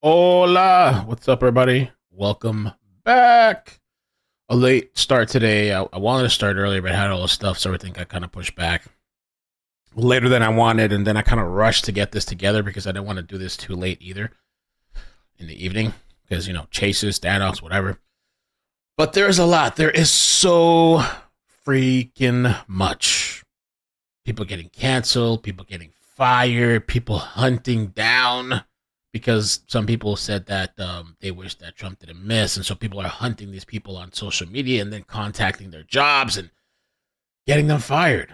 Hola, what's up, everybody? Welcome back. A late start today. I wanted to start earlier, but I had all this stuff, so everything got kind of pushed back later than I wanted, and then I kind of rushed to get this together because I didn't want to do this too late either in the evening because, chases, standoffs, whatever. But there's a lot. There is so freaking much. People getting canceled, people getting fired, people hunting down because some people said that they wish that Trump didn't miss, and so people are hunting these people on social media and then contacting their jobs and getting them fired.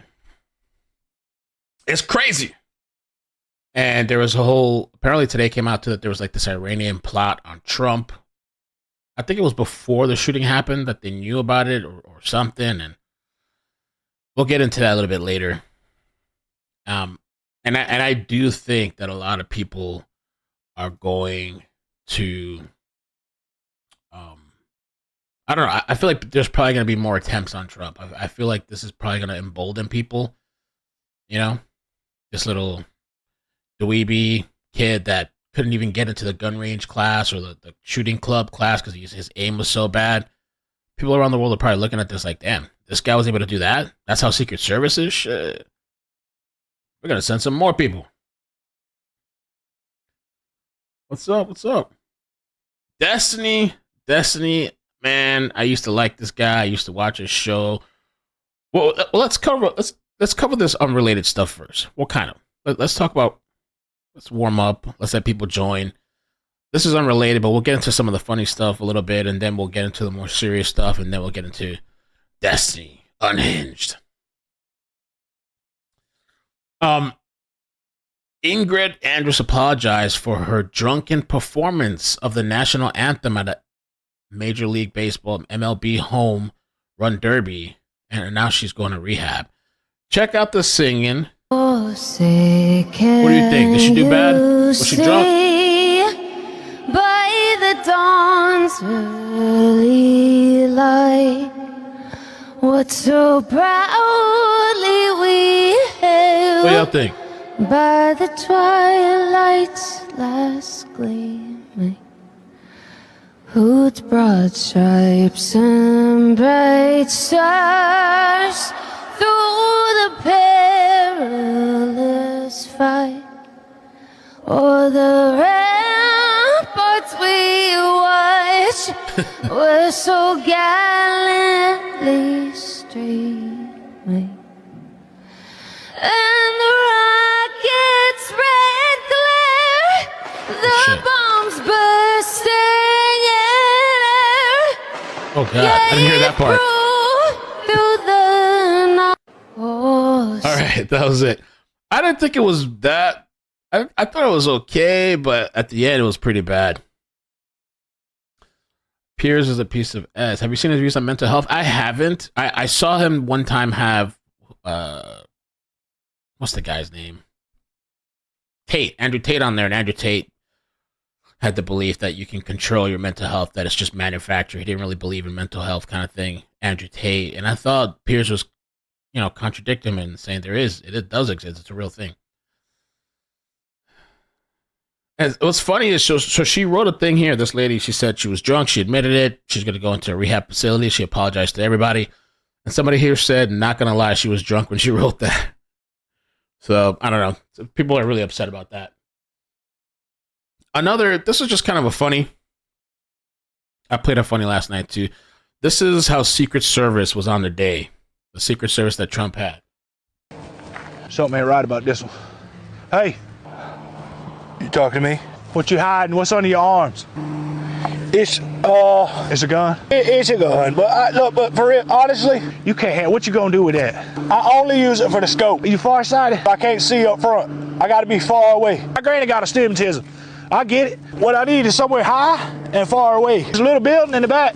It's crazy. And there was apparently today came out that there was like this Iranian plot on Trump. I think it was before the shooting happened that they knew about it or something, and we'll get into that a little bit later. And I do think that a lot of people are going to, I don't know. I feel like there's probably going to be more attempts on Trump. I feel like this is probably going to embolden people. This little dweeby kid that couldn't even get into the gun range class or the shooting club class because his aim was so bad. People around the world are probably looking at this like, damn, this guy was able to do that? That's how Secret Service is? Shit. We're going to send some more people. What's up? Destiny, man, I used to like this guy. I used to watch his show. Well, let's cover this unrelated stuff first. What kind of? Let's warm up. Let's let people join. This is unrelated, but we'll get into some of the funny stuff a little bit, and then we'll get into the more serious stuff, and then we'll get into Destiny Unhinged. Ingrid Andress apologized for her drunken performance of the national anthem at a Major League Baseball MLB home run derby, and now she's going to rehab. Check out the singing. What do you think? Did she do bad? Was she drunk? By the dawn's early light, what so proudly we hailed. What do y'all think? By the twilight's last gleaming, whose broad stripes and bright stars through the perilous fight, o'er the ramparts we watch were so gallantly streaming, and the rocket's red glare, the bombs bursting in air. Oh God, I didn't hear that part. All right, that was it. I didn't think it was that. I thought it was okay, but at the end it was pretty bad. Piers is a piece of ass. Have you seen his views on mental health? I haven't. I saw him one time have what's the guy's name? Andrew Tate on there, and Andrew Tate had the belief that you can control your mental health, that it's just manufactured. He didn't really believe in mental health kind of thing, Andrew Tate. And I thought Piers was, contradicting him and saying it does exist. It's a real thing. And what's funny is, so she wrote a thing here, this lady, she said she was drunk, she admitted it, she's going to go into a rehab facility, she apologized to everybody. And somebody here said, not going to lie, she was drunk when she wrote that. So, I don't know. People are really upset about that. This is just kind of a funny. I played a funny last night too. This is how Secret Service was on the day. The Secret Service that Trump had. Something ain't right about this one. Hey. You talking to me? What you hiding? What's under your arms? It's a gun? It's a gun, but look, but for real, honestly, You can't have, what you gonna do with that? I only use it for the scope. You farsighted? I can't see up front. I gotta be far away. My granny got astigmatism. I get it. What I need is somewhere high and far away. There's a little building in the back.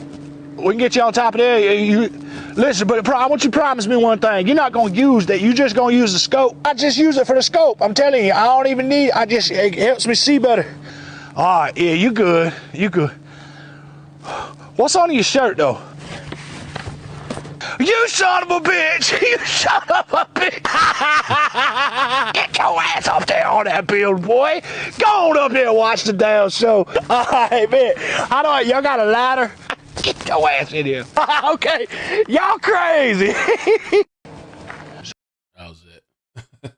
We can get you on top of there. Listen, but I want you to promise me one thing. You're not gonna use that. You just gonna use the scope. I just use it for the scope. I'm telling you, I don't even need. It helps me see better. All right, yeah, you good. You good. What's on your shirt though? You son of a bitch! You son of a bitch! Get your ass up there on that build, boy! Go on up there and watch the damn show. Alright, man. I know y'all got a ladder. Get your ass in here. Okay. Y'all crazy. That was it.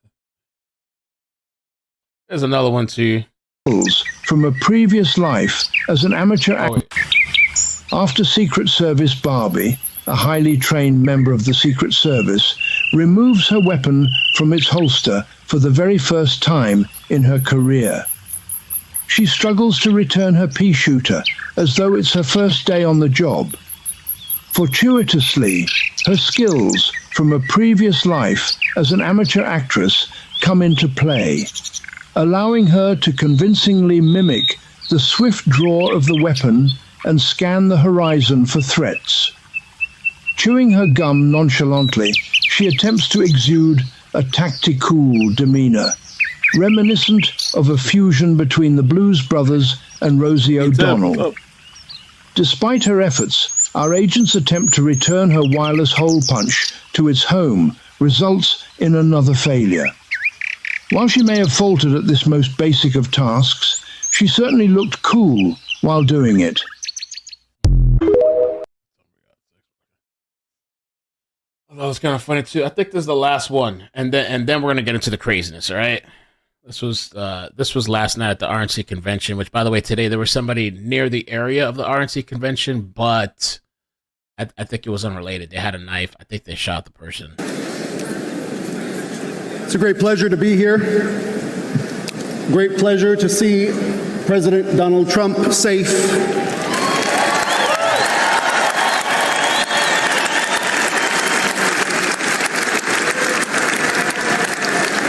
There's another one too. From a previous life as an amateur actor. After Secret Service Barbie, a highly trained member of the Secret Service, removes her weapon from its holster for the very first time in her career. She struggles to return her pea shooter as though it's her first day on the job. Fortuitously, her skills from a previous life as an amateur actress come into play, allowing her to convincingly mimic the swift draw of the weapon and scan the horizon for threats. Chewing her gum nonchalantly, she attempts to exude a tactical demeanor, reminiscent of a fusion between the Blues Brothers and Rosie O'Donnell. Despite her efforts, our agent's attempt to return her wireless hole punch to its home results in another failure. While she may have faltered at this most basic of tasks, she certainly looked cool while doing it. That was kind of funny too. I think this is the last one, and then we're gonna get into the craziness. All right. This was last night at the RNC convention. Which, by the way, today there was somebody near the area of the RNC convention, but I think it was unrelated. They had a knife. I think they shot the person. It's a great pleasure to be here. Great pleasure to see President Donald Trump safe.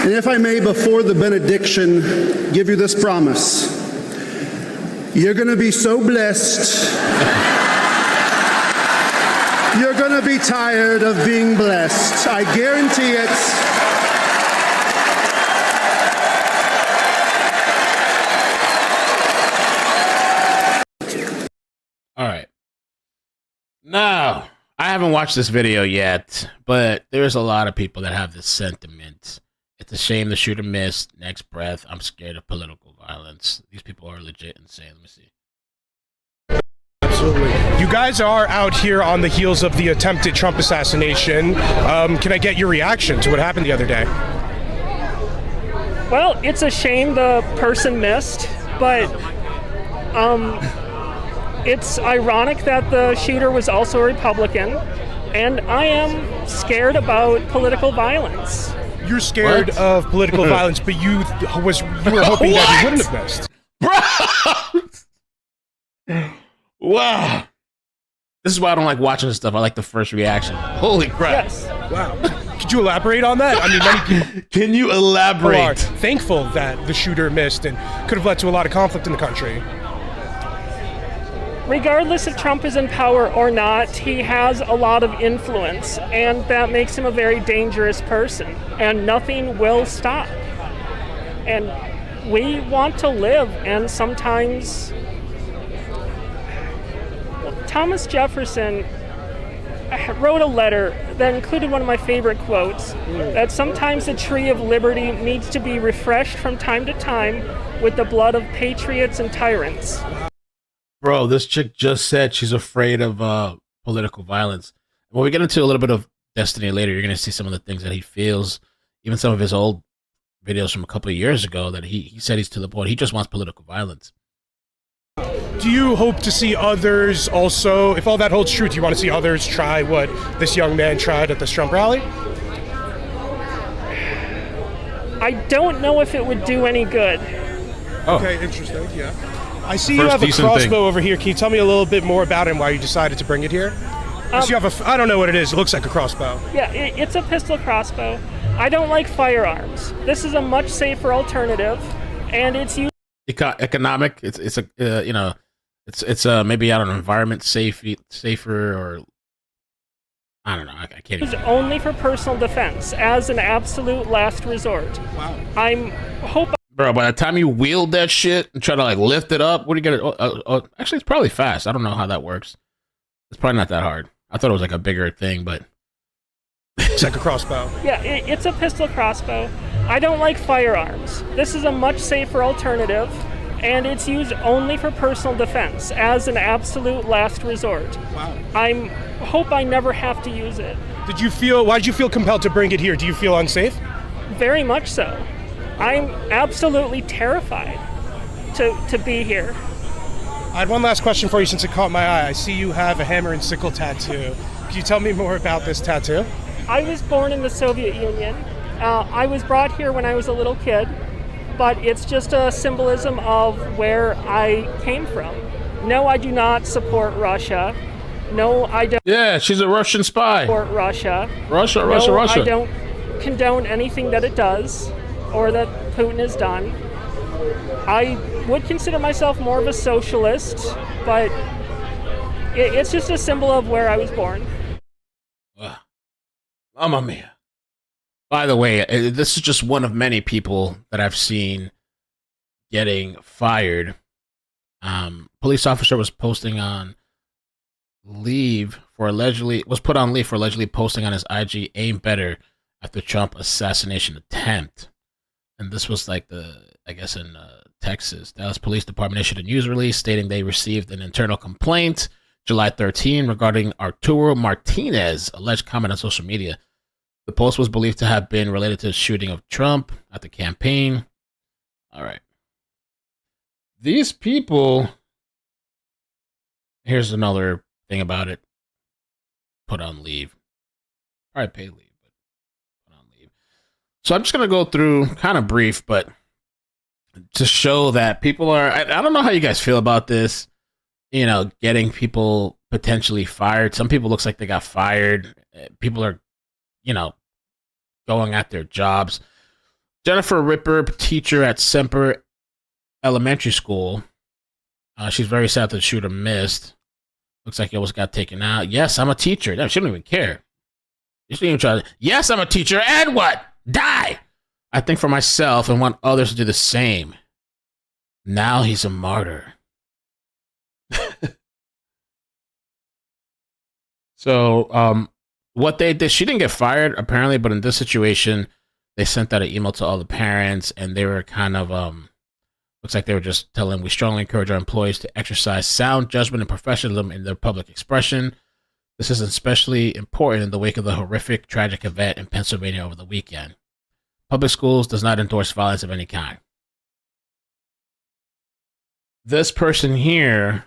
And if I may, before the benediction, give you this promise. You're going to be so blessed. You're going to be tired of being blessed. I guarantee it. All right. Now, I haven't watched this video yet, but there's a lot of people that have this sentiment. It's a shame the shooter missed. Next breath, I'm scared of political violence. These people are legit insane. Let me see. Absolutely. You guys are out here on the heels of the attempted Trump assassination. Can I get your reaction to what happened the other day? Well, it's a shame the person missed, but it's ironic that the shooter was also a Republican, and I am scared about political violence. You're scared of political violence, but you were hoping that he wouldn't have missed. Bro! Wow. This is why I don't like watching this stuff. I like the first reaction. Holy crap. Yes. Wow. Could you elaborate on that? I mean, many people Can you elaborate? are thankful that the shooter missed and could have led to a lot of conflict in the country. Regardless if Trump is in power or not, he has a lot of influence, and that makes him a very dangerous person, and nothing will stop. And we want to live, and sometimes Thomas Jefferson wrote a letter that included one of my favorite quotes, that sometimes the tree of liberty needs to be refreshed from time to time with the blood of patriots and tyrants. Bro, this chick just said she's afraid of political violence. When we get into a little bit of Destiny later, you're going to see some of the things that he feels, even some of his old videos from a couple of years ago, that he said he's to the point. He just wants political violence. Do you hope to see others also, if all that holds true, do you want to see others try what this young man tried at this Trump rally? I don't know if it would do any good. Oh. Okay, interesting, yeah. I see you First have a decent crossbow thing. over here. Can you tell me a little bit more about it and why you decided to bring it here? I see you have I don't know what it is. It looks like a crossbow. Yeah, it's a pistol crossbow. I don't like firearms. This is a much safer alternative, and it's used Economic. It's a it's maybe, I don't know, environment safer, or I don't know. I can't even. only for personal defense, as an absolute last resort. Wow. I'm hoping. Bro, by the time you wield that shit and try to like lift it up, what do you get? Actually, it's probably fast. I don't know how that works. It's probably not that hard. I thought it was like a bigger thing, but looks like a crossbow. Yeah, it's a pistol crossbow. I don't like firearms. This is a much safer alternative, and it's used only for personal defense as an absolute last resort. Wow. I hope I never have to use it. Why did you feel compelled to bring it here? Do you feel unsafe? Very much so. I'm absolutely terrified to be here. I had one last question for you since it caught my eye. I see you have a hammer and sickle tattoo. Could you tell me more about this tattoo? I was born in the Soviet Union. I was brought here when I was a little kid, but it's just a symbolism of where I came from. No, I do not support Russia. No, I don't. Yeah, she's a Russian spy. Support Russia. Russia. I don't condone anything that it does or that Putin has done. I would consider myself more of a socialist, but it's just a symbol of where I was born. Mamma mia. By the way, this is just one of many people that I've seen getting fired. Police officer was posting on leave for allegedly posting on his IG aim better after Trump assassination attempt. And this was like in Texas. Dallas Police Department issued a news release stating they received an internal complaint July 13 regarding Arturo Martinez alleged comment on social media. The post was believed to have been related to the shooting of Trump at the campaign. All right. These people, here's another thing about it. Put on leave. Probably pay leave, but put on leave. So I'm just going to go through kind of brief, but to show that people are, I don't know how you guys feel about this, getting people potentially fired. Some people looks like they got fired. People are, going at their jobs. Jennifer Ripper, teacher at Semper Elementary School. She's very sad that the shooter missed. Looks like he almost got taken out. Yes, I'm a teacher. Damn, she don't even care. She didn't even try to. Yes, I'm a teacher. And what? Die. I think for myself and want others to do the same. Now he's a martyr. So, what they did, she didn't get fired apparently, but in this situation, they sent out an email to all the parents, and they were kind of, looks like they were just telling, we strongly encourage our employees to exercise sound judgment and professionalism in their public expression. This is especially important in the wake of the horrific, tragic event in Pennsylvania over the weekend. Public schools does not endorse violence of any kind. This person here,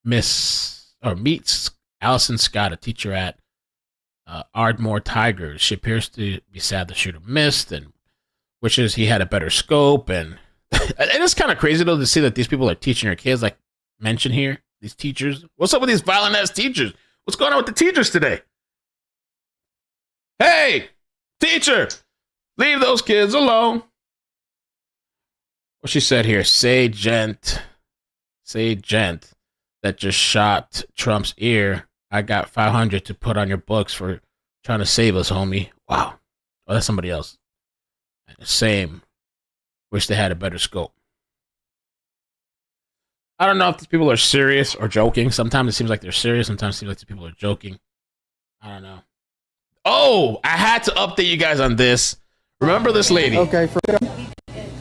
meets Allison Scott, a teacher at Ardmore Tigers. She appears to be sad the shooter missed, and wishes he had a better scope. And it is kind of crazy though to see that these people are teaching their kids, like mentioned here. These teachers, what's up with these violent ass teachers? What's going on with the teachers today? Hey, teacher, leave those kids alone. What she said here, say gent that just shot Trump's ear. I got 500 to put on your books for trying to save us, homie. Wow. Oh, that's somebody else. Same. Wish they had a better scope. I don't know if these people are serious or joking. Sometimes it seems like they're serious. Sometimes it seems like these people are joking. I don't know. Oh, I had to update you guys on this. Remember this lady? Okay.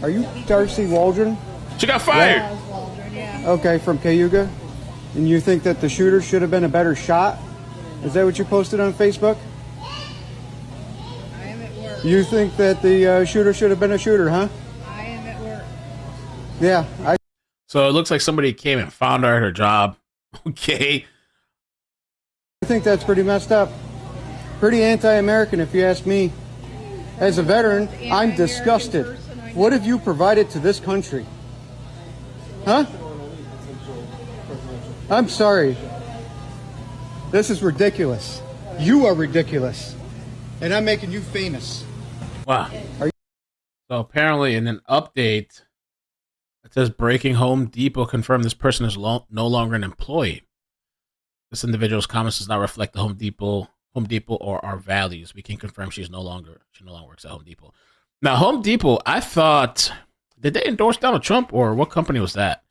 Are you Darcy Waldron? She got fired. Yeah. Okay, from Cayuga. And you think that the shooter should have been a better shot? Is that what you posted on Facebook? I am at work. You think that the shooter should have been a shooter, huh? I am at work. Yeah. So it looks like somebody came and found her at her job. Okay. I think that's pretty messed up. Pretty anti-American, if you ask me. As a veteran, I'm disgusted. What have you provided to this country? Huh? I'm sorry. This is ridiculous. You are ridiculous. And I'm making you famous. Wow. So apparently in an update, it says breaking Home Depot confirmed this person is no longer an employee. This individual's comments does not reflect the Home Depot or our values. We can confirm she no longer works at Home Depot. Now, Home Depot, I thought, did they endorse Donald Trump, or what company was that?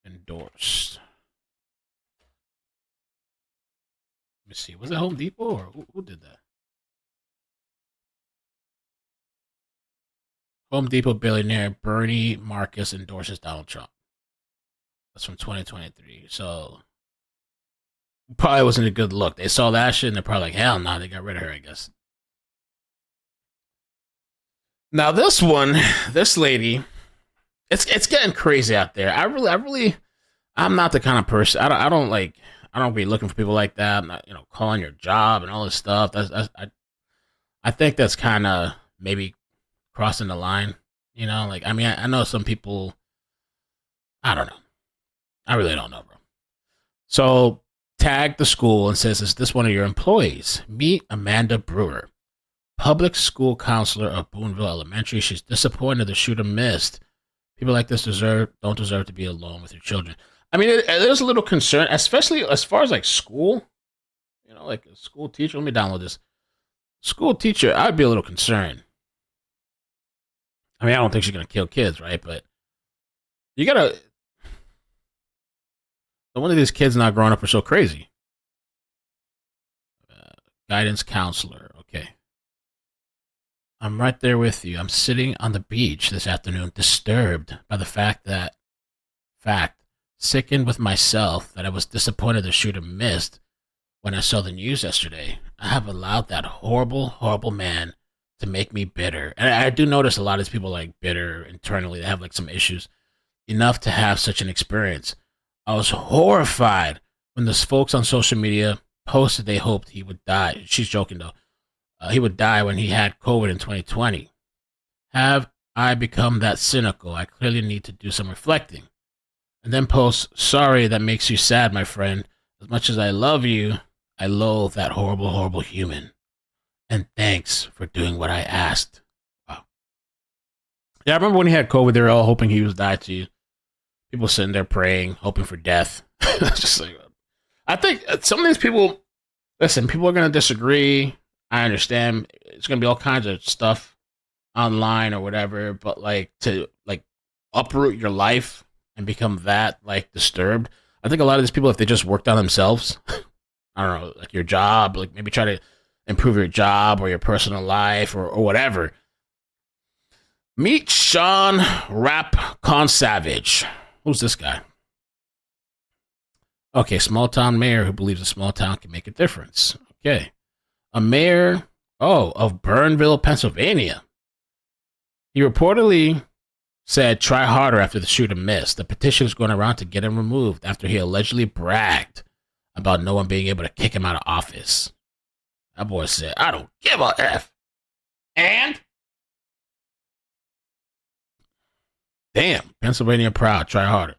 Endorsed. Let me see. Was it Home Depot or who did that? Home Depot billionaire Bernie Marcus endorses Donald Trump. That's from 2023. So probably wasn't a good look. They saw that shit and they're probably like, hell no, they got rid of her, I guess. Now this one, this lady, it's getting crazy out there. I'm not the kind of person. I don't be looking for people like that. I'm not, calling your job and all this stuff. I think that's kind of maybe crossing the line. I know some people. I don't know. I really don't know, bro. So tag the school and says, "Is this one of your employees?" Meet Amanda Brewer, public school counselor of Boonville Elementary. She's disappointed the shooter missed. People like this don't deserve to be alone with your children. I mean, there's a little concern, especially as far as like school. Like a school teacher. Let me download this. School teacher, I'd be a little concerned. I mean, I don't think she's gonna kill kids, right? But you gotta. One of these kids not growing up are so crazy. Guidance counselor. Okay. I'm right there with you. I'm sitting on the beach this afternoon, disturbed by the fact, sickened with myself that I was disappointed the shooter missed when I saw the news yesterday. I have allowed that horrible, horrible man to make me bitter. And I do notice a lot of these people like bitter internally. They have like some issues enough to have such an experience. I was horrified when those folks on social media posted they hoped he would die. She's joking though. He would die when he had COVID in 2020. Have I become that cynical? I clearly need to do some reflecting. And then post, sorry that makes you sad, my friend. As much as I love you, I loathe that horrible, horrible human. And thanks for doing what I asked. Wow. Yeah, I remember when he had COVID, they were all hoping he was died too. People sitting there praying, hoping for death. Just like, I think some of these people, listen, people are going to disagree. I understand. It's going to be all kinds of stuff online or whatever, but to uproot your life and become that disturbed. I think a lot of these people, if they just worked on themselves, I don't know, like your job, like maybe try to improve your job or your personal life or whatever. Meet Sean Rapcon Savage. Who's this guy? Okay, small town mayor who believes a small town can make a difference. Okay. A mayor, of Burnville, Pennsylvania. He reportedly said try harder after the shooter missed. The petition is going around to get him removed after he allegedly bragged about no one being able to kick him out of office. That boy said, I don't give a F. And? Damn, Pennsylvania proud, try harder.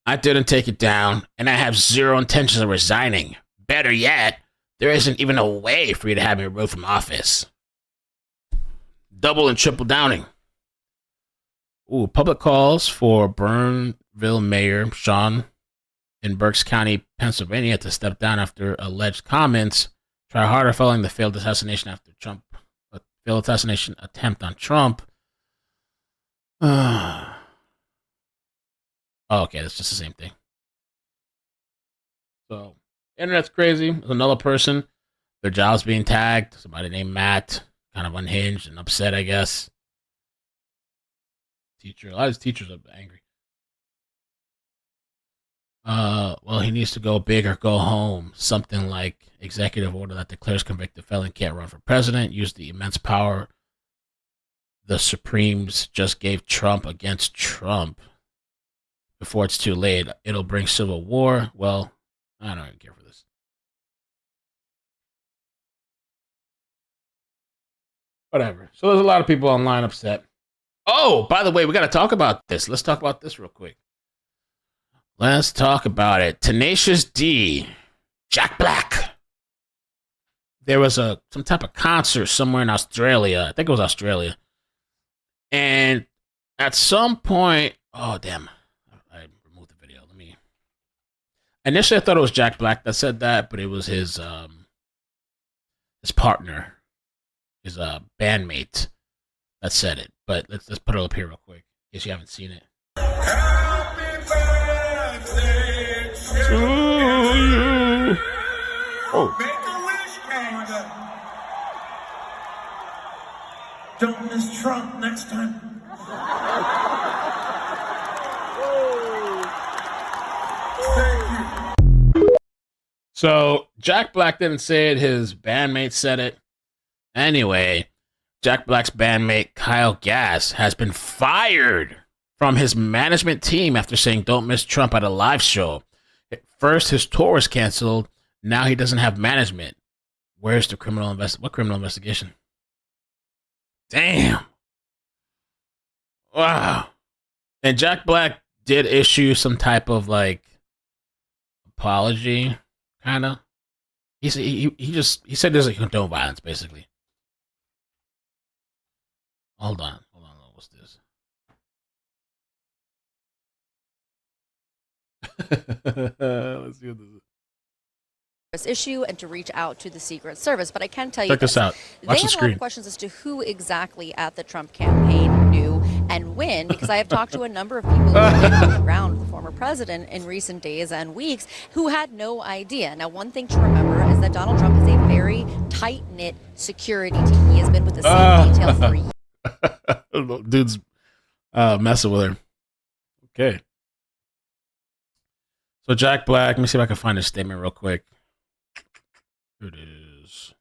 I didn't take it down, and I have zero intentions of resigning. Better yet, there isn't even a way for you to have me removed from office. Double and triple downing. Ooh, public calls for Burnville Mayor Sean in Berks County, Pennsylvania to step down after alleged comments. Try harder following the failed assassination attempt on Trump. Oh, okay, that's just the same thing. So, internet's crazy. There's another person, their job's being tagged. Somebody named Matt, kind of unhinged and upset, I guess. A lot of these teachers are angry. Well, he needs to go big or go home. Something like executive order that declares convicted felon can't run for president. Use the immense power the Supremes just gave Trump against Trump. Before it's too late, it'll bring civil war. Well, I don't even care for this. Whatever. So there's a lot of people online upset. Oh, by the way, we got to talk about this. Let's talk about this real quick. Let's talk about it. Tenacious D, Jack Black. There was some type of concert somewhere in Australia. I think it was Australia. And at some point, oh damn, I removed the video. Initially I thought it was Jack Black that said that, but it was his partner, his bandmate that said it. But let's put it up here real quick in case you haven't seen it. Happy birthday to you. Oh. Make-A-Wish Canada. Don't miss Trump next time. So Jack Black didn't say it, his bandmate said it. Anyway, Jack Black's bandmate Kyle Gass has been fired from his management team after saying "Don't miss Trump" at a live show. At first, his tour was canceled. Now he doesn't have management. Where's the what criminal investigation? Damn. Wow. And Jack Black did issue some type of like apology, kind of. He said there's a condone violence, basically. Hold on. What's this? Let's see what this is. Issue and to reach out to the Secret Service. But I can tell you Check this out. Watch they the have a lot of questions as to who exactly at the Trump campaign knew and when, because I have talked to a number of people who have been on the ground with the former president in recent days and weeks who had no idea. Now, one thing to remember is that Donald Trump is a very tight-knit security team. He has been with the same detail for years. Dude's messing with her. Okay. So Jack Black, let me see if I can find his statement real quick. Here it is.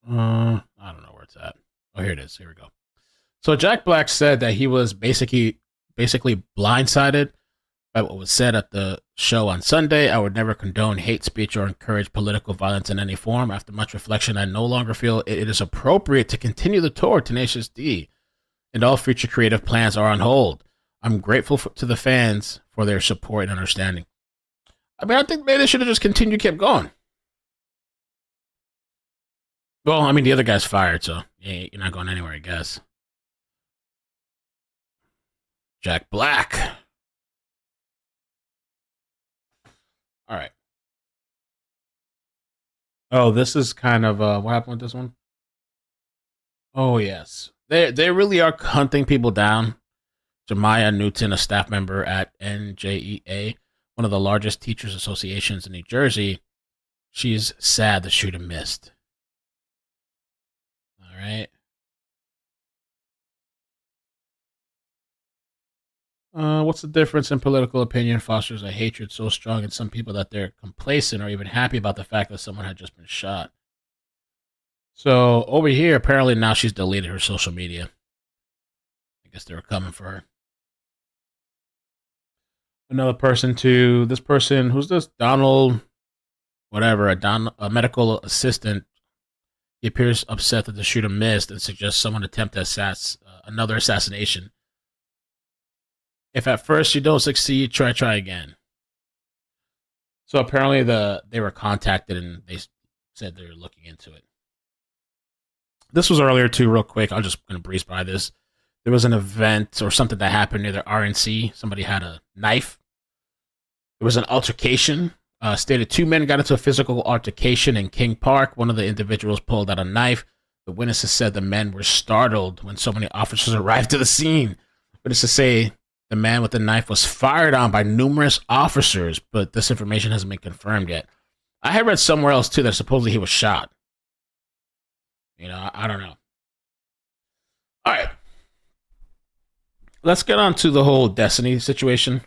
I don't know where it's at. Oh, here it is. Here we go. So Jack Black said that he was basically blindsided by what was said at the show on Sunday. I would never condone hate speech or encourage political violence in any form. After much reflection, I no longer feel it is appropriate to continue the tour Tenacious D, and all future creative plans are on hold. I'm grateful to the fans for their support and understanding. I mean, I think maybe they should have just continued, kept going. Well, I mean, the other guy's fired, so yeah, you're not going anywhere, I guess. Jack Black. All right. Oh, this is kind of what happened with this one? Oh, yes. They really are hunting people down. Jemiah Newton, a staff member at NJEA, one of the largest teachers associations in New Jersey, she's sad the shooter missed. All right. What's the difference in political opinion fosters a hatred so strong in some people that they're complacent or even happy about the fact that someone had just been shot? So over here, apparently now she's deleted her social media. I guess they were coming for her. Another person to this person, who's this? Donald, whatever, a medical assistant. He appears upset that the shooter missed and suggests someone attempt another assassination. If at first you don't succeed, try again. So apparently they were contacted and they said they were looking into it. This was earlier too, real quick. I'm just going to breeze by this. There was an event or something that happened near the RNC. Somebody had a knife. There was an altercation. Stated two men got into a physical altercation in King Park. One of the individuals pulled out a knife. The witnesses said the men were startled when so many officers arrived to the scene. Witnesses say the man with the knife was fired on by numerous officers, but this information hasn't been confirmed yet. I had read somewhere else too that supposedly he was shot. You know, I don't know. All right. Let's get on to the whole Destiny situation.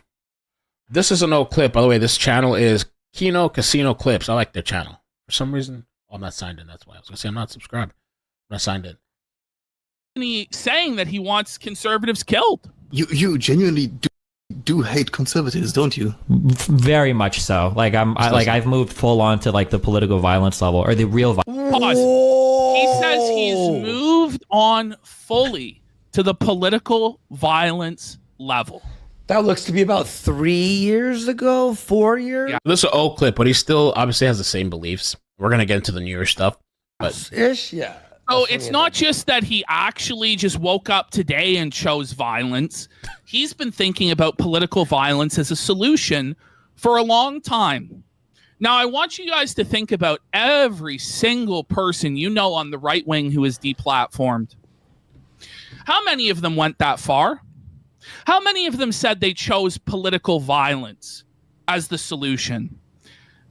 This is an old clip. By the way, this channel is Kino Casino Clips. I like their channel. For some reason, I'm not signed in. That's why I was going to say I'm not subscribed. I'm not signed in. Saying that he wants conservatives killed. You genuinely do hate conservatives, don't you? Very much so. Like I've moved full on to like the political violence level or the real violence. Pause. He says he's moved on fully to the political violence level. That looks to be about 3 years ago, 4 years. Yeah. This is an old clip, but he still obviously has the same beliefs. We're gonna get into the newer stuff, but yeah. So it's not just that he actually just woke up today and chose violence. He's been thinking about political violence as a solution for a long time. Now, I want you guys to think about every single person you know on the right wing who is deplatformed. How many of them went that far? How many of them said they chose political violence as the solution?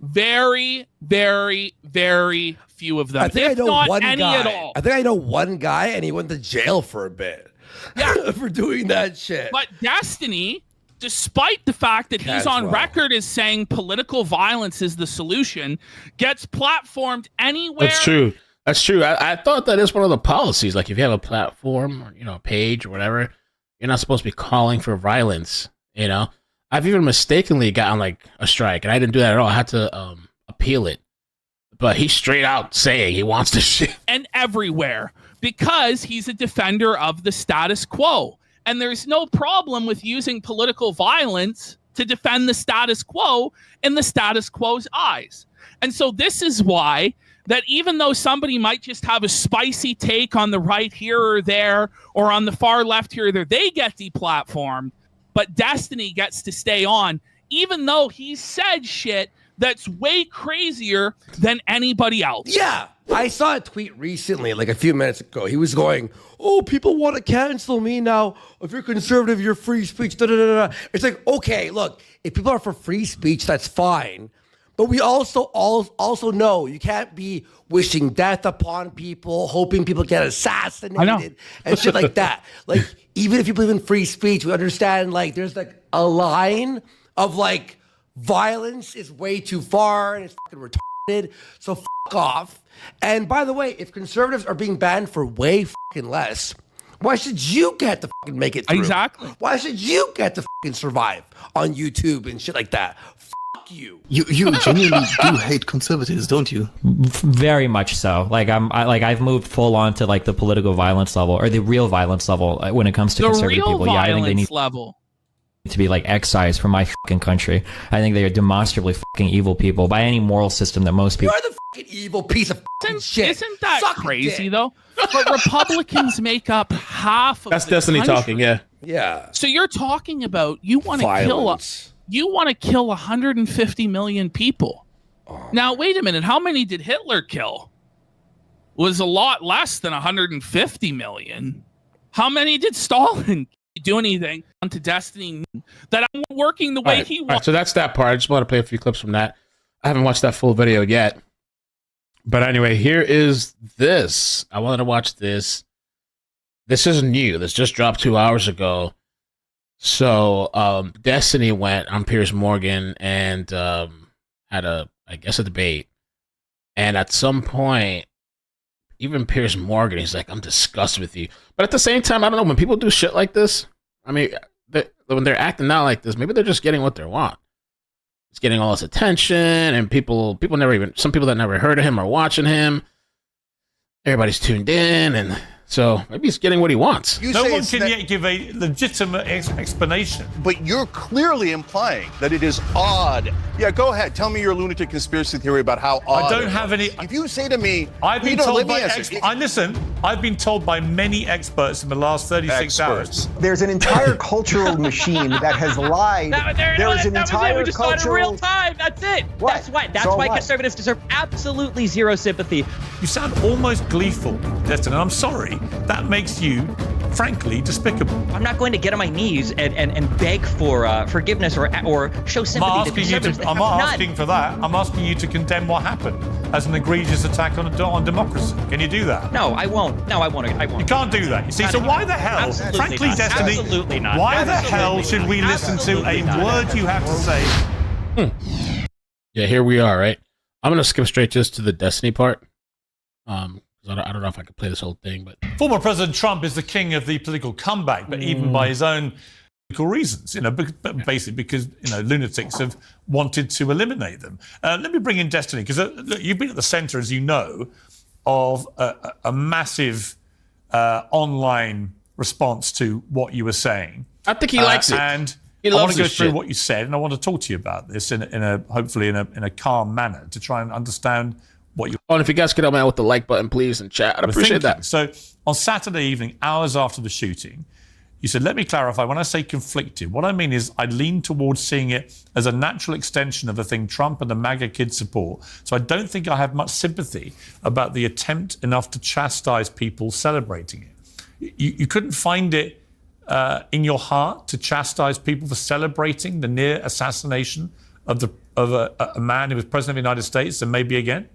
Very, very, very few of them. I think I know one guy. At all. I think I know one guy, and he went to jail for a bit. Yeah, for doing that shit. But Destiny, despite the fact that he's on record as saying political violence is the solution, gets platformed anywhere. That's true. That's true. I thought that is one of the policies. Like if you have a platform or, a page or whatever, you're not supposed to be calling for violence. I've even mistakenly gotten like a strike, and I didn't do that at all. I had to appeal it. But he's straight out saying he wants to shit. And everywhere, because he's a defender of the status quo. And there's no problem with using political violence to defend the status quo in the status quo's eyes. And so this is why that even though somebody might just have a spicy take on the right here or there, or on the far left here or there, they get deplatformed, but Destiny gets to stay on, even though he said shit that's way crazier than anybody else. Yeah. I saw a tweet recently, like a few minutes ago. He was going, oh, people want to cancel me now. If you're conservative, you're free speech. Da, da, da, da. It's like, okay, look, if people are for free speech, that's fine. But we also know you can't be wishing death upon people, hoping people get assassinated and shit like that. Like, even if you believe in free speech, we understand, like, there's like a line of like, violence is way too far and it's fucking retarded, so fuck off. And by the way, if conservatives are being banned for way fucking less, why should you get to fucking make it through? Exactly. Why should you get to fucking survive on YouTube and shit like that? Fuck you. You genuinely do hate conservatives, don't you? Very much so. Like I've moved full on to like the political violence level, or the real violence level when it comes to conservative people. Yeah, I think they need level to be like excised from my fucking country. I think they are demonstrably fucking evil people by any moral system that most people. You're the fucking evil piece of fucking shit. Isn't that Suck crazy though? But Republicans make up half of That's the Destiny country. talking, yeah. Yeah. So you're talking about you want to kill 150 million people. Now wait a minute, how many did Hitler kill? It was a lot less than 150 million. How many did Stalin do anything onto Destiny that I'm working the way he wants? Right, so that's that part. I just want to play a few clips from that. I haven't watched that full video yet. But anyway, here is this. I wanted to watch this. This is new. This just dropped 2 hours ago. So Destiny went on Piers Morgan and had a debate. And at some point, even Piers Morgan, he's like, I'm disgusted with you. But at the same time, I don't know, when people do shit like this, I mean, when they're acting out like this, maybe they're just getting what they want. It's getting all this attention, and some people that never heard of him are watching him. Everybody's tuned in, and so maybe he's getting what he wants. No one can yet give a legitimate explanation. But you're clearly implying that it is odd. Yeah, go ahead. Tell me your lunatic conspiracy theory about how odd. I don't have any. If you say to me, I've been told by many experts in the last 36 hours. There's an entire cultural machine that has lied. There is an entire we just saw it in real time. That's it. What? That's why conservatives deserve absolutely zero sympathy. You sound almost gleeful, Destin, and I'm sorry. That makes you, frankly, despicable. I'm not going to get on my knees and beg for forgiveness or show sympathy to conservatives. I'm asking for that. I'm asking you to condemn what happened as an egregious attack on democracy. Can you do that? No, I won't. No, I won't. You can't do that. You see, so why the hell, frankly, not. Destiny, Absolutely not. Why the hell should we listen to a word you have to say? Yeah, here we are, right? I'm going to skip straight just to the Destiny part. I don't know if I could play this whole thing, but Former President Trump is the king of the political comeback, but even by his own political reasons, basically because, lunatics have wanted to eliminate them. Let me bring in Destiny, because look, you've been at the center, as you know, of a massive online response to what you were saying. I think he likes it. And he I want to go this through shit. what you said, and I want to talk to you about this hopefully in a calm manner to try and understand what you. Oh, and if you guys could help me out with the like button, please, and chat, I'd appreciate that. So on Saturday evening, hours after the shooting, you said, let me clarify, when I say conflicted, what I mean is I lean towards seeing it as a natural extension of the thing Trump and the MAGA kids support. So I don't think I have much sympathy about the attempt enough to chastise people celebrating it. You couldn't find it in your heart to chastise people for celebrating the near assassination of a man who was president of the United States and maybe again?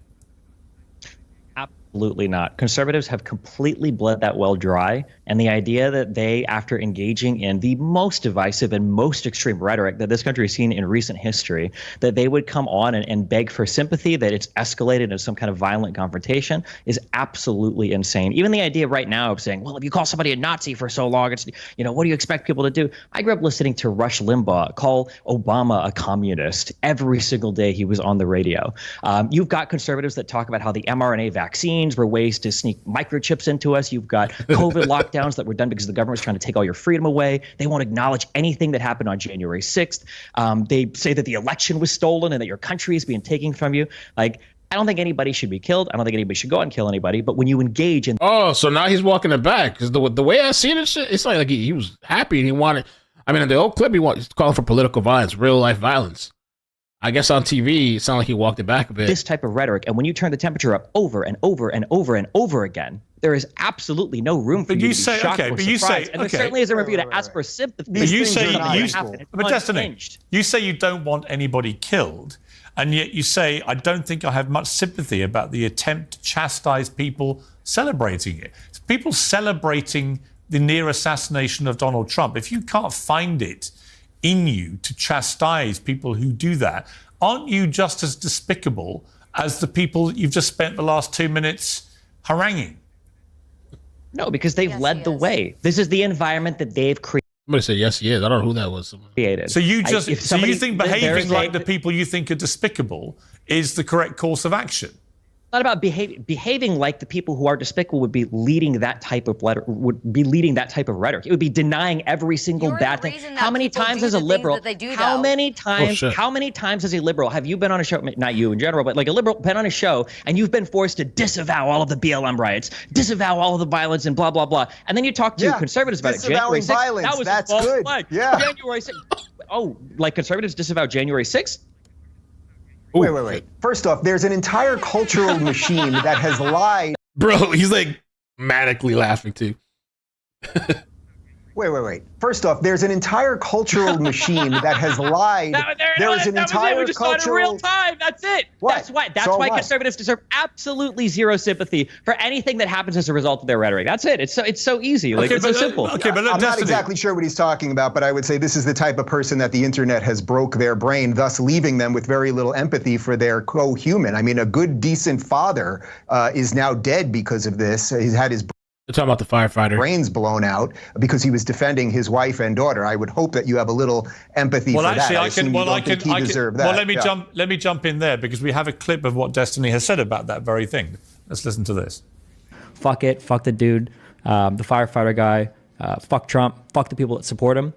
Absolutely not. Conservatives have completely bled that well dry. And the idea that they, after engaging in the most divisive and most extreme rhetoric that this country has seen in recent history, that they would come on and beg for sympathy, that it's escalated into some kind of violent confrontation is absolutely insane. Even the idea right now of saying, well, if you call somebody a Nazi for so long, it's, you know, what do you expect people to do? I grew up listening to Rush Limbaugh call Obama a communist every single day he was on the radio. You've got conservatives that talk about how the mRNA vaccines were ways to sneak microchips into us. You've got COVID lockdowns that were done because the government was trying to take all your freedom away. They won't acknowledge anything that happened on January 6th. They say that the election was stolen and that your country is being taken from you. Like, I don't think anybody should be killed. I don't think anybody should go out and kill anybody. But when you engage in... Oh, so now he's walking it back. Because the way I see it, it's like he was happy and he wanted... I mean, in the old clip, he's calling for political violence, real-life violence. I guess on TV, it sounded like he walked it back a bit. This type of rhetoric, and when you turn the temperature up over and over and over and over again, there is absolutely no room for you to be shocked or surprised. And there certainly isn't room for you to ask for sympathy. But you say, but Destiny, you say you don't want anybody killed, and yet you say, I don't think I have much sympathy about the attempt to chastise people celebrating it. It's people celebrating the near assassination of Donald Trump. If you can't find it in you to chastise people who do that, aren't you just as despicable as the people you've just spent the last 2 minutes haranguing? No, because they've led the way. This is the environment that they've created. Somebody said yes, he is. I don't know who that was. So you think behaving like the people you think are despicable is the correct course of action? Not about behaving like the people who are despicable would be leading that type of rhetoric. It would be denying every single bad thing. How many times as a liberal? How many times as a liberal have you been on a show? Not you in general, but like a liberal been on a show and you've been forced to disavow all of the BLM riots, disavow all of the violence, and blah blah blah. And then you talk to conservatives about it. January 6th, violence. that was That's good. Flag. Yeah. January 6th. Oh, like conservatives disavow January 6th? Wait. First off, there's an entire cultural machine that has lied. Bro, he's like manically laughing too. Wait. First off, there's an entire cultural machine that has lied. There is an entire we just saw it in real time. That's it. What? That's why conservatives deserve absolutely zero sympathy for anything that happens as a result of their rhetoric. That's it. It's so easy. Like, it's so simple. I'm not exactly sure what he's talking about, but I would say this is the type of person that the internet has broke their brain, thus leaving them with very little empathy for their co-human. I mean, a good, decent father is now dead because of this. He's had his... They're talking about the firefighter. Brains blown out because he was defending his wife and daughter. I would hope that you have a little empathy for that. Let me jump in there because we have a clip of what Destiny has said about that very thing. Let's listen to this. Fuck it. Fuck the dude, the firefighter guy. Fuck Trump. Fuck the people that support him.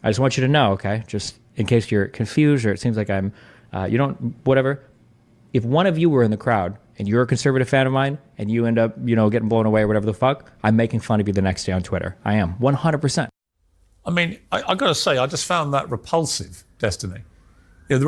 I just want you to know, okay? Just in case you're confused or it seems like I'm, whatever. If one of you were in the crowd and you're a conservative fan of mine and you end up, getting blown away or whatever the fuck, I'm making fun of you the next day on Twitter. I am 100%. I mean, I got to say, I just found that repulsive, Destiny. Yeah,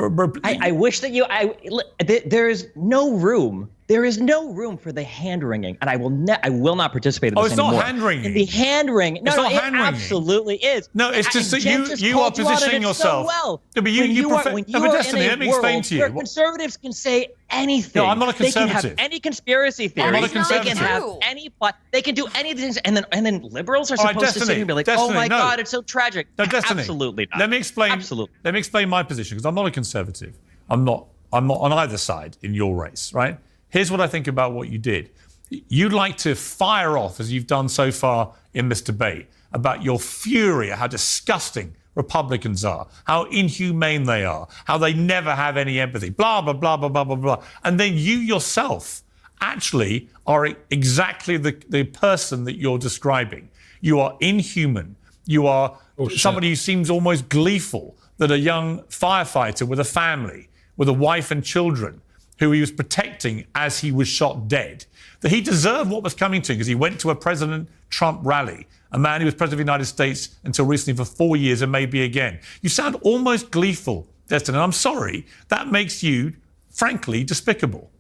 I wish that there is no room. There is no room for the hand wringing, and I will not participate in this anymore. Oh, it's not hand wringing. The hand wringing. No, it absolutely is. No, it's just that you are positioning yourself. So well. No, but Destiny, let me explain to you. Where conservatives can say anything. No, I'm not a conservative. They can have any conspiracy theory. I'm not a conservative. They can have any plot. They can do anything, and then liberals are supposed to sit here and be like, "Oh my God, it's so tragic." No, Destiny. Absolutely not. Let me explain. Absolutely. Let me explain my position because I'm not a conservative. I'm not on either side in your race, right? Here's what I think about what you did. You'd like to fire off, as you've done so far in this debate, about your fury at how disgusting Republicans are, how inhumane they are, how they never have any empathy, blah, blah, blah, blah, blah, blah, blah. And then you yourself actually are exactly the person that you're describing. You are inhuman. You are somebody who seems almost gleeful that a young firefighter with a family, with a wife and children, who he was protecting as he was shot dead, that he deserved what was coming to him because he went to a President Trump rally, a man who was President of the United States until recently for 4 years and maybe again. You sound almost gleeful, Destin, and I'm sorry, that makes you, frankly, despicable.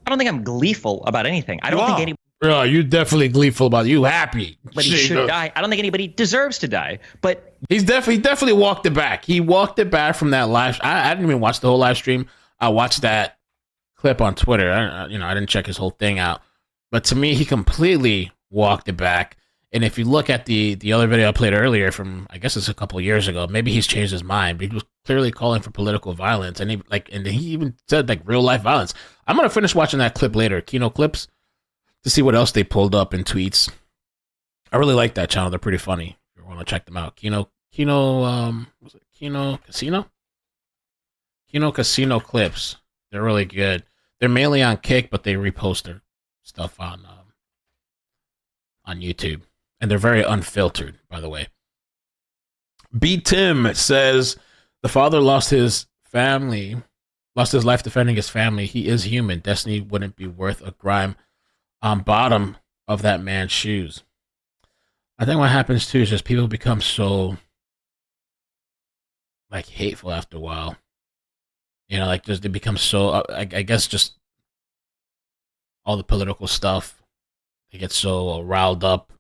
I don't think I'm gleeful about anything. I don't think any. Bro, you definitely gleeful about it. You happy. But he should die. I don't think anybody deserves to die. But he definitely walked it back. He walked it back from that live. I didn't even watch the whole live stream. I watched that clip on Twitter. I didn't check his whole thing out. But to me, he completely walked it back. And if you look at the other video I played earlier from, I guess it's a couple of years ago, maybe he's changed his mind. But he was clearly calling for political violence, and he even said like real life violence. I'm gonna finish watching that clip later, Kino clips, to see what else they pulled up in tweets. I really like that channel. They're pretty funny. If you want to check them out, Kino Casino clips. They're really good. They're mainly on Kick, but they repost their stuff on YouTube, and they're very unfiltered, by the way. B. Tim says the father lost his life defending his family. He is human. Destiny wouldn't be worth a grime on bottom of that man's shoes. I think what happens too is just people become so like hateful after a while. Like just they become so. I guess just all the political stuff. They get so riled up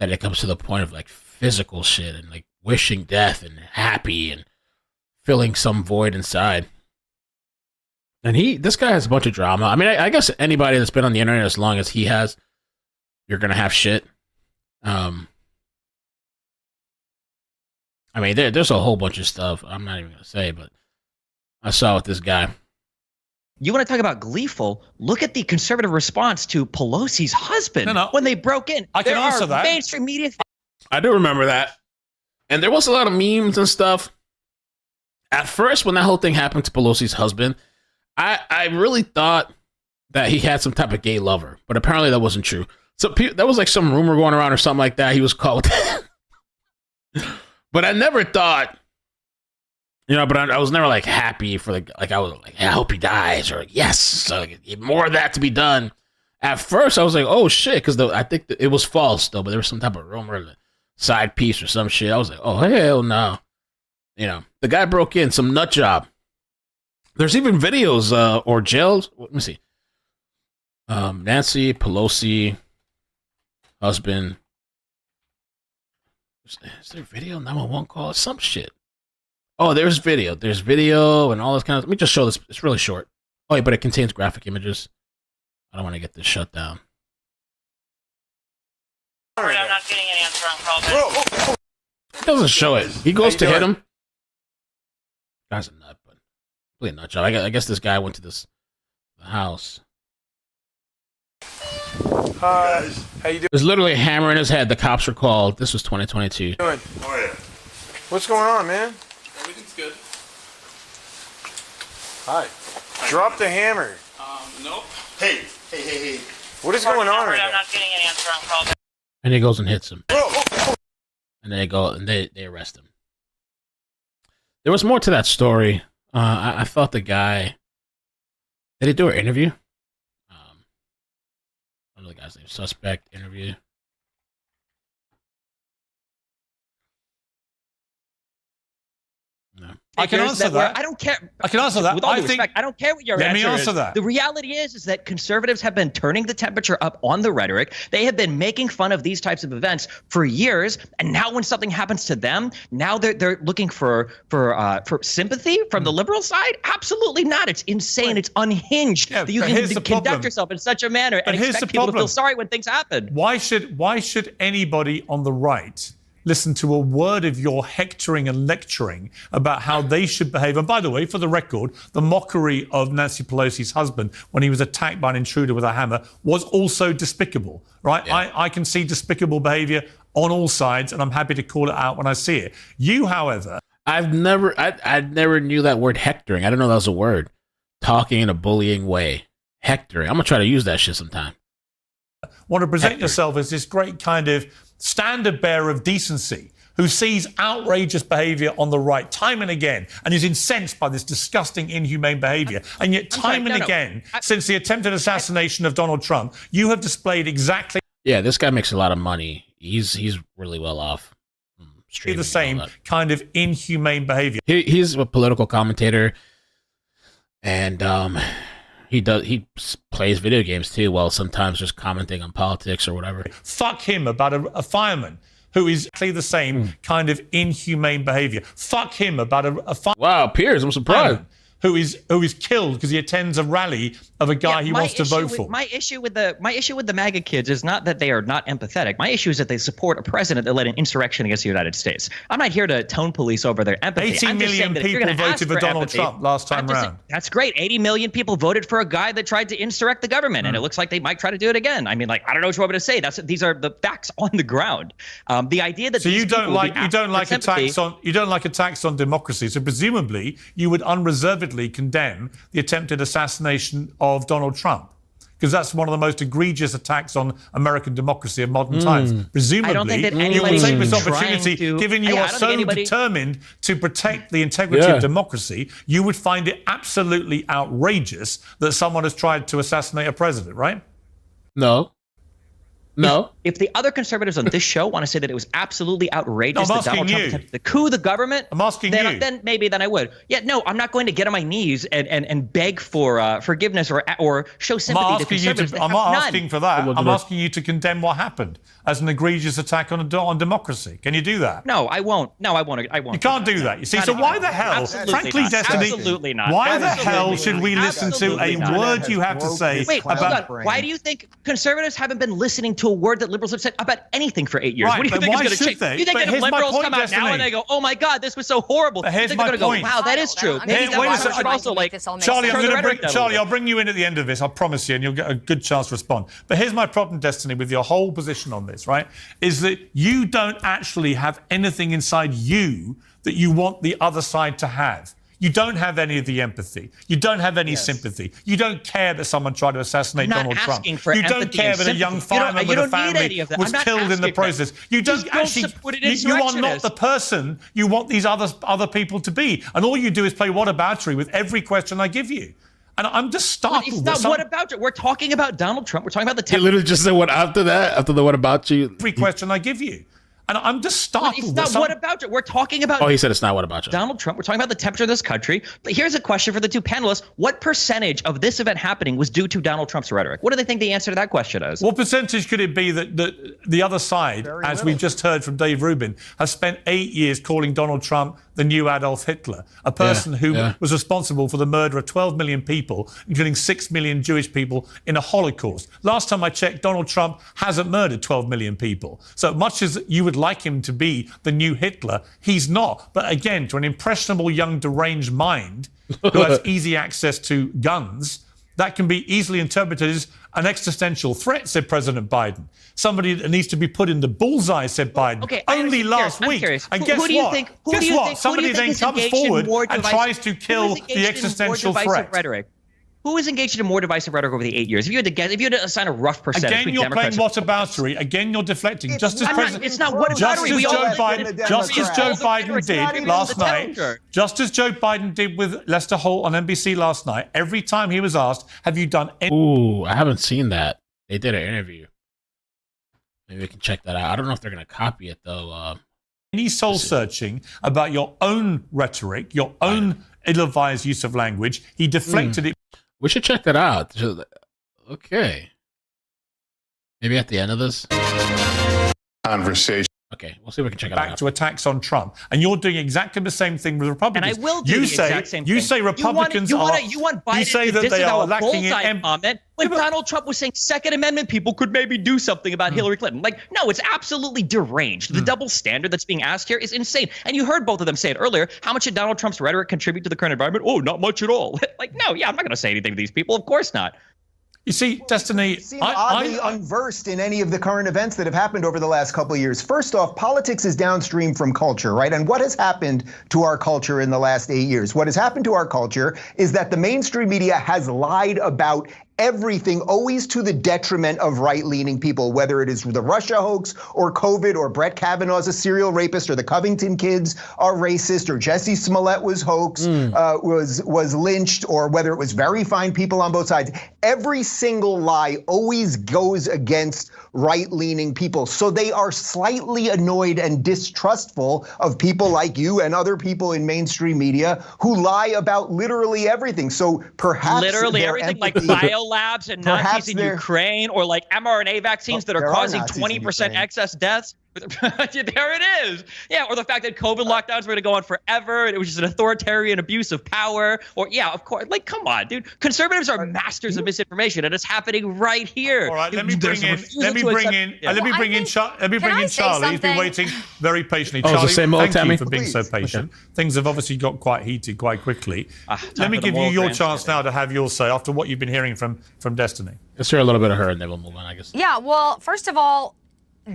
that it comes to the point of like physical shit and like wishing death and happy and filling some void inside. And this guy has a bunch of drama. I mean, I guess anybody that's been on the internet as long as he has, you're gonna have shit. I mean, there's a whole bunch of stuff I'm not even gonna say, but I saw with this guy. You want to talk about gleeful? Look at the conservative response to Pelosi's husband when they broke in. I can answer that. Mainstream media. I do remember that. And there was a lot of memes and stuff. At first, when that whole thing happened to Pelosi's husband, I really thought that he had some type of gay lover, but apparently that wasn't true. So there was like some rumor going around or something like that. He was caught with that. But I never thought, but I was never like happy for I was like, I hope he dies, or yes, more of that to be done. At first, I was like, oh shit, because I think it was false though, but there was some type of rumor, side piece or some shit. I was like, oh hell no, the guy broke in, some nut job. There's even videos or jails. Let me see. Nancy Pelosi husband. Is there video? 911 call? Some shit. Oh, there's video. There's video and all this kind of. Let me just show this. It's really short. Oh, yeah, but it contains graphic images. I don't want to get this shut down. I'm not getting an answer on call. It doesn't show it. He goes to hit him. Guy's a nut, but really a nut job. I guess this guy went to the house. Hi. How you doing? There's literally a hammer in his head. The cops were called. This was 2022. How you doing? Oh, yeah. What's going on, man? Everything's good. Hi. Drop the hammer. Nope. Hey. What is going on right now? I'm not getting an answer on call. And he goes and hits him. And they go and they arrest him. There was more to that story. I thought the guy. Did he do an interview? I don't know the guy's name. Suspect interview. No. I can answer that. I don't care. I can answer that. With all due respect, I don't care what your Let me answer answer is. that. The reality is that conservatives have been turning the temperature up on the rhetoric. They have been making fun of these types of events for years, and now when something happens to them, now they're looking for sympathy from the liberal side. Absolutely not. It's insane. It's unhinged that you can conduct yourself in such a manner and expect people to feel sorry when things happen. Why should anybody on the right listen to a word of your hectoring and lecturing about how they should behave? And by the way, for the record, the mockery of Nancy Pelosi's husband when he was attacked by an intruder with a hammer was also despicable, right? Yeah. I can see despicable behavior on all sides, and I'm happy to call it out when I see it. You, however... I never knew that word hectoring. I didn't know that was a word. Talking in a bullying way. Hectoring. I'm going to try to use that shit sometime. Want to present yourself as this great kind of standard bearer of decency who sees outrageous behavior on the right time and again and is incensed by this disgusting, inhumane behavior. And yet time and again, since the attempted assassination of Donald Trump, you have displayed exactly... Yeah, this guy makes a lot of money. He's really well off. The same kind of inhumane behavior. He's a political commentator. And He plays video games too, while sometimes just commenting on politics or whatever. Fuck him about a fireman who is exactly the same kind of inhumane behavior. Fuck him about a fireman. Wow, Piers, I'm surprised. Who is killed because he attends a rally of a guy he wants to vote for. My issue with the MAGA kids is not that they are not empathetic. My issue is that they support a president that led an insurrection against the United States. I'm not here to tone police over their empathy. 18 million people voted for Donald Trump last time round. That's great. 80 million people voted for a guy that tried to insurrect the government, and it looks like they might try to do it again. I mean, like, I don't know what you want me to say. These are the facts on the ground. The idea that you don't like attacks on democracy. So presumably you would unreservedly condemn the attempted assassination of Donald Trump, because that's one of the most egregious attacks on American democracy of modern times. Presumably, I don't think that you will take this trying opportunity, to- given you I are don't so think anybody- determined to protect the integrity of democracy, you would find it absolutely outrageous that someone has tried to assassinate a president, right? No. If the other conservatives on this show want to say that it was absolutely outrageous No, I'm that Donald asking Trump you. attempted to coup the government, I'm asking you. then maybe I would. Yeah, no, I'm not going to get on my knees and beg for forgiveness or show sympathy to conservatives. I'm not asking for that. I'm asking you to condemn what happened as an egregious attack on democracy. Can you do that? No, I won't. No, I won't. You can't do that. You see, so why the hell, frankly, not. Destiny, Absolutely not. why the Absolutely hell not. should we listen to a Absolutely not. word you have to say Wait, hold about... on. Why do you think conservatives haven't been listening to a word that liberals have said about anything for 8 years? Right, What do you but think why is going to should change? they? You think But that if here's my liberals point, come out now Destiny. and they go, "Oh my God, this was so horrible," But you here's think my they're going to point. go, "Wow, that is true." Maybe Wait a that's second. should also like Charlie, Charlie, I'll bring you in at the end of this. I promise you, and you'll get a good chance to respond. But here's my problem, Destiny, with your whole position on this, right? Is that you don't actually have anything inside you that you want the other side to have. You don't have any of the empathy. You don't have any sympathy. You don't care that someone tried to assassinate I'm not Donald Trump. asking for You don't empathy care and that a young sympathy. You don't- fireman you with a don't need family any of that. was I'm not killed in the asking for that. process. You don't Just don't actually. support an You are not insurrectionist. the person you want these other people to be, and all you do is play whataboutery with every question I give you. And I'm just startled. It's that not what about it. We're talking about Donald Trump. We're talking about the He literally just said what after that? After the what about you? every question I give you. And I'm just startled. It's not what about it. We're talking about Oh, he said it's not what about you. Donald Trump. We're talking about the temperature of this country. But here's a question for the two panelists. What percentage of this event happening was due to Donald Trump's rhetoric? What do they think the answer to that question is? What percentage could it be that the other side, as we've just heard from Dave Rubin, has spent 8 years calling Donald Trump the new Adolf Hitler, a person who was responsible for the murder of 12 million people, including 6 million Jewish people in a Holocaust. Last time I checked, Donald Trump hasn't murdered 12 million people. So much as you would like him to be the new Hitler, he's not. But again, to an impressionable young deranged mind who has easy access to guns, that can be easily interpreted as an existential threat, said President Biden. Somebody that needs to be put in the bullseye, said Biden. Okay, Only last I'm week. curious. And Who guess do you what? think- who Guess do you what? think- who do Somebody you then think is comes engaged in forward more and divisive- tries to who is kill engaged the in more existential divisive threat. rhetoric? Who is engaged in more divisive rhetoric over the 8 years? If you had to guess, if you had to assign a rough percentage, Again, between you're Democrats playing whataboutery. Again, you're deflecting. Just as it's not what just battery. as We all Joe live in Biden, a just as Joe democracy. Biden It's not did even last the night, temperature. just as Joe Biden did with Lester Holt on NBC last night. Every time he was asked, "Have you done any?" Ooh, I haven't seen that. They did an interview. Maybe we can check that out. I don't know if they're going to copy it, though. Any soul searching about your own rhetoric, your own ill-advised use of language, he deflected it. We should check that out. Okay. Maybe at the end of this Conversation. Okay, we'll see if we can check it back out. to attacks on Trump, and you're doing exactly the same thing with Republicans. And I will do you the say, exact same you thing. say Republicans you are. want Biden you say to that they disavow are a lacking in bullseye comment when Donald Trump was saying Second Amendment people could maybe do something about Hillary Clinton. Like, no, it's absolutely deranged. The double standard that's being asked here is insane. And you heard both of them say it earlier. How much did Donald Trump's rhetoric contribute to the current environment? Oh, not much at all. Like, no, yeah, I'm not going to say anything to these people. Of course not. You see, Destiny, seem oddly unversed in any of the current events that have happened over the last couple of years. First off, politics is downstream from culture, right? And what has happened to our culture in the last 8 years? What has happened to our culture is that the mainstream media has lied about everything always to the detriment of right-leaning people, whether it is the Russia hoax or COVID or Brett Kavanaugh's a serial rapist or the Covington kids are racist or Jesse Smollett was hoaxed, was lynched, or whether it was very fine people on both sides. Every single lie always goes against right-leaning people. So they are slightly annoyed and distrustful of people like you and other people in mainstream media who lie about literally everything. So perhaps literally everything, like biolabs and Nazis in Ukraine, or like mRNA vaccines that are causing 20% excess deaths. There it is. Yeah, or the fact that COVID lockdowns were going to go on forever and it was just an authoritarian abuse of power. Or yeah, of course. Like, come on, dude. Conservatives are masters of misinformation, and it's happening right here. All right, let me bring in Charlie. He's been waiting very patiently. Charlie, it's the same old thank Tammy? you for being so patient. Okay. Things have obviously got quite heated quite quickly. Let me give you your chance now to have your say after what you've been hearing from Destiny. Let's hear a little bit of her, and then we'll move on, I guess. Yeah, well, first of all,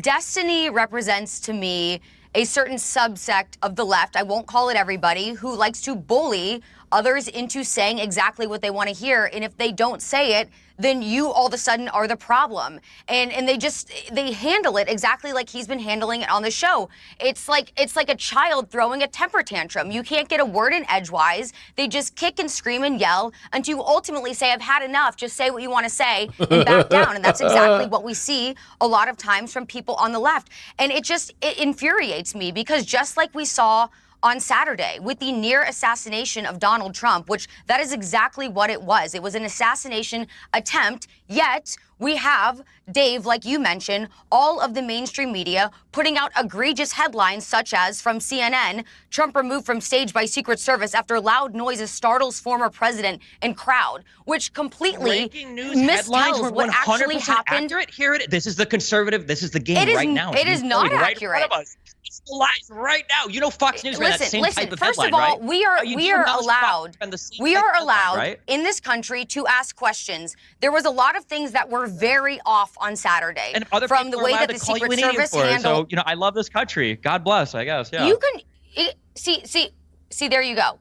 Destiny represents to me a certain subsect of the left, I won't call it everybody, who likes to bully others into saying exactly what they want to hear. And if they don't say it, then you all of a sudden are the problem. And they handle it exactly like he's been handling it on the show. It's like a child throwing a temper tantrum. You can't get a word in edgewise. They just kick and scream and yell until you ultimately say, I've had enough, just say what you want to say and back down. And that's exactly what we see a lot of times from people on the left. And it infuriates me, because just like we saw on Saturday with the near assassination of Donald Trump, which that is exactly what it was. It was an assassination attempt, yet we have, Dave, like you mentioned, all of the mainstream media putting out egregious headlines such as from CNN, Trump removed from stage by Secret Service after loud noises startles former president and crowd, which completely mistells what actually happened. Accurate. Here it is. This is the conservative. This is the game right now. It is not accurate. It's lies right now. You know, Fox News ran that same type of first headline, of all, right? we are allowed right? in this country to ask questions. There was a lot of things that were very off on Saturday, and other from the way that the Secret Service handled. So, you know, I love this country. God bless, I guess. Yeah. You can see. There you go.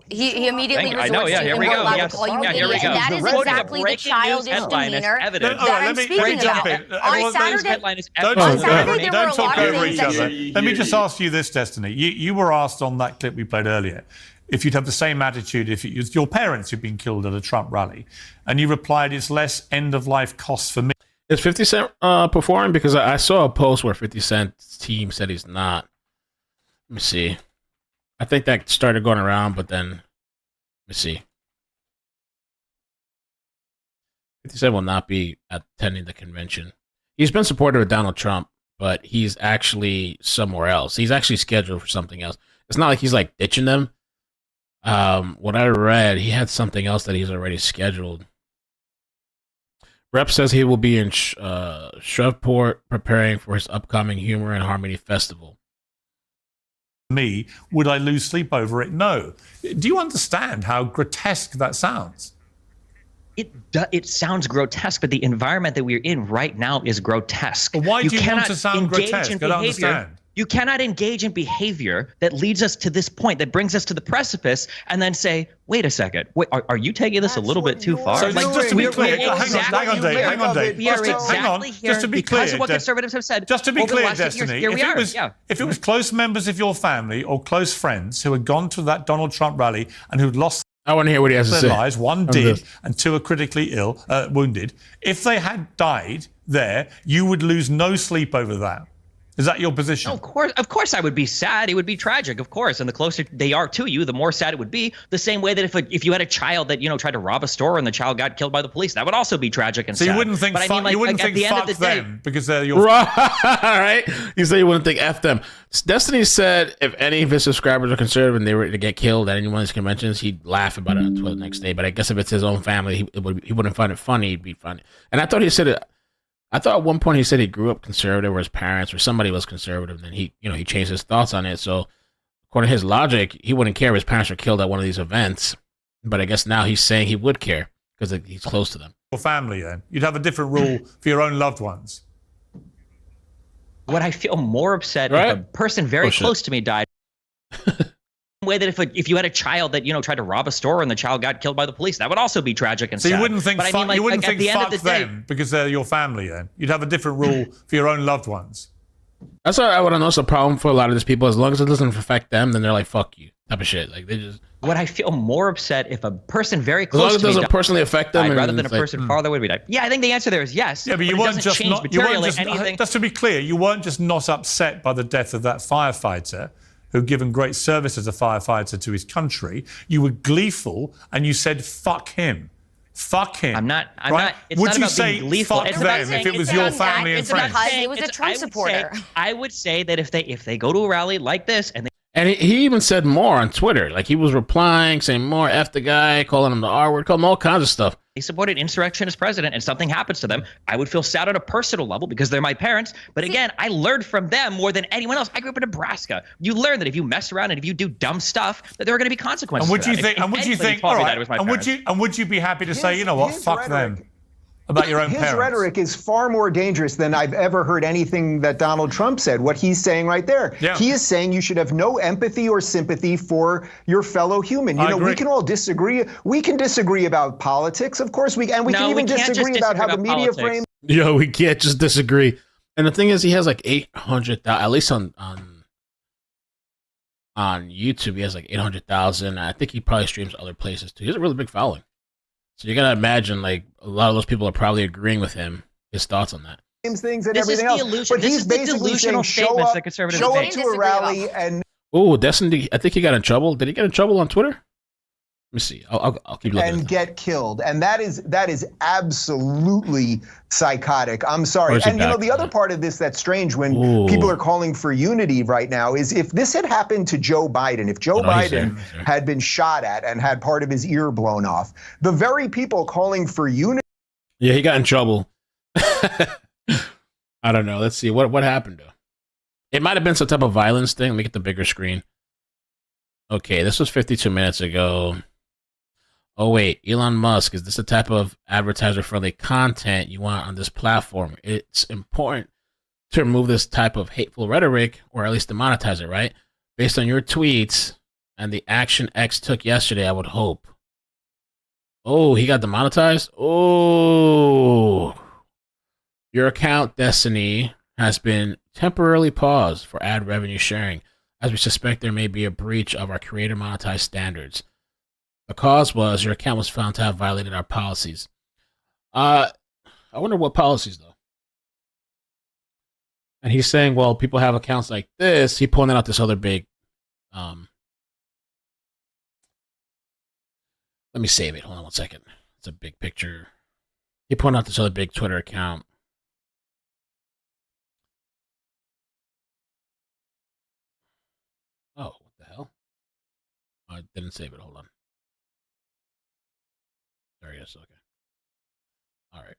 He immediately resorts to here we go. Yes. Here we go. That is exactly the childish demeanor that I'm speaking about. On Saturday, don't talk over each other. Let me just ask you this, Destiny. You were asked on that clip we played earlier if you'd have the same attitude if it was your parents who'd been killed at a Trump rally, and you replied, "It's less end-of-life costs for me." Is 50 Cent performing? Because I saw a post where 50 Cent's team said he's not. Let me see. I think that started going around, but then, let me see. 50 Cent will not be attending the convention. He's been supportive of Donald Trump, but he's actually somewhere else. He's actually scheduled for something else. It's not like he's like ditching them. What I read, he had something else that he's already scheduled. Rep says he will be in Shreveport preparing for his upcoming Humor and Harmony Festival. Me, would I lose sleep over it? No. Do you understand how grotesque that sounds? It sounds grotesque, but the environment that we're in right now is grotesque. But why do you want to sound grotesque? I don't understand. You cannot engage in behavior that leads us to this point, that brings us to the precipice, and then say, wait a second, wait, are you taking this a little bit too far? So just to be clear, hang on, Dave. We are exactly here just to be because clear, of what conservatives have said. Just to be clear, Destiny, years, if it was close members of your family or close friends who had gone to that Donald Trump rally and who'd lost I want to hear what he has to say. Lives, one did, and two are critically ill, wounded. If they had died there, you would lose no sleep over that. Is that your position? No, of course I would be sad. It would be tragic, of course. And the closer they are to you, the more sad it would be. The same way that if you had a child that, you know, tried to rob a store and the child got killed by the police, that would also be tragic and sad. So you wouldn't think fuck them because they're your... Right? You say you wouldn't think F them. Destiny said if any of his subscribers are conservative and they were to get killed at any one of his conventions, he'd laugh about it the next day. But I guess if it's his own family, he wouldn't find it funny. He'd be funny. And I thought he said it... I thought at one point he said he grew up conservative, or his parents or somebody was conservative. Then he changed his thoughts on it. So according to his logic, he wouldn't care if his parents were killed at one of these events. But I guess now he's saying he would care because he's close to them. Your family, then you'd have a different rule for your own loved ones. Would I feel more upset if a person very close to me died? way that if you had a child that tried to rob a store and the child got killed by the police, that would also be tragic and So sad. you wouldn't think But I fuck, mean, like, you wouldn't like, think at the end fuck of the day, them because they're your family. Then you'd have a different rule for your own loved ones. That's what I want to know. It's a problem for a lot of these people. As long as it doesn't affect them, then they're like, fuck you, type of shit. Like, they just. Would I feel more upset if a person very As long close as it to me doesn't personally affect them, died and rather than a it's like, person farther away died? Yeah, I think the answer there is yes. Yeah, but you it weren't doesn't just change not. You weren't materially just. anything. That's to be clear. You weren't just not upset by the death of that firefighter who'd given great service as a firefighter to his country. You were gleeful, and you said, "Fuck him." Fuck him. I'm not. It's Would not you about say being gleeful. fuck It's them about if saying it was it's your about family and it's about friends? saying He was a Trump supporter. I would say that if they go to a rally like this and they And he even said more on Twitter. Like, he was replying, saying more, F the guy, calling him the R word, calling him all kinds of stuff. they supported insurrection as president and something happens to them, I would feel sad on a personal level because they're my parents. But again, I learned from them more than anyone else. I grew up in Nebraska. You learn that if you mess around and if you do dumb stuff, that there are going to be consequences. And would for you that. think? If And would you anybody think? taught All me right. that, it was my And parents. would you be happy to say, you know what? Fuck them. About your own his parents. rhetoric is far more dangerous than I've ever heard anything that Donald Trump said. What he's saying right there, he is saying you should have no empathy or sympathy for your fellow human. You know, we can all disagree. We can disagree about politics, of course. We can even disagree about how the media frames. Yo, we can't just disagree. And the thing is, he has like 800,000, at least on YouTube, he has like 800,000. I think he probably streams other places too. He has a really big following. So you gotta imagine, like, a lot of those people are probably agreeing with him. His thoughts on that. Things and This is everything the else. illusion. But This he's is the basically delusional saying, statements that conservatives show up make. to a rally and Oh, Destiny, I think he got in trouble. Did he get in trouble on Twitter? Let me see. I'll keep looking. and get killed, and that is absolutely psychotic. I'm Or sorry. is he And you know, back? the other part of this that's strange when Ooh. people are calling for unity right now is if this had happened to Joe Biden, if Joe Oh, he's Biden there. had been shot at and had part of his ear blown off, the very people calling for unity. Yeah, he got in trouble. I don't know. Let's see. What happened to him? It might have been some type of violence thing. Let me get the bigger screen. Okay, this was 52 minutes ago. Oh, wait. Elon Musk, is this the type of advertiser-friendly content you want on this platform? It's important to remove this type of hateful rhetoric, or at least demonetize it, right? Based on your tweets and the action X took yesterday, I would hope. Oh, he got demonetized? Oh. Your account, Destiny, has been temporarily paused for ad revenue sharing, as we suspect there may be a breach of our creator monetized standards. The cause was your account was found to have violated our policies. I wonder what policies, though. And he's saying, well, people have accounts like this. He pointed out this other big... let me save it. Hold on one second. It's a big picture. He pointed out this other big Twitter account. Oh, what the hell? I didn't save it. Hold on. There he is. Okay. All right.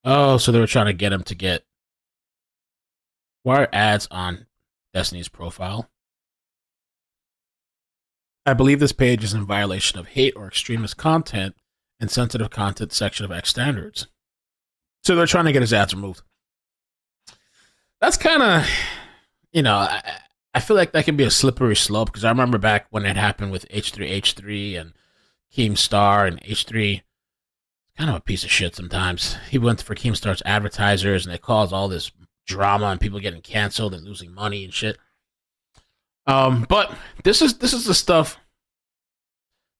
Oh, so they were trying to get him to get... Why are ads on Destiny's profile? I believe this page is in violation of hate or extremist content and sensitive content section of X standards. So they're trying to get his ads removed. That's kind of, you know, I feel like that can be a slippery slope because I remember back when it happened with H3H3 and Keemstar, and H3, kind of a piece of shit sometimes. He went for Keemstar's advertisers and it caused all this drama and people getting canceled and losing money and shit. But this is the stuff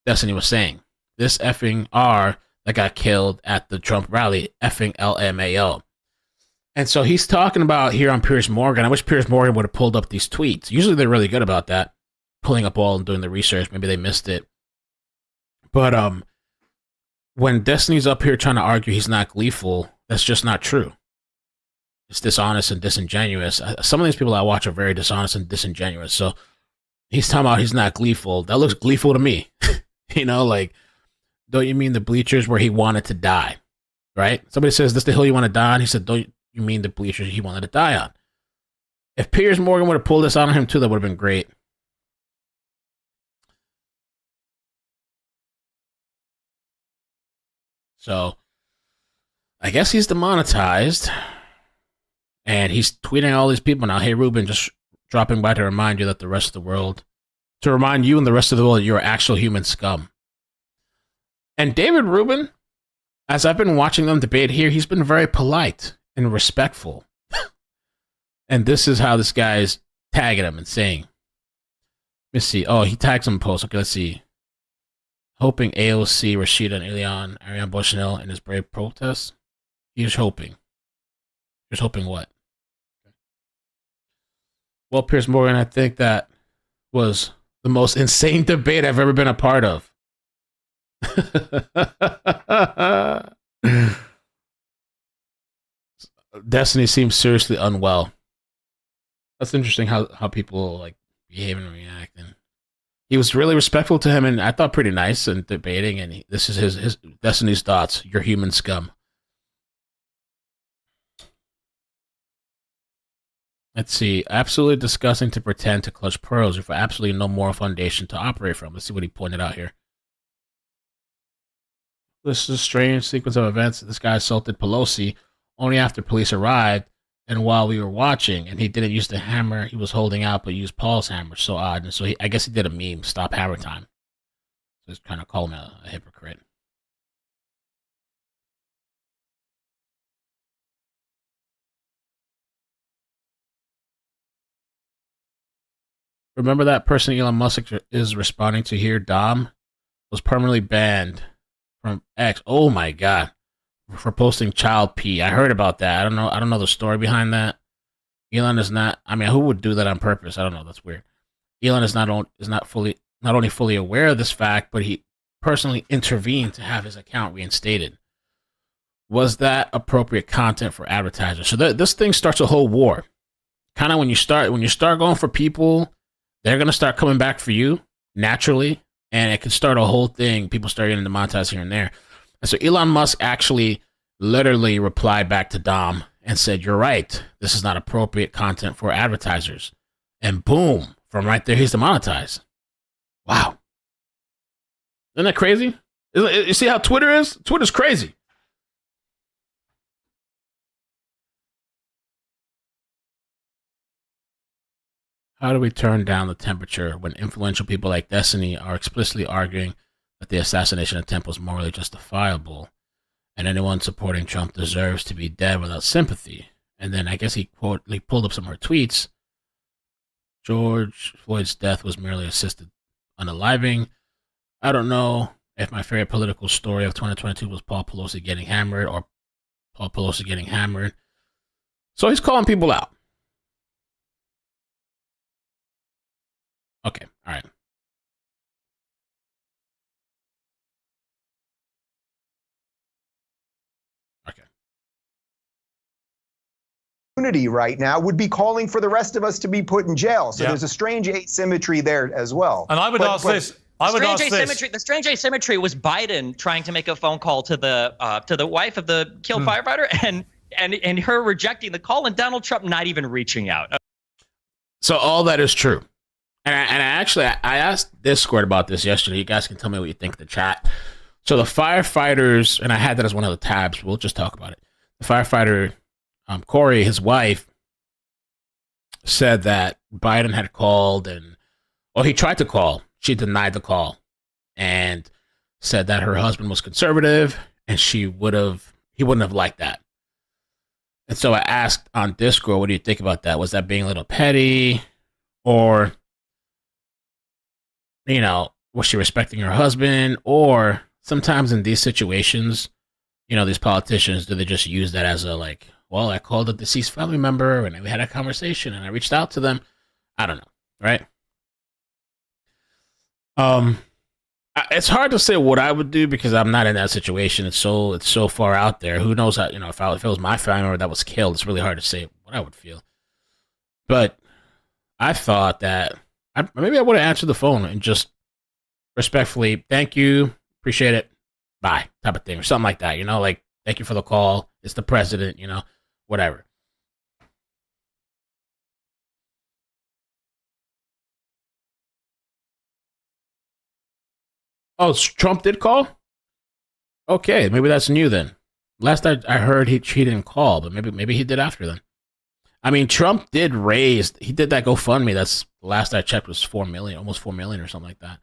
Destiny was saying. This effing R that got killed at the Trump rally, effing LMAO. And so he's talking about here on Piers Morgan. I wish Piers Morgan would have pulled up these tweets. Usually they're really good about that, pulling up all and doing the research. Maybe they missed it. But when Destiny's up here trying to argue he's not gleeful, that's just not true. It's dishonest and disingenuous. Some of these people I watch are very dishonest and disingenuous. So he's talking about he's not gleeful. That looks gleeful to me. You know, like, don't you mean the bleachers where he wanted to die? Right? Somebody says, this the hill you want to die on? He said, don't you mean the bleachers he wanted to die on? If Piers Morgan would have pulled this on him too, that would have been great. So I guess he's demonetized. And he's tweeting all these people now, hey, Ruben, just dropping by to remind you and the rest of the world that you're actual human scum. And David Rubin, as I've been watching them debate here, he's been very polite and respectful. And this is how this guy is tagging him and saying, let's see. Oh, he tags him in post. Okay, let's see. Hoping AOC, Rashida, and Ariane Bushnell in his brave protest. He's hoping. He's hoping what? Well, Piers Morgan, I think that was the most insane debate I've ever been a part of. Destiny seems seriously unwell. That's interesting how people like behave and react. And he was really respectful to him, and I thought pretty nice and debating. And this is his Destiny's thoughts. You're human scum. Let's see. Absolutely disgusting to pretend to clutch pearls with absolutely no moral foundation to operate from. Let's see what he pointed out here. This is a strange sequence of events. This guy assaulted Pelosi only after police arrived and while we were watching, and he didn't use the hammer he was holding out, but used Paul's hammer. So odd. And so I guess he did a meme, stop hammer time. So it's kind of calling him a hypocrite. Remember that person Elon Musk is responding to here, Dom, was permanently banned from X. Oh my God, for posting child pee. I heard about that. I don't know the story behind that. Elon is not. I mean, who would do that on purpose? I don't know. That's weird. Elon is not only fully aware of this fact, but he personally intervened to have his account reinstated. Was that appropriate content for advertisers? So this thing starts a whole war. Kind of when you start going for people, they're going to start coming back for you naturally, and it could start a whole thing. People start getting demonetized here and there. And so Elon Musk actually literally replied back to Dom and said, you're right. This is not appropriate content for advertisers. And boom, from right there, he's demonetized. Wow. Isn't that crazy? You see how Twitter is? Twitter's crazy. How do we turn down the temperature when influential people like Destiny are explicitly arguing that the assassination attempt was morally justifiable and anyone supporting Trump deserves to be dead without sympathy? And then I guess he pulled up some of her tweets. George Floyd's death was merely assisted unaliving. I don't know if my favorite political story of 2022 was Paul Pelosi getting hammered or Paul Pelosi getting hammered. So he's calling people out. Okay, all right. Okay. Unity right now would be calling for the rest of us to be put in jail. So Yeah. there's a strange asymmetry there as well. And I would ask this. The strange asymmetry was Biden trying to make a phone call to the wife of the killed firefighter and her rejecting the call, and Donald Trump not even reaching out. So all that is true. And I asked Discord about this yesterday. You guys can tell me what you think in the chat. So the firefighters, and I had that as one of the tabs. We'll just talk about it. The firefighter, Corey, his wife, said that Biden had called he tried to call. She denied the call and said that her husband was conservative and he wouldn't have liked that. And so I asked on Discord, what do you think about that? Was that being a little petty, or was she respecting her husband? Or sometimes in these situations, these politicians, do they just use that as I called a deceased family member and we had a conversation and I reached out to them. I don't know. Right. It's hard to say what I would do because I'm not in that situation. It's so far out there. Who knows how, if it was my family member that was killed, it's really hard to say what I would feel. But I thought that maybe I would have answered the phone and just respectfully, thank you, appreciate it, bye, type of thing, or something like that. Thank you for the call. It's the president, whatever. Oh, Trump did call? Okay, maybe that's new then. Last I heard, he didn't call, but maybe he did after then. I mean, Trump did raise. He did that GoFundMe. That's last I checked was 4 million, almost 4 million or something like that,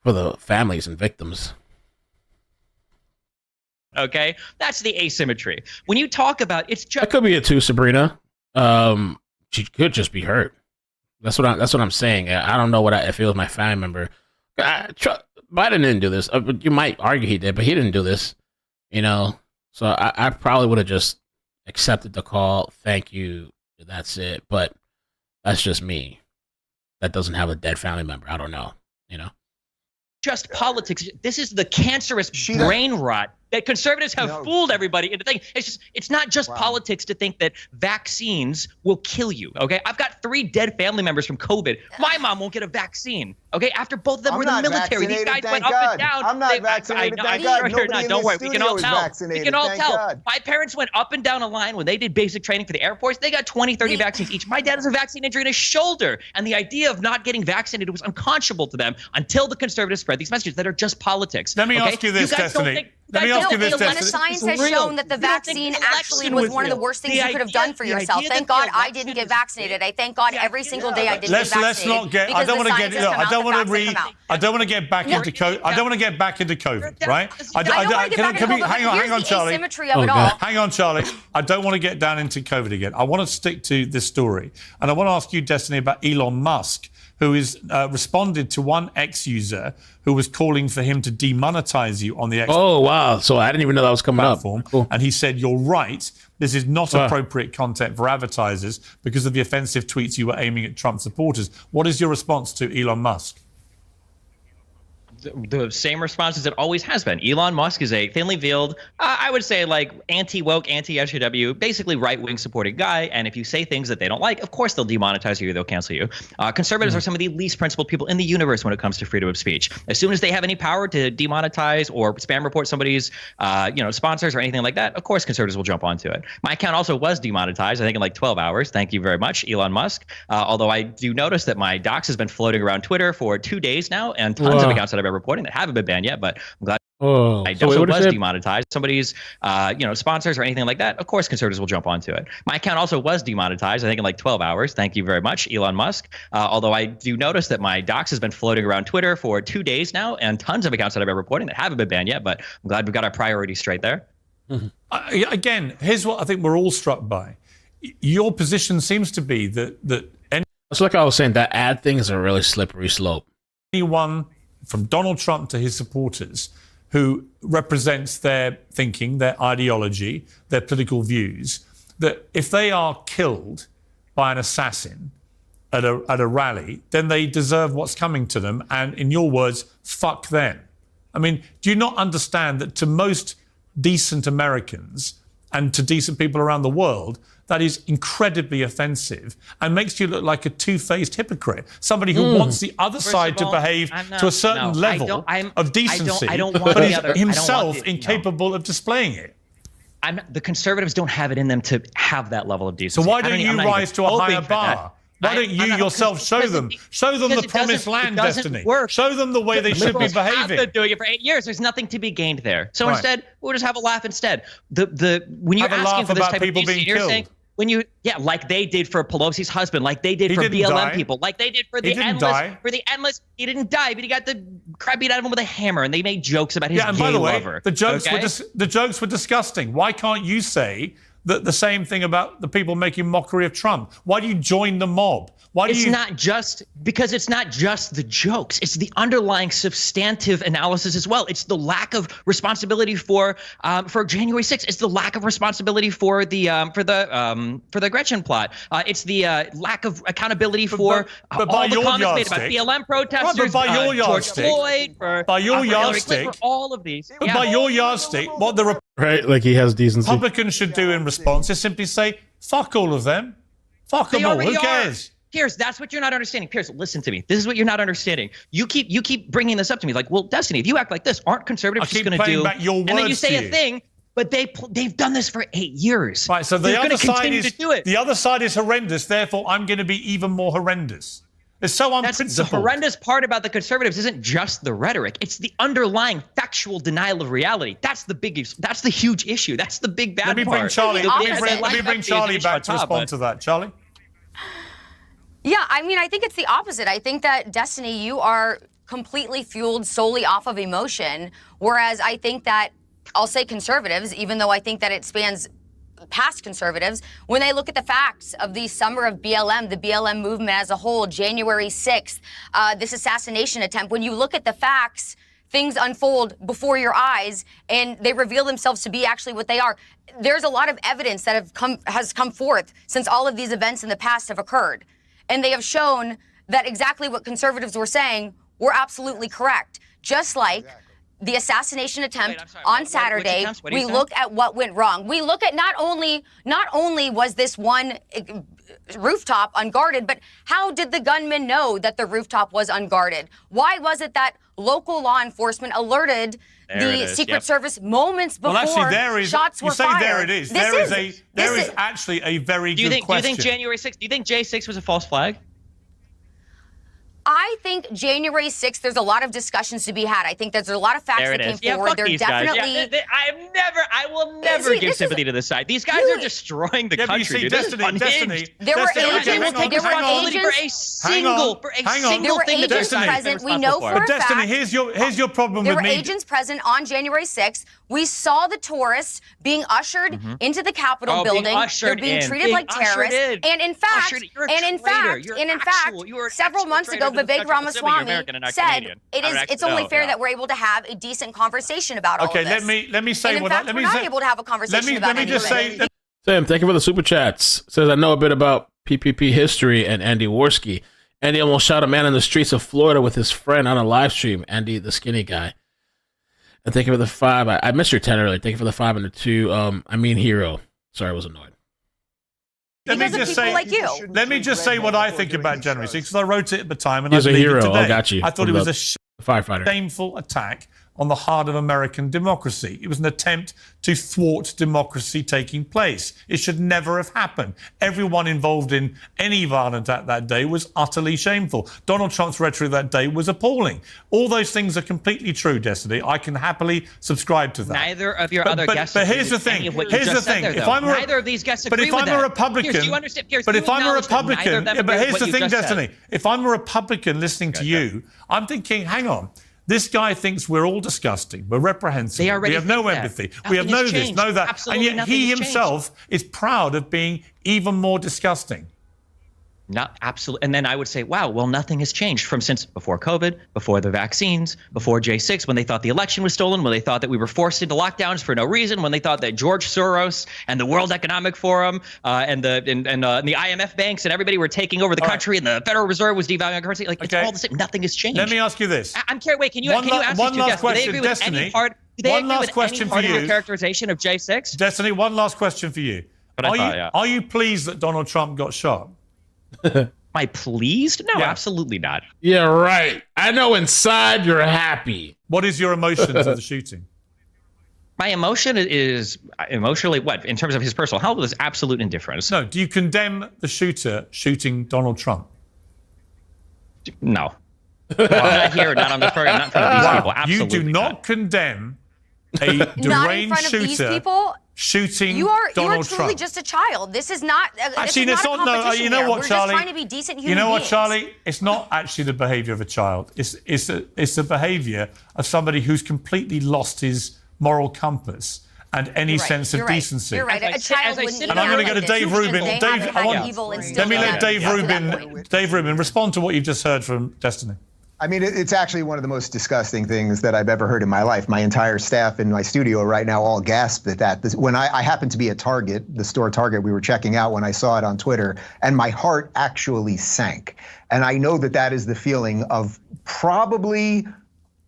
for the families and victims. Okay, that's the asymmetry. When you talk about it's just That could be it too, Sabrina. She could just be hurt. That's what I'm saying. I don't know if it was my family member. Biden didn't do this. You might argue he did, but he didn't do this. You know, so I probably would have just accepted the call. Thank you. That's it. But that's just me. That doesn't have a dead family member. I don't know. You know. Just politics. This is the cancerous brain rot that conservatives have fooled everybody into thinking. It's not just politics to think that vaccines will kill you. Okay, I've got 3 dead family members from COVID. My mom won't get a vaccine. Okay, after both of them were in the military, these guys went up and down. I'm not vaccinated. Thank God. Nobody in don't worry. this We can all studio is tell. vaccinated. We can all Thank tell. God. My parents went up and down a line when they did basic training for the Air Force. They got 20, 30 vaccines each. My dad has a vaccine injury in his shoulder, and the idea of not getting vaccinated was unconscionable to them until the conservatives spread these messages that are just politics. Let me ask you this, Destiny. Let me ask you this, when the Destiny. science has shown that the vaccine actually was one of the worst things you could have done for yourself. Thank God I didn't get vaccinated. I thank God every single day I didn't get vaccinated. Let's not get. I don't want to get. Look, I don't want to read. I don't want to get back into COVID. I don't want to get back into COVID, right? Hang on, Charlie. Hang on, Charlie. I don't want to get down into COVID again. I want to stick to this story, and I want to ask you, Destiny, about Elon Musk, who is responded to one X user who was calling for him to demonetize you on the X. Oh, wow. So I didn't even know that was coming platform. up. Cool. And he said, you're right. This is not appropriate content for advertisers because of the offensive tweets you were aiming at Trump supporters. What is your response to Elon Musk? The same response as it always has been. Elon Musk is a thinly veiled, I would say, like anti-woke, anti-SJW, basically right-wing supporting guy. And if you say things that they don't like, of course they'll demonetize you, they'll cancel you. Conservatives are some of the least principled people in the universe when it comes to freedom of speech. As soon as they have any power to demonetize or spam report somebody's sponsors or anything like that, of course conservatives will jump onto it. My account also was demonetized, I think in like 12 hours. Thank you very much, Elon Musk. Although I do notice that my docs has been floating around Twitter for 2 days now, and tons of accounts that I've been reporting that haven't been banned yet, but I'm glad I also was demonetized. Somebody's sponsors or anything like that, of course conservatives will jump onto it. My account also was demonetized, I think in like 12 hours. Thank you very much, Elon Musk. Although I do notice that my docs has been floating around Twitter for 2 days now, and tons of accounts that I've been reporting that haven't been banned yet, but I'm glad we've got our priorities straight there. Again, here's what I think we're all struck by. Your position seems to be that it's like I was saying, that ad thing is a really slippery slope. Anyone from Donald Trump to his supporters who represents their thinking, their ideology, their political views, that if they are killed by an assassin at a rally, then they deserve what's coming to them. And in your words, fuck them. I mean, do you not understand that to most decent Americans and to decent people around the world, that is incredibly offensive and makes you look like a two-faced hypocrite, somebody who wants the other side to behave to a certain level of decency, but is himself incapable of displaying it. The conservatives don't have it in them to have that level of decency. So why don't you rise to a higher bar? Why don't you yourself show them the promised land, Destiny? Show them the way they should be behaving. I've been doing it for 8 years. There's nothing to be gained there. So instead, we'll just have a laugh instead. When you're asking for this type of decency, you're saying, like they did for Pelosi's husband, like they did for BLM people, like they did for the endless. He didn't die, but he got the crap beat out of him with a hammer, and they made jokes about his and gay by the way, lover. The jokes were disgusting. Why can't you say the same thing about the people making mockery of Trump? Why do you join the mob? It's not just the jokes. It's the underlying substantive analysis as well. It's the lack of responsibility for January 6th. It's the lack of responsibility for the Gretchen plot. It's the lack of accountability for all the comments made about BLM protesters, George Floyd, by your yardstick, for all of these. By your yardstick, what the right, like he has decency. Republicans should do in response is simply say, "Fuck all of them, fuck them all. Who cares?" Piers, that's what you're not understanding. Piers, listen to me. This is what you're not understanding. You keep bringing this up to me, like, well, Destiny, if you act like this, aren't conservatives just going to do? Back your words and then you say to a thing, but they've done this for 8 years. Right. So the other side is horrendous. Therefore, I'm going to be even more horrendous. It's so That's unprincipled. the horrendous part about the conservatives isn't just the rhetoric. It's the underlying factual denial of reality. That's the biggest, that's the huge issue. That's the big bad part. Let me bring Charlie, let me bring Charlie back to respond to that. Charlie? Yeah, I mean, I think it's the opposite. I think that, Destiny, you are completely fueled solely off of emotion, whereas I think that, I'll say conservatives, even though I think that it spans past conservatives, when they look at the facts of the summer of BLM, the BLM movement as a whole, January 6th, this assassination attempt, when you look at the facts, things unfold before your eyes and they reveal themselves to be actually what they are. There's a lot of evidence that has come forth since all of these events in the past have occurred. And they have shown that exactly what conservatives were saying were absolutely correct. Just like the assassination attempt on Saturday, we look at what went wrong. We look at not only was this one rooftop unguarded, but how did the gunman know that the rooftop was unguarded? Why was it that local law enforcement alerted the Secret Service moments before shots were fired? There it is. There is actually a very good question. Do you think January 6th, do you think J6 was a false flag? I think January 6th, there's a lot of discussions to be had. I think there's a lot of facts that came forward. They're definitely. I will never give sympathy to this side. These guys are destroying the country. You see, Destiny. There were agents present. We know for a fact. Destiny, here's your problem with me. There were agents present on January 6th. We saw the tourists being ushered into the Capitol building. They're being treated like terrorists. And in fact, several months ago, Vivek Ramaswamy said it's only fair that we're able to have a decent conversation about all of this. let me say what we're not able to have a conversation about anything. Sam, thank you for the super chats. Says I know a bit about PPP history and Andy Worski. Andy almost shot a man in the streets of Florida with his friend on a live stream. Andy, the skinny guy. And thank you for the 5. I missed your 10 earlier. Thank you for the 5 and the 2. I mean hero. Sorry, I was annoyed. Let me just say what I think about January 6th, because I wrote it at the time, and He's I a hero. today. I got you. I thought it was a firefighter. Shameful attack on the heart of American democracy. It was an attempt to thwart democracy taking place. It should never have happened. Everyone involved in any violent act that day was utterly shameful. Donald Trump's rhetoric that day was appalling. All those things are completely true, Destiny. I can happily subscribe to that. Neither of your other guests. But here's the thing. Neither of these guests agree with that. But if I'm a Republican, Piers, do you understand? Piers, but do if you I'm a acknowledge that Republican, neither of them but agree here's with the what thing, you just Destiny. said? If I'm a Republican listening to you, I'm thinking, hang on. This guy thinks we're all disgusting. We're reprehensible. We have no empathy. We have no this, no that. Absolutely, and yet he himself is proud of being even more disgusting. Not absolutely. And then I would say, wow, well, nothing has changed from since before COVID, before the vaccines, before J6, when they thought the election was stolen, when they thought that we were forced into lockdowns for no reason, when they thought that George Soros and the World Economic Forum and the IMF banks and everybody were taking over the country and the Federal Reserve was devaluing our currency. Like, it's all the same. Nothing has changed. Let me ask you this. I'm curious. Wait, can you ask one these two last guests? question, Do they agree Destiny? with any part? Do they agree with any part of your characterization of J6? Destiny, one last question for you. Are you pleased that Donald Trump got shot? Am I pleased? No, absolutely not. Yeah, right. I know inside you're happy. What is your emotions of the shooting? My emotion is emotionally what? In terms of his personal health, is absolute indifference. No. Do you condemn the shooter shooting Donald Trump? No. Not here, not on this program, not in front of these people. Absolutely You do not condemn a deranged shooter shooting Donald Trump. You are truly just a child. This is not. Actually, it's not a competition you know here. what, We're Charlie? just trying to be decent human You know what, beings. Charlie? It's not actually the behaviour of a child. It's the behaviour of somebody who's completely lost his moral compass and any sense of decency. You're right. A child wouldn't. And I'm going to go to Dave Rubin. Let me let Dave Rubin respond to what you've just heard from Destiny. I mean, it's actually one of the most disgusting things that I've ever heard in my life. My entire staff in my studio right now all gasped at that. When I happened to be at Target, the store Target we were checking out when I saw it on Twitter, and my heart actually sank. And I know that that is the feeling of probably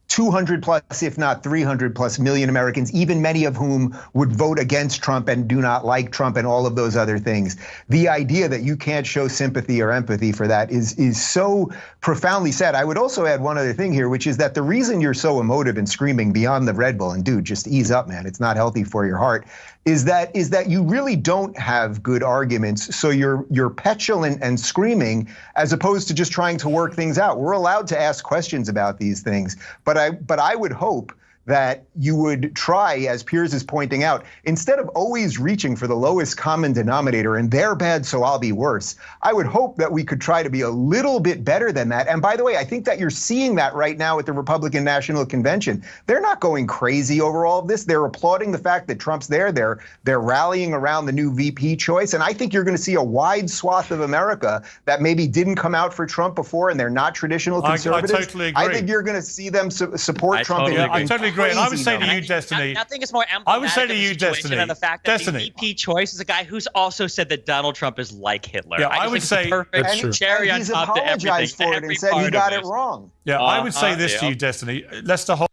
200 plus, if not 300 plus million Americans, even many of whom would vote against Trump and do not like Trump and all of those other things. The idea that you can't show sympathy or empathy for that is so profoundly sad. I would also add one other thing here, which is that the reason you're so emotive and screaming beyond the Red Bull, and dude, just ease up, man, it's not healthy for your heart. is that you really don't have good arguments. So you're petulant and screaming as opposed to just trying to work things out. We're allowed to ask questions about these things, but I would hope that you would try, as Piers is pointing out, instead of always reaching for the lowest common denominator and they're bad, so I'll be worse. I would hope that we could try to be a little bit better than that. And by the way, I think that you're seeing that right now at the Republican National Convention. They're not going crazy over all of this. They're applauding the fact that Trump's there. They're rallying around the new VP choice. And I think you're going to see a wide swath of America that maybe didn't come out for Trump before and they're not traditional conservatives. I totally agree. I think you're going to see them support Trump. I totally agree. And I would say to you, Destiny. Nothing is more I would say to you, Destiny. Than the fact that the VP choice is a guy who's also said that Donald Trump is like Hitler. Yeah, I would say perfect cherry on top to everything. For it and said he got it wrong. Yeah, I would say this to you, Destiny. That's the whole.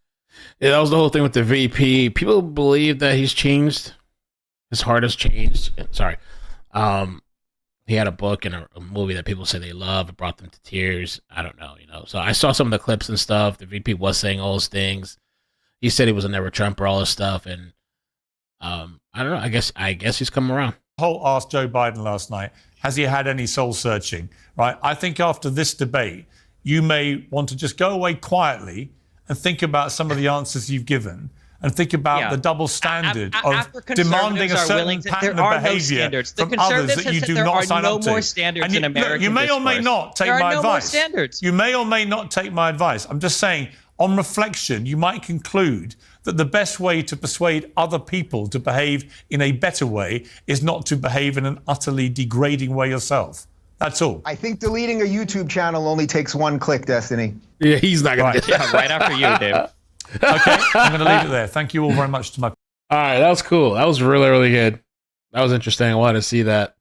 Yeah, that was the whole thing with the VP. People believe that he's changed. His heart has changed. Sorry. He had a book and a movie that people say they love. It brought them to tears. I don't know, So I saw some of the clips and stuff. The VP was saying all those things. He said he was a never Trumper, all this stuff, and I don't know. I guess he's come around. Whole asked Joe Biden last night, has he had any soul searching? Right. I think after this debate, you may want to just go away quietly and think about some of the answers you've given, and think about the double standard of demanding a certain pattern of behaviour from others that you do not sign up to. And you may or may not take my advice. You may or may not take my advice. I'm just saying, on reflection, you might conclude that the best way to persuade other people to behave in a better way is not to behave in an utterly degrading way yourself. That's all. I think deleting a YouTube channel only takes one click, Destiny. Yeah, he's not going to. Yeah, right after you, Dave. Okay, I'm going to leave it there. Thank you all very much to my. All right, that was cool. That was really, really good. That was interesting. I wanted to see that.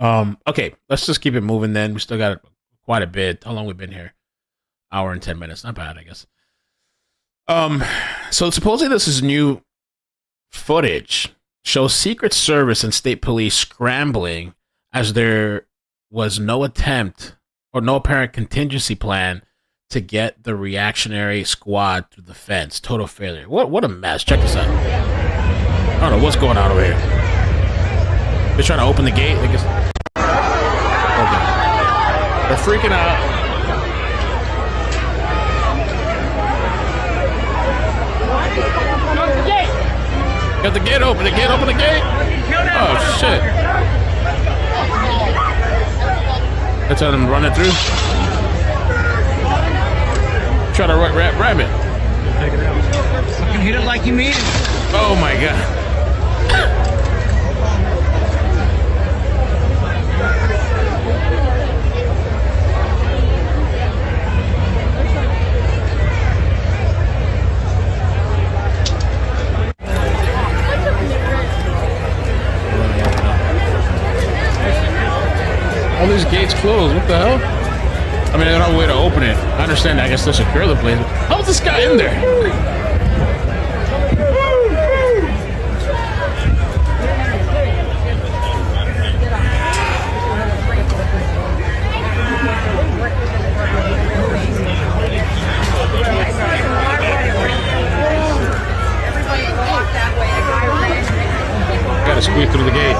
Okay, let's just keep it moving then. We still got quite a bit. How long we been here? Hour and 10 minutes. Not bad, I guess. So supposedly this is new footage. Shows Secret Service and state police scrambling as there was no attempt or no apparent contingency plan to get the reactionary squad through the fence. Total failure. What a mess. Check this out. I don't know what's going on over here. They're trying to open the gate. Okay. They're freaking out. Got the gate open. The gate open the gate. Oh shit! That's how them running through. Try to ram it. Fucking hit it like you mean it. Oh my god. All these gates closed. What the hell? I mean, they don't have a way to open it. I understand. I guess they'll secure the place. How is this guy in there? Gotta squeeze through the gate.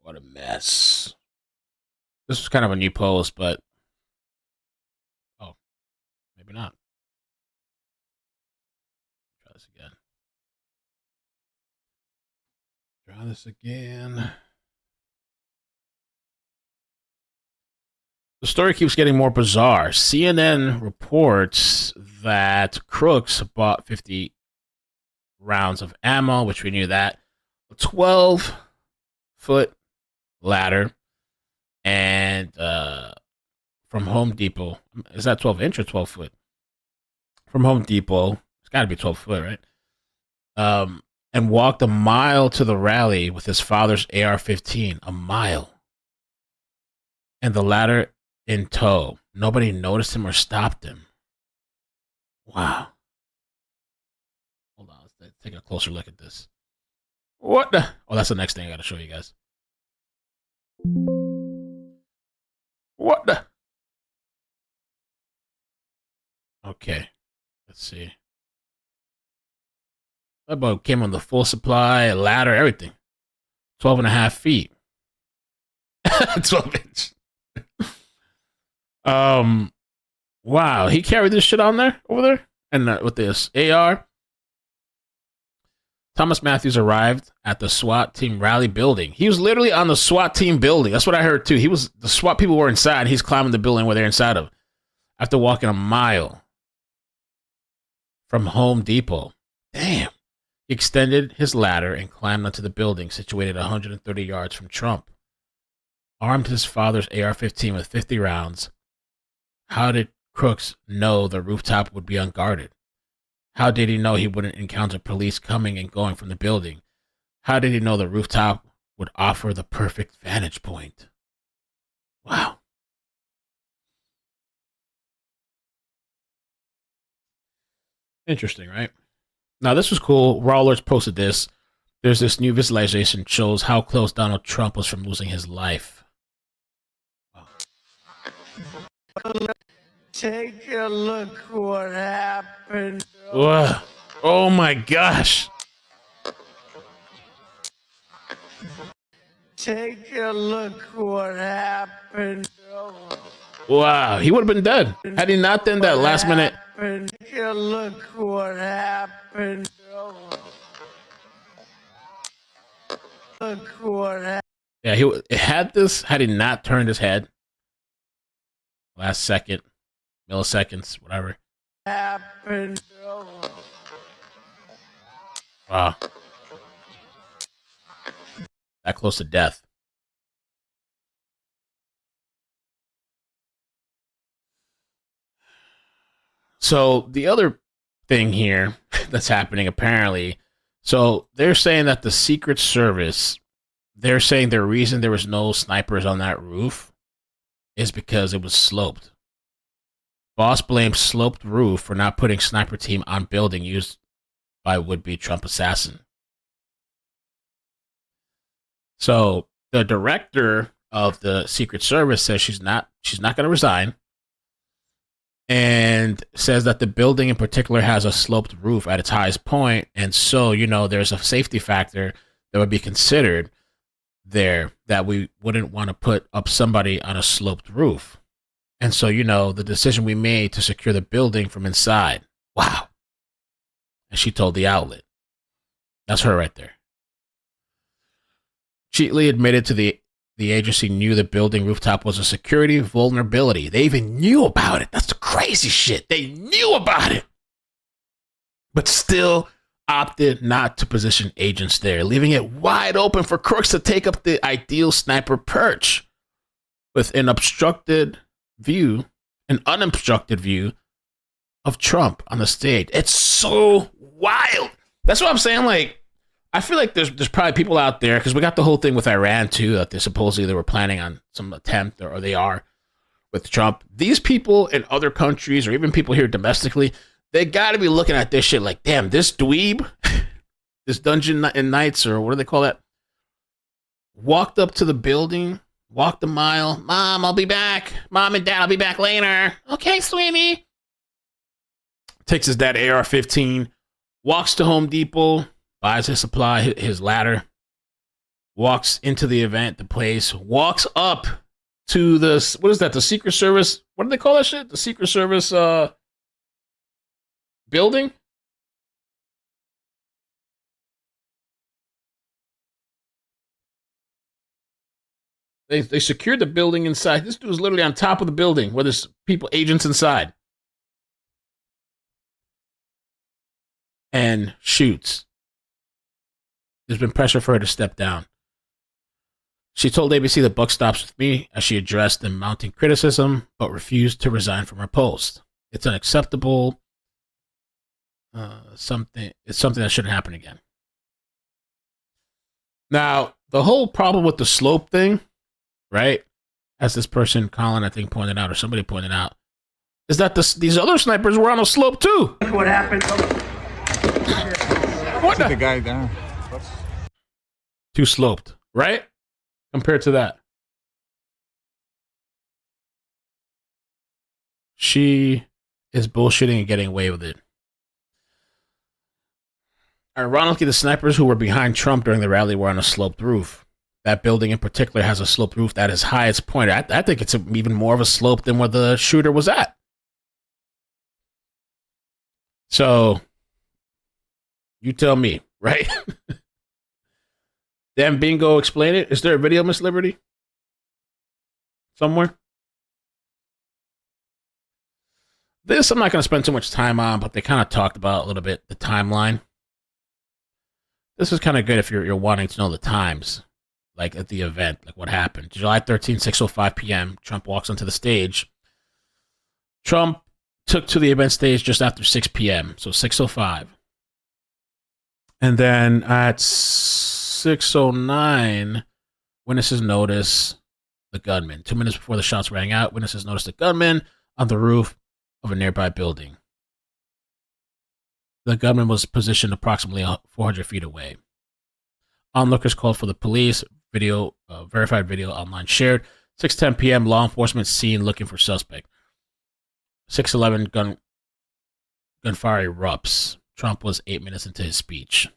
What a mess. This was kind of a new post, but oh, maybe not. Try this again. Try this again. The story keeps getting more bizarre. CNN reports that Crooks bought 50 rounds of ammo, which we knew that. A 12-foot ladder and from Home Depot. Is that 12-inch or 12-foot? From Home Depot. It's got to be 12-foot, right? And walked a mile to the rally with his father's AR-15. A mile. And the ladder in tow. Nobody noticed him or stopped him. Wow. Hold on. Let's take a closer look at this. What the? Oh, that's the next thing I got to show you guys. What the? Okay. Let's see. That boat came on the full supply, a ladder, everything. 12.5 feet. 12 inch. Wow. He carried this shit on there, over there? And with this AR. Thomas Matthews arrived at the SWAT team rally building. He was literally on the SWAT team building. That's what I heard too. The SWAT people were inside. He's climbing the building where they're inside of. After walking a mile from Home Depot. Damn. He extended his ladder and climbed onto the building situated 130 yards from Trump. Armed his father's AR-15 with 50 rounds. How did Crooks know the rooftop would be unguarded? How did he know he wouldn't encounter police coming and going from the building? How did he know the rooftop would offer the perfect vantage point? Wow. Interesting, right? Now, this was cool. Raw Alerts posted this. There's this new visualization shows how close Donald Trump was from losing his life. Wow. Take a look what happened. Whoa. Oh my gosh. Take a look what happened. Wow, he would have been dead had he not done that last minute. Take a look what happened. Look what happened. Yeah, he had this had he not turned his head. Last second, milliseconds, whatever. Happened. Wow. That close to death. So the other thing here that's happening apparently, so they're saying that the Secret Service, they're saying the reason there was no snipers on that roof is because it was sloped. Boss blames sloped roof for not putting sniper team on building used by would-be Trump assassin. So the director of the Secret Service says she's not going to resign, and says that the building in particular has a sloped roof at its highest point, and so there's a safety factor that would be considered there that we wouldn't want to put up somebody on a sloped roof. And so, the decision we made to secure the building from inside. Wow. And she told the outlet. That's her right there. Cheatley admitted to the agency knew the building rooftop was a security vulnerability. They even knew about it. That's the crazy shit. They knew about it. But still opted not to position agents there, leaving it wide open for Crooks to take up the ideal sniper perch with an unobstructed view of Trump on the stage. It's so wild. That's what I'm saying. Like, I feel like there's probably people out there, because we got the whole thing with Iran too, that they were planning on some attempt, or they are, with Trump. These people in other countries, or even people here domestically, they got to be looking at this shit like, damn, this dweeb, this Dungeon and Knights, or what do they call that, walked up to the building, walked a mile. Mom, I'll be back. Mom and Dad, I'll be back later. Okay, sweetie. Takes his dad AR-15, walks to Home Depot, buys his supply, his ladder, walks into the event, the place, walks up to the, what is that, the Secret Service, what do they call that shit? The Secret Service building? They secured the building inside. This dude was literally on top of the building where there's agents inside. And shoots. There's been pressure for her to step down. She told ABC the buck stops with me as she addressed the mounting criticism, but refused to resign from her post. It's unacceptable. It's something that shouldn't happen again. Now, the whole problem with the slope thing, right? As this person, Colin, I think, pointed out, or somebody pointed out, is that these other snipers were on a slope too. Look what happened. What the guy down? Too sloped, right? Compared to that. She is bullshitting and getting away with it. Ironically, the snipers who were behind Trump during the rally were on a sloped roof. That building in particular has a sloped roof that is high as point. I think it's even more of a slope than where the shooter was at. So, you tell me, right? Damn Bingo, explain it. Is there a video, Miss Liberty? Somewhere? This I'm not going to spend too much time on, but they kind of talked about a little bit the timeline. This is kind of good if you're wanting to know the times, like at the event, like what happened. July 13, 6:05 p.m., Trump walks onto the stage. Trump took to the event stage just after 6 p.m., so 6:05. And then at 6:09, witnesses notice the gunman. 2 minutes before the shots rang out, witnesses noticed the gunman on the roof of a nearby building. The gunman was positioned approximately 400 feet away. Onlookers called for the police. Video, verified video online shared. 6:10 p.m. Law enforcement seen looking for suspect. 6:11 gunfire erupts. Trump was 8 minutes into his speech.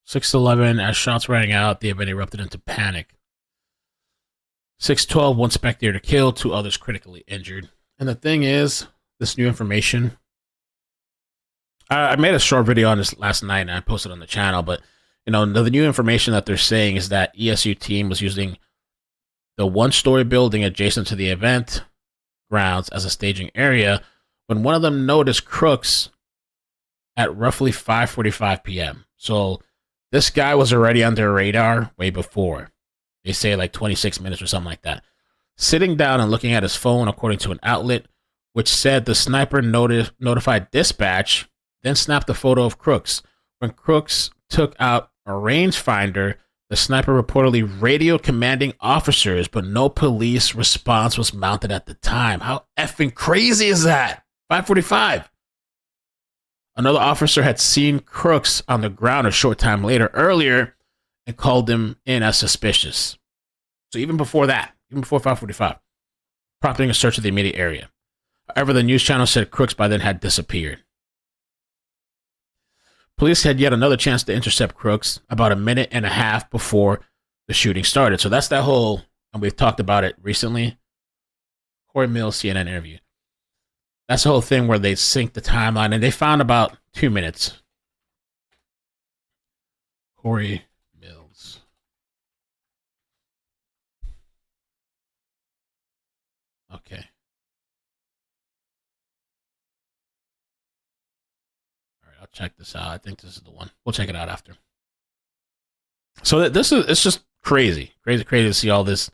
(6:11) As shots rang out, the event erupted into panic. 6:12, one spectator killed, 2 others critically injured. And the thing is, this new information, I made a short video on this last night and I posted on the channel, but the new information that they're saying is that ESU team was using the one-story building adjacent to the event grounds as a staging area when one of them noticed Crooks at roughly 5:45 p.m. So this guy was already on their radar way before. They say like 26 minutes or something like that. Sitting down and looking at his phone, according to an outlet, which said the sniper notified dispatch, then snapped a photo of Crooks. When Crooks took out a rangefinder, the sniper reportedly radioed commanding officers, but no police response was mounted at the time. How effing crazy is that? 5:45. Another officer had seen Crooks on the ground a short time earlier, and called him in as suspicious. So even before that, even before 5:45, prompting a search of the immediate area. However, the news channel said Crooks by then had disappeared. Police had yet another chance to intercept Crooks about a minute and a half before the shooting started. So that's that whole, and we've talked about it recently, Corey Mills CNN interview. That's the whole thing where they sync the timeline, and they found about 2 minutes. Corey Mills. Okay. All right, I'll check this out. I think this is the one. We'll check it out after. So it's just crazy to see all this.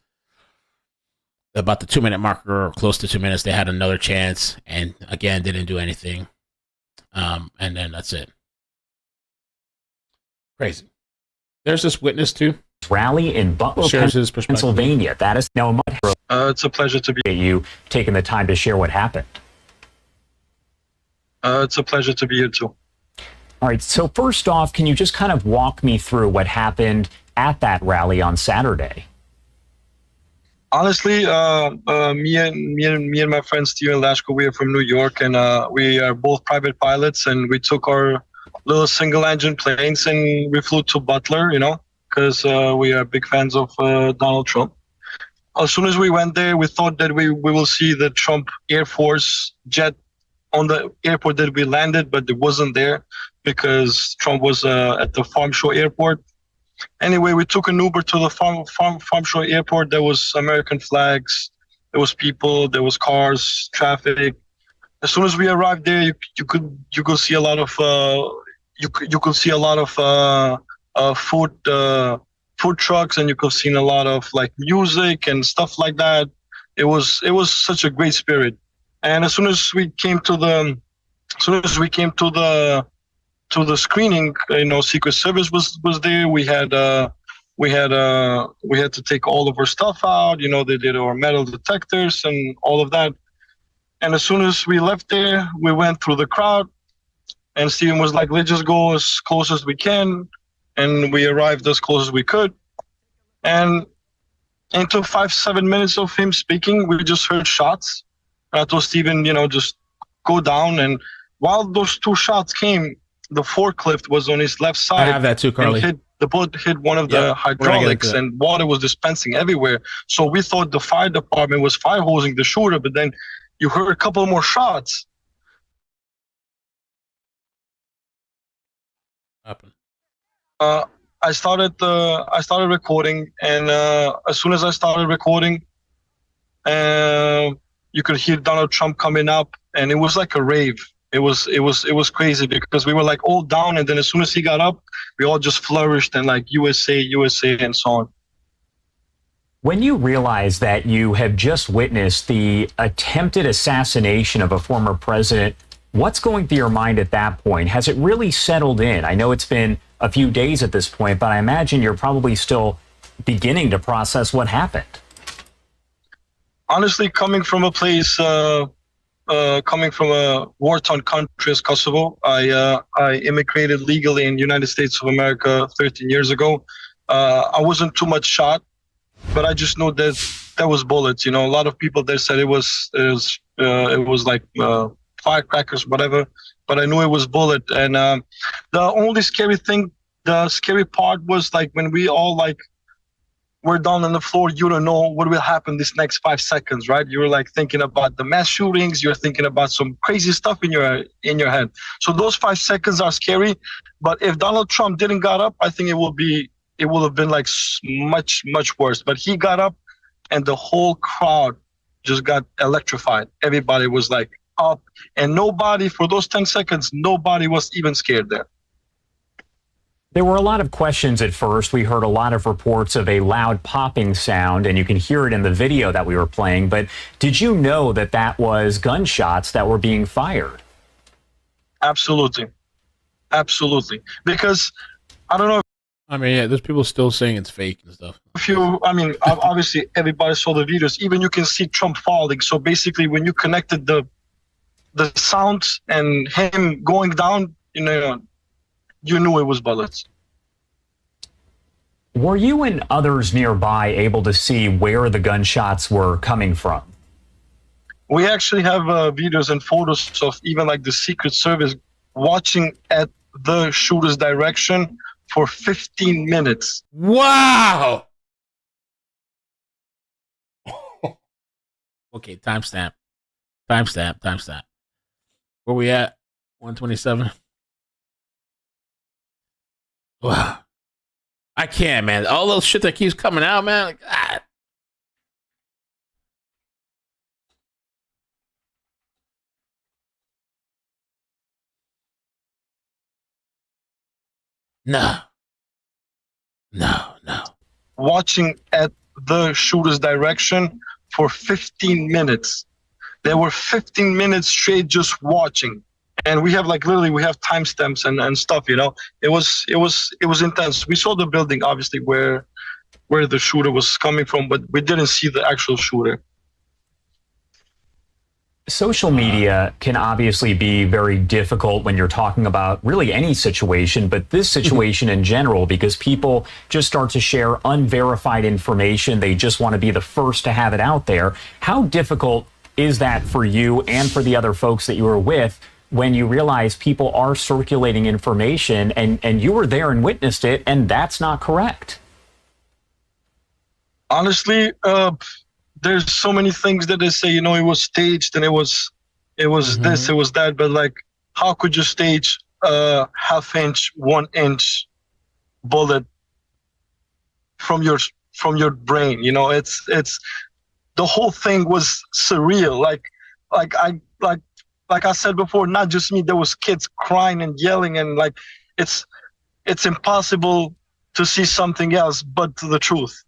About the 2 minute marker, or close to 2 minutes, they had another chance, and again didn't do anything. And then that's it. Crazy. There's this witness too. Rally in Butler, Pennsylvania. That is now it's a pleasure to be you taking the time to share what happened. It's a pleasure to be here too. All right. So first off, can you just kind of walk me through what happened at that rally on Saturday? Honestly, me and my friend Steven Lashko, we are from New York, and we are both private pilots, and we took our little single-engine planes and we flew to Butler, because we are big fans of Donald Trump. As soon as we went there, we thought that we will see the Trump Air Force jet on the airport that we landed, but it wasn't there because Trump was at the Farm Show Airport. Anyway, we took an Uber to the Farm Show Airport. There was American flags, there was people, there was cars, traffic. As soon as we arrived there, you could see a lot of you could see a lot of food trucks, and you could see a lot of like music and stuff like that. It was such a great spirit. And as soon as we came to the screening, Secret Service was there. We had to take all of our stuff out. They did our metal detectors and all of that. And as soon as we left there, we went through the crowd, and Steven was like, let's just go as close as we can. And we arrived as close as we could. And into 5-7 minutes of him speaking, we just heard shots. I told Steven, just go down. And while those 2 shots came, the forklift was on his left side. I have that too, Carly. The bullet hit one of the hydraulics, and water was dispensing everywhere. So we thought the fire department was fire hosing the shooter, but then you heard a couple more shots. Happened. I started recording, and as soon as I started recording, you could hear Donald Trump coming up, and it was like a rave. It was crazy because we were like all down, and then as soon as he got up, we all just flourished and like USA, USA, and so on. When you realize that you have just witnessed the attempted assassination of a former president, what's going through your mind at that point? Has it really settled in? I know it's been a few days at this point, but I imagine you're probably still beginning to process what happened. Honestly, coming from a place, coming from a war-torn country as Kosovo, I immigrated legally in the United States of America 13 years ago. I wasn't too much shot, but I just know that there was bullets. A lot of people there said it was like firecrackers, whatever, but I knew it was bullet. And the only scary thing, the scary part was like when we all like were down on the floor, you don't know what will happen this next 5 seconds, right? You're like thinking about the mass shootings, you're thinking about some crazy stuff in your head. So those 5 seconds are scary. But if Donald Trump didn't got up, I think it would have been like much worse. But he got up, and the whole crowd just got electrified. Everybody was like up, and nobody, for those 10 seconds, nobody was even scared there. There were a lot of questions at first. We heard a lot of reports of a loud popping sound, and you can hear it in the video that we were playing. But did you know that that was gunshots that were being fired? Absolutely. Because I don't know. I mean, yeah, there's people still saying it's fake and stuff. Obviously everybody saw the videos. Even you can see Trump falling. So basically, when you connected the sounds and him going down, you knew it was bullets. Were you and others nearby able to see where the gunshots were coming from? We actually have videos and photos of even like the Secret Service watching at the shooter's direction for 15 minutes. Wow. Okay, timestamp. Where we at? 127. Wow. I can't, man. All those shit that keeps coming out, man. Like, ah. No. Watching at the shooter's direction for 15 minutes. They were 15 minutes straight just watching. And we have we have timestamps and stuff, It was intense. We saw the building, obviously, where the shooter was coming from, but we didn't see the actual shooter. Social media can obviously be very difficult when you're talking about really any situation, but this situation in general, because people just start to share unverified information. They just want to be the first to have it out there. How difficult is that for you and for the other folks that you were with when you realize people are circulating information and you were there and witnessed it, and that's not correct? Honestly, there's so many things that they say, it was staged and it was this, it was that, but like, how could you stage a half-inch, 1-inch bullet from your brain? It's the whole thing was surreal. Like I said before, not just me, there was kids crying and yelling, and like it's impossible to see something else but the truth.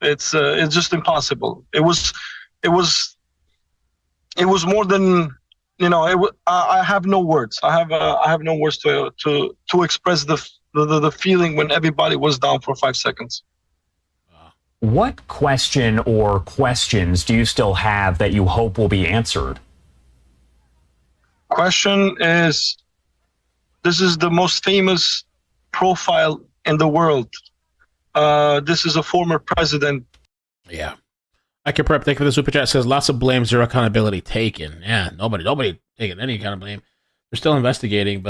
It's just impossible. It was more than, you know. I have no words. I have no words to express the feeling when everybody was down for 5 seconds. What question or questions do you still have that you hope will be answered? Question is, this is the most famous profile in the world. This is a former president. Yeah. I can prep. Thank you for the super chat. Says lots of blame, zero accountability taken. Yeah, nobody taking any kind of blame. They're still investigating,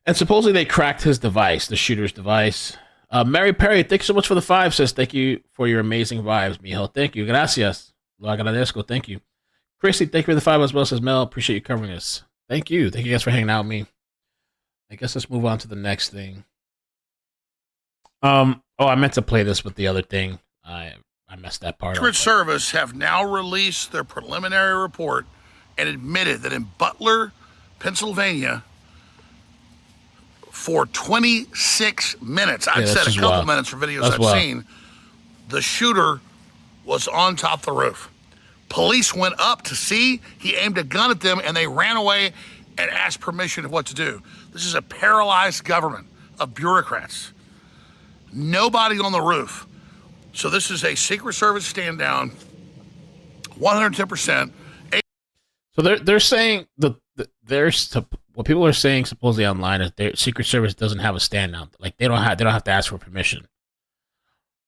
and supposedly they cracked his device, the shooter's device. Mary Perry, thank you so much for the 5. Says thank you for your amazing vibes, mijo. Thank you. Gracias. Lo agradezco. Thank you. Chrissy, thank you for the 5 as well. Says Mel, appreciate you covering this. Thank you. Thank you guys for hanging out with me. I guess let's move on to the next thing. I meant to play this with the other thing. I messed that part up. Secret Service have now released their preliminary report and admitted that in Butler, Pennsylvania, for 26 minutes, I've said a couple minutes for videos I've seen, the shooter was on top of the roof. Police went up to see, he aimed a gun at them, and they ran away and asked permission of what to do. This is a paralyzed government of bureaucrats. Nobody on the roof. So this is a Secret Service stand down, 110%. So they're saying what people are saying supposedly online is their Secret Service doesn't have a stand down. Like they don't have to ask for permission.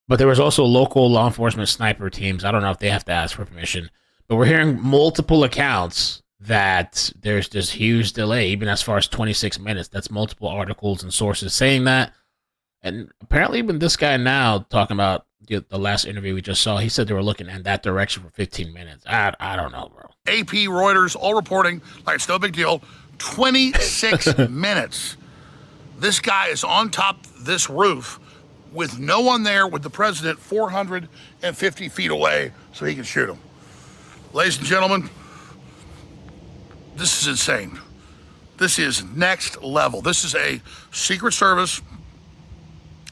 But there was also local law enforcement sniper teams. I don't know if they have to ask for permission. But we're hearing multiple accounts that there's this huge delay, even as far as 26 minutes. That's multiple articles and sources saying that. And apparently even this guy now talking about the last interview we just saw, he said they were looking in that direction for 15 minutes. I don't know, bro. AP, Reuters, all reporting like it's no big deal. 26 minutes. This guy is on top of this roof with no one there, with the president 450 feet away so he can shoot him. Ladies and gentlemen, this is insane. This is next level. This is a Secret Service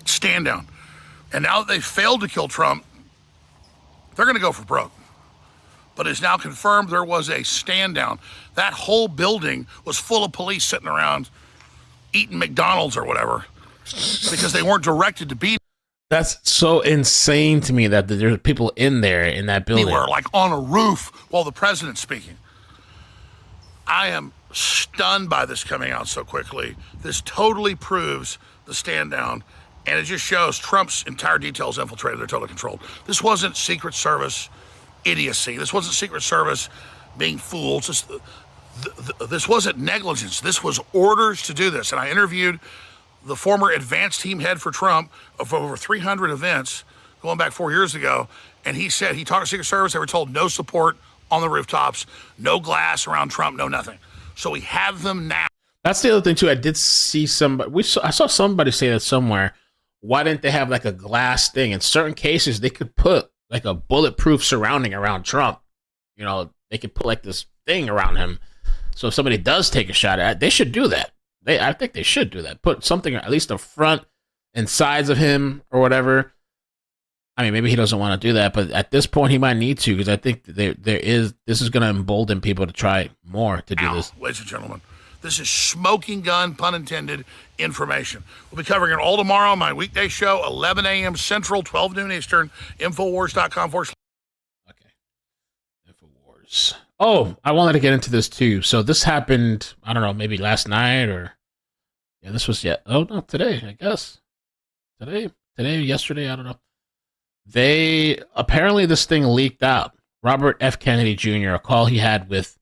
stand down. And now that they failed to kill Trump, they're going to go for broke. But it's now confirmed there was a stand down. That whole building was full of police sitting around eating McDonald's or whatever because they weren't directed to be. That's so insane to me that there's people in there in that building. Anywhere, like on a roof while the president's speaking. I am stunned by this coming out so quickly. This totally proves the stand down. And it just shows Trump's entire details infiltrated. They're totally controlled. This wasn't Secret Service idiocy. This wasn't Secret Service being fools. This wasn't negligence. This was orders to do this. And I interviewed the former advance team head for Trump of over 300 events going back 4 years ago. And he said he talked to Secret Service. They were told no support on the rooftops, no glass around Trump, no nothing. So we have them now. That's the other thing, too. I did see somebody. I saw somebody say that somewhere. Why didn't they have like a glass thing? In certain cases, they could put like a bulletproof surrounding around Trump. You know, they could put like this thing around him. So if somebody does take a shot at it, they should do that. I think they should do that. Put something at least the front and sides of him or whatever. I mean, maybe he doesn't want to do that, but at this point he might need to because I think this is going to embolden people to try more to do this. Ladies and gentlemen. This is smoking gun, pun intended, information. We'll be covering it all tomorrow on my weekday show, 11 a.m. Central, 12 noon Eastern, Infowars.com. Okay. Infowars. Oh, I wanted to get into this too. So this happened, I don't know, maybe last night or... Yeah, this was today, I guess. Today, yesterday, I don't know. Apparently this thing leaked out. Robert F. Kennedy Jr., a call he had with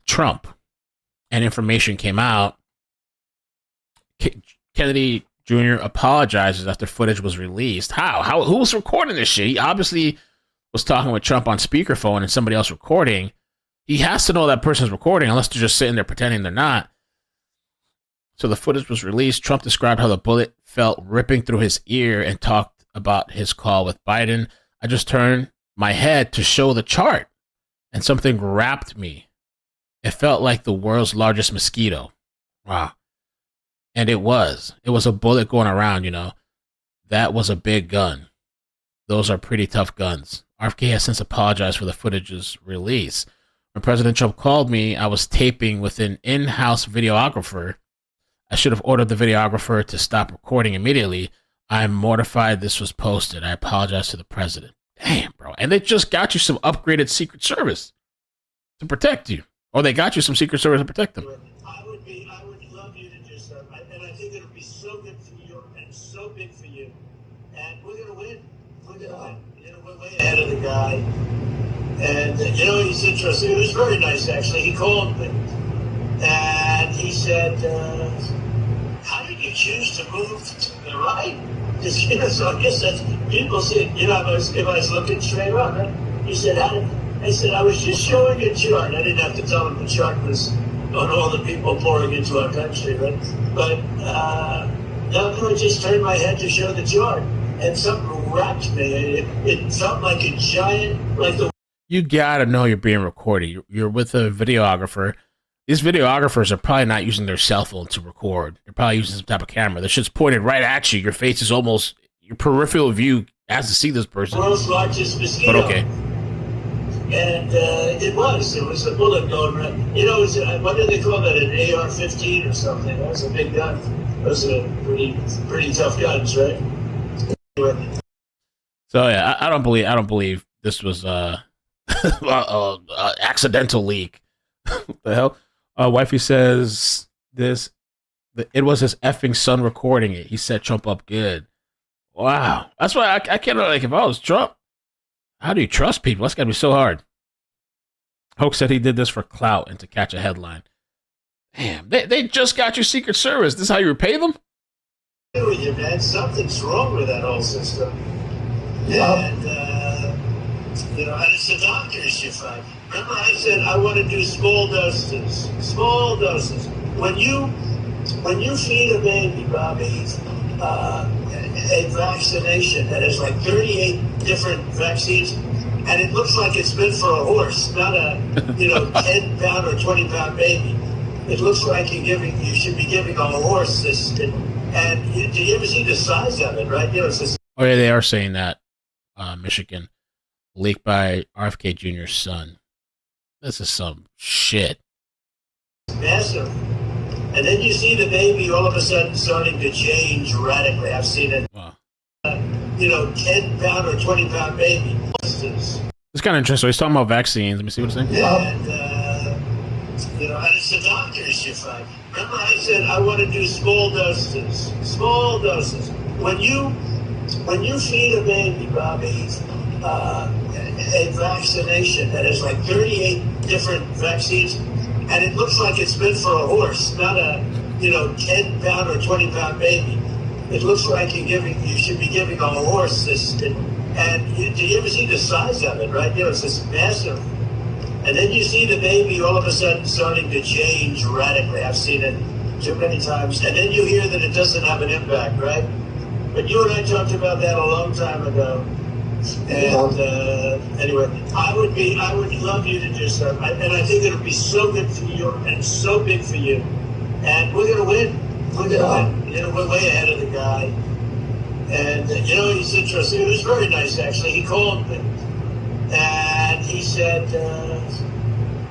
Trump. And information came out. Kennedy Jr. apologizes after footage was released. Who was recording this shit? He obviously was talking with Trump on speakerphone and somebody else recording. He has to know that person's recording unless they're just sitting there pretending they're not. So the footage was released. Trump described how the bullet felt ripping through his ear and talked about his call with Biden. I just turned my head to show the chart and something wrapped me. It felt like the world's largest mosquito. Wow. And it was a bullet going around, you know. That was a big gun. Those are pretty tough guns. RFK has since apologized for the footage's release. When President Trump called me, I was taping with an in-house videographer. I should have ordered the videographer to stop recording immediately. I'm mortified this was posted. I apologize to the president. Damn, bro. And they just got you some upgraded Secret Service to protect you. Or they got you some Secret Service to protect them. I would love you to do something. And I think it'll be so good for you and so big for you. And we're going to win. We're going to win. You know, we're way ahead of the guy. And, you know, he's interesting. It was very nice, actually. He called me. And he said, how did you choose to move to the right? Because, you know, so I guess that's, people see, you know, if I was looking straight on, right? He said, I said, I was just showing a chart. I didn't have to tell him the chart was on all the people pouring into our country, right? But no, I just turned my head to show the chart. And something wrapped me. It felt like a giant, like the... You gotta know you're being recorded. You're with a videographer. These videographers are probably not using their cell phone to record. They're probably using some type of camera. This shit's pointed right at you. Your face is almost... Your peripheral view has to see this person. World's largest mosquito. But okay. And it was a bullet going right. You know, it was, what did they call that? An AR-15 or something? That was a big gun. Those are pretty tough guns, right? Anyway. So yeah, I don't believe this was accidental leak. What the hell? Wifey says it was his effing son recording it. He set Trump up good. Wow, that's why I can't, like, if I was Trump, how do you trust people? That's gotta be so hard. Hoax said he did this for clout and to catch a headline. Damn, they just got your Secret Service. This is how you repay them? With you, man. Something's wrong with that whole system. And, you know, and it's the doctors you find. Remember I said I want to do small doses. Small doses. When you feed a baby, Bobby, a vaccination that has like 38 different vaccines, and it looks like it's meant for a horse, not a 10-pound or 20-pound baby. It looks like you should be giving a horse this. And do you ever see the size of it, right? You know, it's this. Oh yeah, they are saying that. Michigan, leaked by RFK Jr.'s son. This is some shit. Massive. And then you see the baby all of a sudden starting to change radically. I've seen it. Wow. 10-pound or 20-pound baby. It's kind of interesting. So he's talking about vaccines. Let me see what it's saying. And, and it's the doctors you find. Remember I said I want to do small doses. Small doses. When you feed a baby, Bobby, a vaccination that has like 38 different vaccines, and it looks like it's meant for a horse, not a 10-pound or 20-pound baby. It looks like you should be giving a horse this. And do you ever see the size of it, right? You know, it's this massive. And then you see the baby all of a sudden starting to change radically. I've seen it too many times. And then you hear that it doesn't have an impact, right? But you and I talked about that a long time ago. And anyway, I would love you to do something. And I think it'll be so good for you and so big for you. And we're going to win. We're going to win. You know, we're way ahead of the guy. And, you know, he's interesting. It was very nice, actually. He called me. And he said,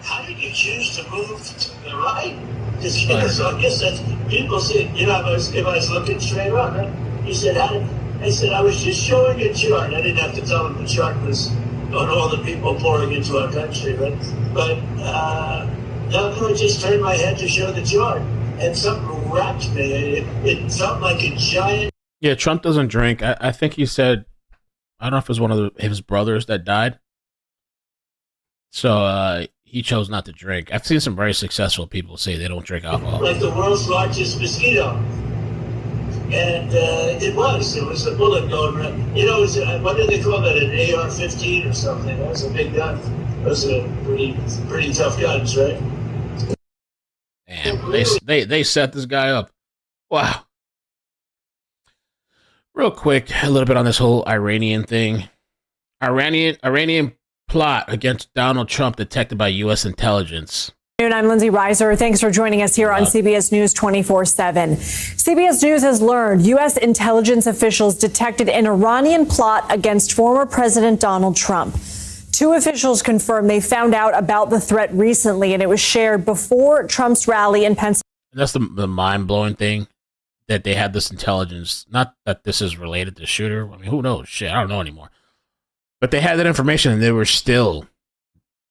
how did you choose to move to the right? Because, you know, so I guess that's, people see, you know, if I was looking straight on, right? He said, I said, I was just showing a chart. I didn't have to tell him the chart was on all the people pouring into our country, right? But no, I just turned my head to show the chart. And something wrapped me. It felt like a giant... Yeah, Trump doesn't drink. I think he said, I don't know if it was one of his brothers that died. So he chose not to drink. I've seen some very successful people say they don't drink alcohol. Like the world's largest mosquito. And it was a bullet going right. You know, it was, what did they call that? An AR-15 or something. That was a big gun. Those are pretty tough guns, right? Damn, they set this guy up. Wow. Real quick, a little bit on this whole Iranian thing. Iranian plot against Donald Trump detected by U.S. intelligence. I'm Lindsay Reiser. Thanks for joining us here on CBS News 24/7. CBS News has learned U.S. intelligence officials detected an Iranian plot against former President Donald Trump. Two officials confirmed they found out about the threat recently, and it was shared before Trump's rally in Pennsylvania. That's the mind-blowing thing, that they had this intelligence. Not that this is related to the shooter. I mean, who knows? Shit, I don't know anymore. But they had that information, and they were still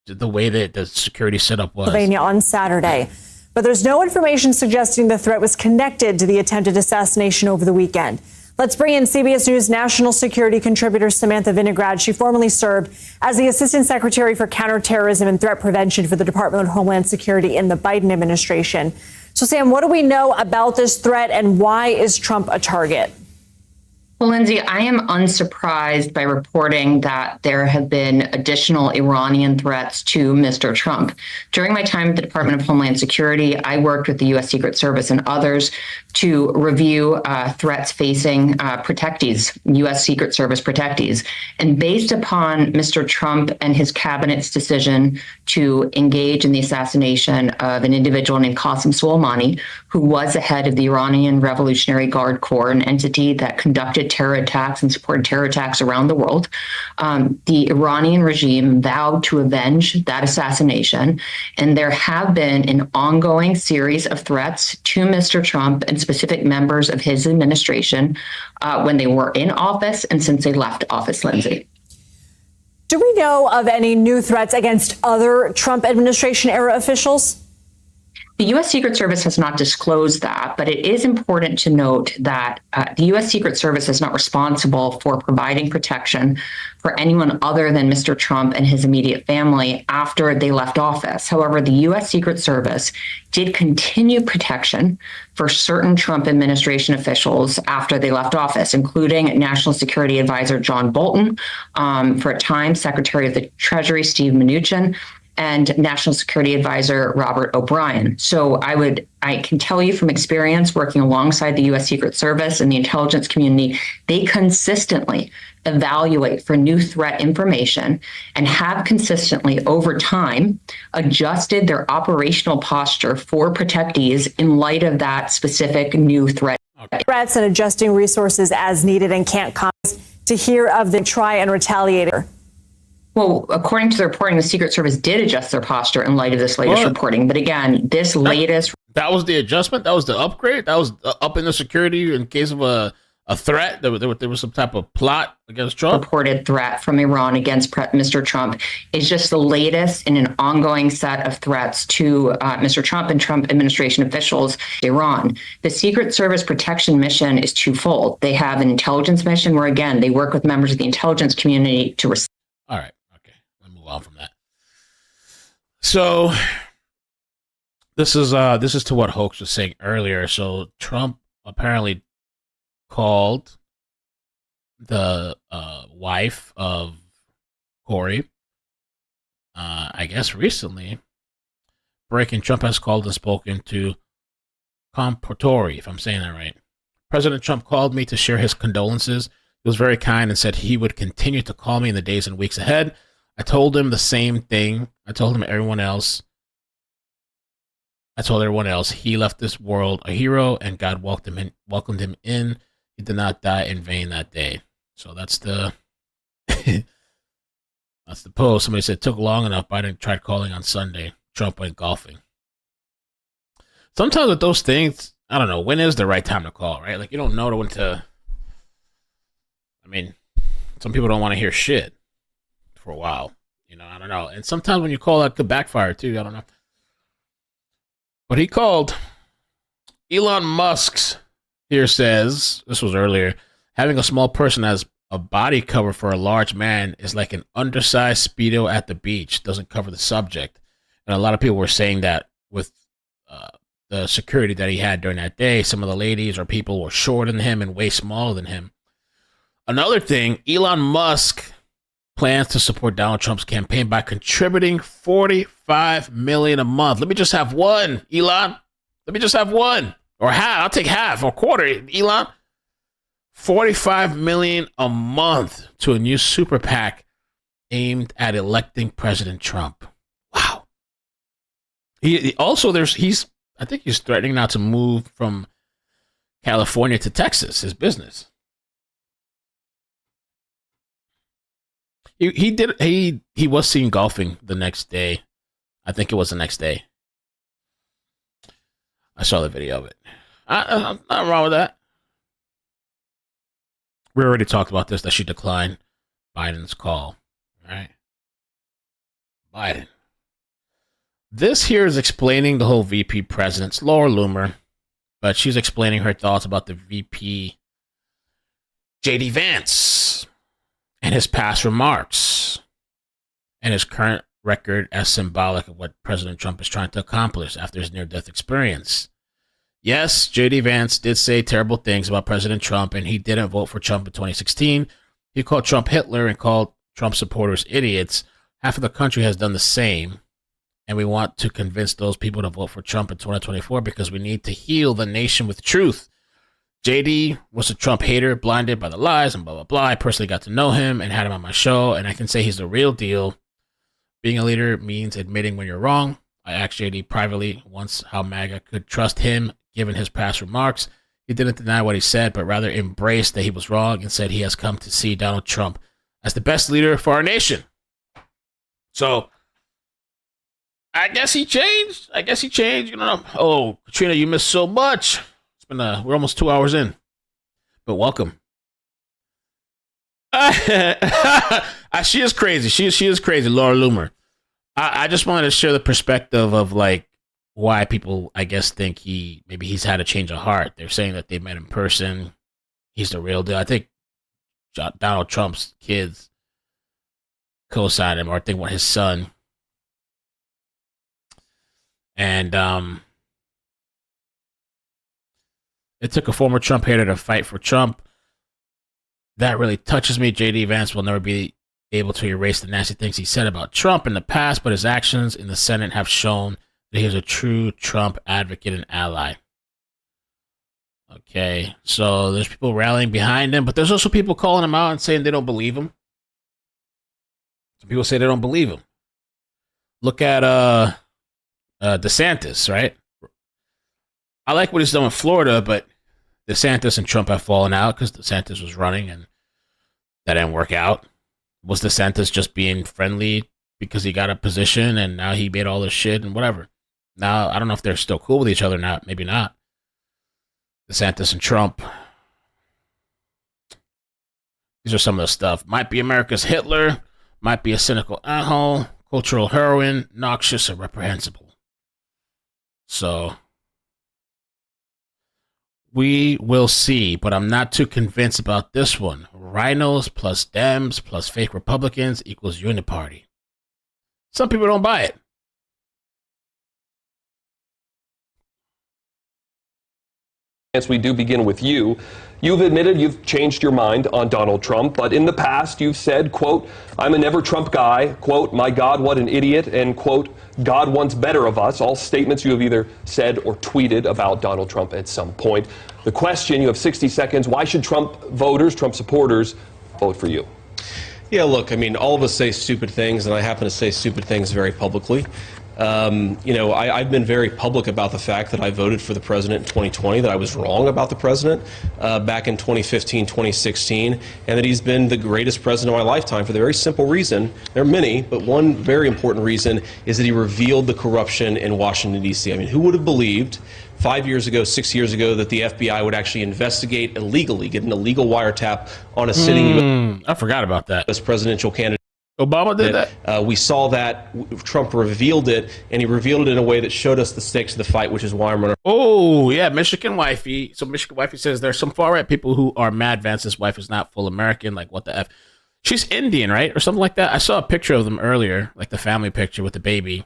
the way that the security setup was. Pennsylvania on Saturday. But there's no information suggesting the threat was connected to the attempted assassination over the weekend. Let's bring in CBS News national security contributor Samantha Vinograd. She formerly served as the Assistant Secretary for Counterterrorism and Threat Prevention for the Department of Homeland Security in the Biden administration. So, Sam, what do we know about this threat, and why is Trump a target? Well, Lindsay, I am unsurprised by reporting that there have been additional Iranian threats to Mr. Trump. During my time at the Department of Homeland Security, I worked with the U.S. Secret Service and others to review threats facing protectees, U.S. Secret Service protectees. And based upon Mr. Trump and his cabinet's decision to engage in the assassination of an individual named Qasem Soleimani, who was the head of the Iranian Revolutionary Guard Corps, an entity that conducted terror attacks and supported terror attacks around the world. The Iranian regime vowed to avenge that assassination, and there have been an ongoing series of threats to Mr. Trump and specific members of his administration when they were in office and since they left office, Lindsay. Do we know of any new threats against other Trump administration era officials? The U.S. Secret Service has not disclosed that, but it is important to note that the U.S. Secret Service is not responsible for providing protection for anyone other than Mr. Trump and his immediate family after they left office. However, the U.S. Secret Service did continue protection for certain Trump administration officials after they left office, including National Security Advisor John Bolton, for a time Secretary of the Treasury Steve Mnuchin, and National Security Advisor Robert O'Brien. So I can tell you from experience working alongside the U.S. Secret Service and the intelligence community, they consistently evaluate for new threat information and have consistently over time adjusted their operational posture for protectees in light of that specific new threat. Threats and adjusting resources as needed, and can't comment to hear of the try and retaliator. Well, according to the reporting, the Secret Service did adjust their posture in light of this latest reporting. But again, this latest... That was the adjustment? That was the upgrade? That was up in the security in case of a threat? There was some type of plot against Trump? Reported threat from Iran against Mr. Trump is just the latest in an ongoing set of threats to Mr. Trump and Trump administration officials in Iran. The Secret Service protection mission is twofold. They have an intelligence mission where, again, they work with members of the intelligence community to... All right. Move on from that. So this is to what Hoax was saying earlier. So Trump apparently called the wife of Corey, I guess recently. Breaking, Trump has called and spoken to Comportori, if I'm saying that right. President Trump called me to share his condolences. He was very kind and said he would continue to call me in the days and weeks ahead. I told him the same thing. I told everyone else he left this world a hero, and God welcomed him in. He did not die in vain that day. So that's the that's the post. Somebody said, took long enough. Biden tried calling on Sunday. Trump went golfing. Sometimes with those things, I don't know, when is the right time to call, right? Like, you don't know when to... I mean, some people don't want to hear shit for a while, I don't know. And sometimes when you call, that could backfire too. I don't know. But he called. Elon Musk's here says, this was earlier, having a small person as a body cover for a large man is like an undersized Speedo at the beach. Doesn't cover the subject. And a lot of people were saying that with the security that he had during that day, some of the ladies or people were shorter than him and way smaller than him. Another thing, Elon Musk plans to support Donald Trump's campaign by contributing $45 million a month. Let me just have one, Elon. Let me just have one. Or half. I'll take half or quarter, Elon. $45 million a month to a new super PAC aimed at electing President Trump. Wow. He also I think he's threatening now to move from California to Texas, his business. He was seen golfing the next day. I think it was the next day. I saw the video of it. I'm not wrong with that. We already talked about this, that she declined Biden's call. All right. Biden. This here is explaining the whole VP president's Laura Loomer, but she's explaining her thoughts about the VP JD Vance and his past remarks and his current record as symbolic of what President Trump is trying to accomplish after his near-death experience. Yes, JD Vance did say terrible things about President Trump, and he didn't vote for Trump in 2016. He called Trump Hitler and called Trump supporters idiots. Half of the country has done the same, and we want to convince those people to vote for Trump in 2024 because we need to heal the nation with truth. JD was a Trump hater, blinded by the lies and blah, blah, blah. I personally got to know him and had him on my show, and I can say he's the real deal. Being a leader means admitting when you're wrong. I asked JD privately once how MAGA could trust him given his past remarks. He didn't deny what he said, but rather embraced that he was wrong and said he has come to see Donald Trump as the best leader for our nation. So, I guess he changed. You know, oh, Katrina, you missed so much. It's been we're almost 2 hours in, but welcome. She is crazy. She is crazy, Laura Loomer. I just wanted to share the perspective of like why people, I guess, think he's had a change of heart. They're saying that they met in person. He's the real deal. I think Donald Trump's kids co-signed him, or I think his son. And it took a former Trump hater to fight for Trump. That really touches me. JD Vance will never be able to erase the nasty things he said about Trump in the past, but his actions in the Senate have shown that he is a true Trump advocate and ally. Okay, so there's people rallying behind him, but there's also people calling him out and saying they don't believe him. Some people say they don't believe him. Look at DeSantis, right? I like what he's done in Florida, but DeSantis and Trump have fallen out because DeSantis was running and that didn't work out. Was DeSantis just being friendly because he got a position and now he made all this shit and whatever? Now, I don't know if they're still cool with each other now. Maybe not. DeSantis and Trump. These are some of the stuff. Might be America's Hitler. Might be a cynical asshole. Cultural heroine. Noxious and reprehensible. So, we will see, but I'm not too convinced about this one. Rhinos plus Dems plus fake Republicans equals uniparty. Some people don't buy it. We do begin with you. You've admitted you've changed your mind on Donald Trump, but in the past you've said, quote, I'm a never Trump guy, quote, my God, what an idiot, and quote, God wants better of us. All statements you have either said or tweeted about Donald Trump at some point. The question, you have 60 seconds, why should Trump voters, Trump supporters, vote for you? Yeah, look, I mean, all of us say stupid things, and I happen to say stupid things very publicly. I've been very public about the fact that I voted for the president in 2020, that I was wrong about the president back in 2015, 2016, and that he's been the greatest president of my lifetime for the very simple reason, there are many, but one very important reason is that he revealed the corruption in Washington, D.C. I mean, who would have believed 5 years ago, 6 years ago, that the FBI would actually investigate illegally, get an illegal wiretap on a sitting I forgot about that. U.S. presidential candidate. Obama did that? We saw that. Trump revealed it, and he revealed it in a way that showed us the stakes of the fight, which is why I'm running. Oh, yeah, Michigan Wifey. So Michigan Wifey says there's some far-right people who are mad Vance's wife is not full American. Like, what the F? She's Indian, right? Or something like that. I saw a picture of them earlier, like the family picture with the baby.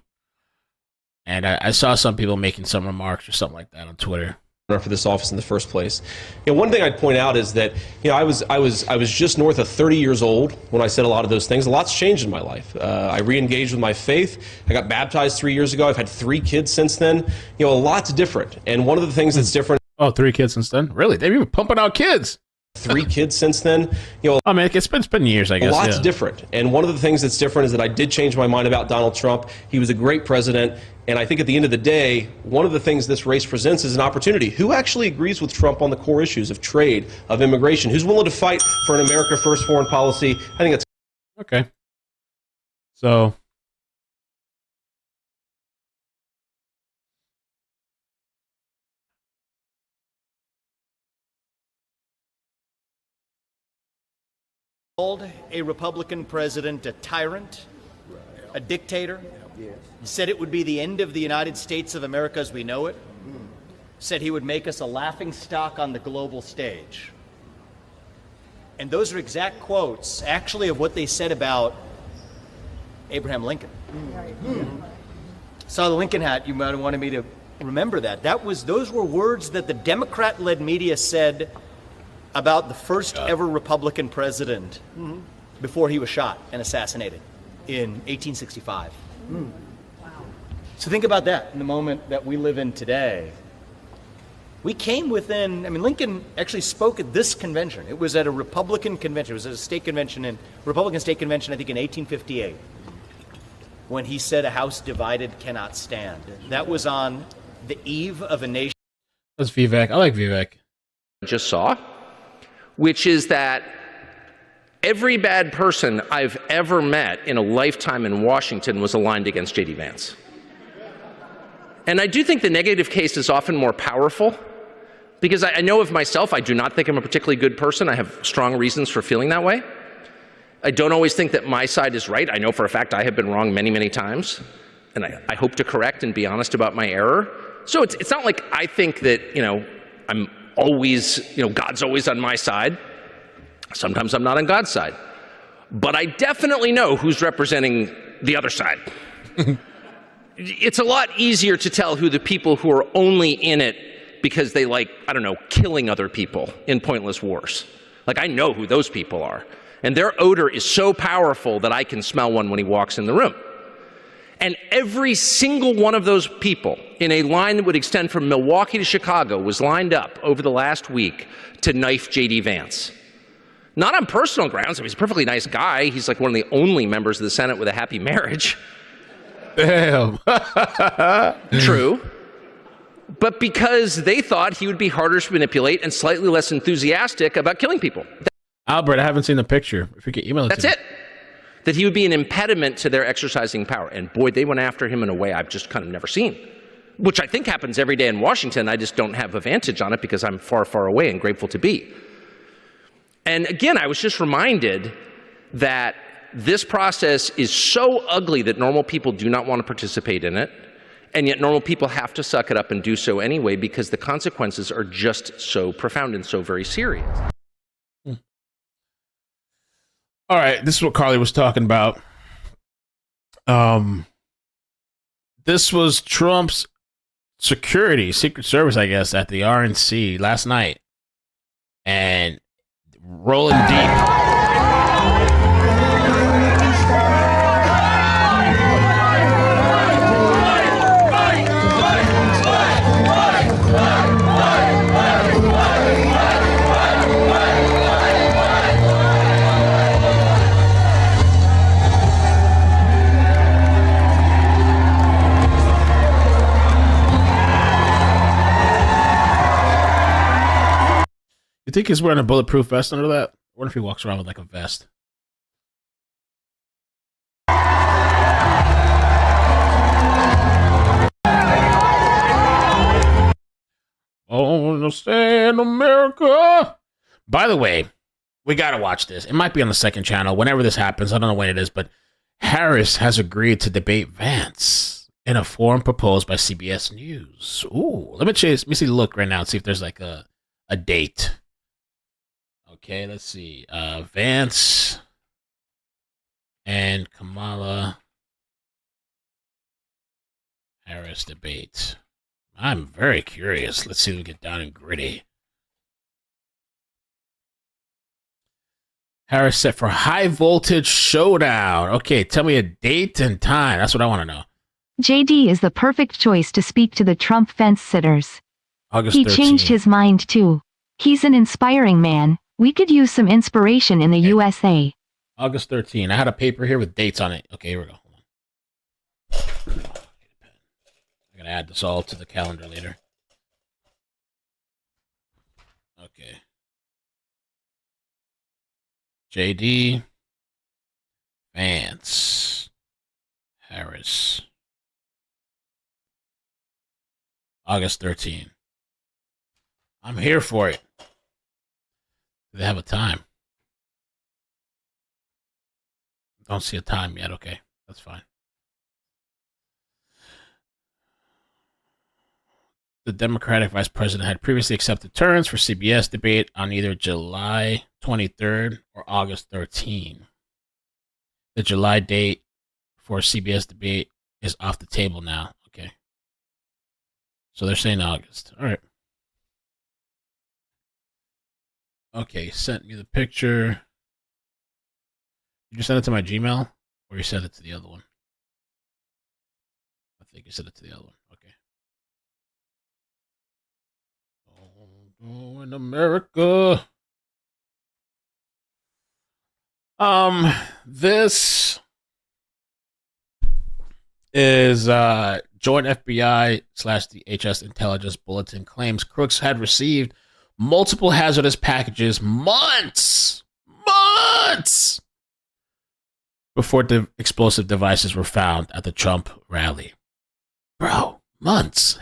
And I saw some people making some remarks or something like that on Twitter. For this office in the first place. One thing I'd point out is that I was just north of 30 years old when I said a lot of those things. A lot's changed in my life. I re-engaged with my faith. I got baptized 3 years ago. I've had 3 kids since then. A lot's different. And one of the things that's different. Oh, 3 kids since then? Really? They've been pumping out kids. 3 kids since then. You know, I mean, it's been years, I guess. A lot's yeah. different. And one of the things that's different is that I did change my mind about Donald Trump. He was a great president. And I think at the end of the day, one of the things this race presents is an opportunity. Who actually agrees with Trump on the core issues of trade, of immigration? Who's willing to fight for an America First foreign policy? I think that's okay. So. Called a Republican president a tyrant, a dictator. He said it would be the end of the United States of America as we know it. Said he would make us a laughing stock on the global stage. And those are exact quotes, actually, of what they said about Abraham Lincoln. Saw the Lincoln hat. You might have wanted me to remember that. Those were words that the Democrat-led media said about the first ever Republican president before he was shot and assassinated in 1865. So think about that in the moment that we live in today. We came within, I mean, Lincoln actually spoke at this convention. It was at a Republican convention. It was at a state convention, Republican state convention, I think in 1858, when he said a house divided cannot stand. That was on the eve of a nation. That's Vivek. I like Vivek. Just saw, which is that every bad person I've ever met in a lifetime in Washington was aligned against J.D. Vance. And I do think the negative case is often more powerful, because I know of myself, I do not think I'm a particularly good person. I have strong reasons for feeling that way. I don't always think that my side is right. I know for a fact I have been wrong many, many times, and I hope to correct and be honest about my error. So it's not like I think that, I'm always, God's always on my side. Sometimes I'm not on God's side. But I definitely know who's representing the other side. It's a lot easier to tell who the people who are only in it because they like, killing other people in pointless wars. Like, I know who those people are. And their odor is so powerful that I can smell one when he walks in the room. And every single one of those people in a line that would extend from Milwaukee to Chicago was lined up over the last week to knife J.D. Vance. Not on personal grounds. I mean, he's a perfectly nice guy. He's like one of the only members of the Senate with a happy marriage. Damn. True. But because they thought he would be harder to manipulate and slightly less enthusiastic about killing people. Albert, I haven't seen the picture. If you could email it That's to me. it. That he would be an impediment to their exercising power. And boy, they went after him in a way I've just kind of never seen, which I think happens every day in Washington. I just don't have a vantage on it because I'm far, far away and grateful to be. And again, I was just reminded that this process is so ugly that normal people do not want to participate in it. And yet normal people have to suck it up and do so anyway because the consequences are just so profound and so very serious. All right, this is what Carly was talking about. This was Trump's security, Secret Service, I guess, at the RNC last night. And rolling deep. You think he's wearing a bulletproof vest under that? I wonder if he walks around with like a vest. Oh, no, stay in America. By the way, we got to watch this. It might be on the second channel whenever this happens. I don't know when it is, but Harris has agreed to debate Vance in a forum proposed by CBS News. Ooh, let me see the look right now and see if there's like a date. Okay, let's see. Vance and Kamala Harris debate. I'm very curious. Let's see if we get down and gritty. Harris set for high voltage showdown. Okay, tell me a date and time. That's what I want to know. JD is the perfect choice to speak to the Trump fence sitters. August He 13th. changed his mind too. He's an inspiring man, We could use some inspiration in the USA. August 13. I had a paper here with dates on it. Okay, here we go. Hold on. I'm gonna add this all to the calendar later. Okay. JD, Vance, Harris. August 13. I'm here for it. Do they have a time? Don't see a time yet. Okay, that's fine. The Democratic Vice President had previously accepted terms for CBS debate on either July 23rd or August 13. The July date for CBS debate is off the table now. Okay. So they're saying August. All right. Okay, sent me the picture. Did you send it to my Gmail or you sent it to the other one? I think you sent it to the other one. Okay. Oh, in America. This is Joint FBI / DHS intelligence bulletin claims Crooks had received multiple hazardous packages months before the explosive devices were found at the Trump rally. Bro, months.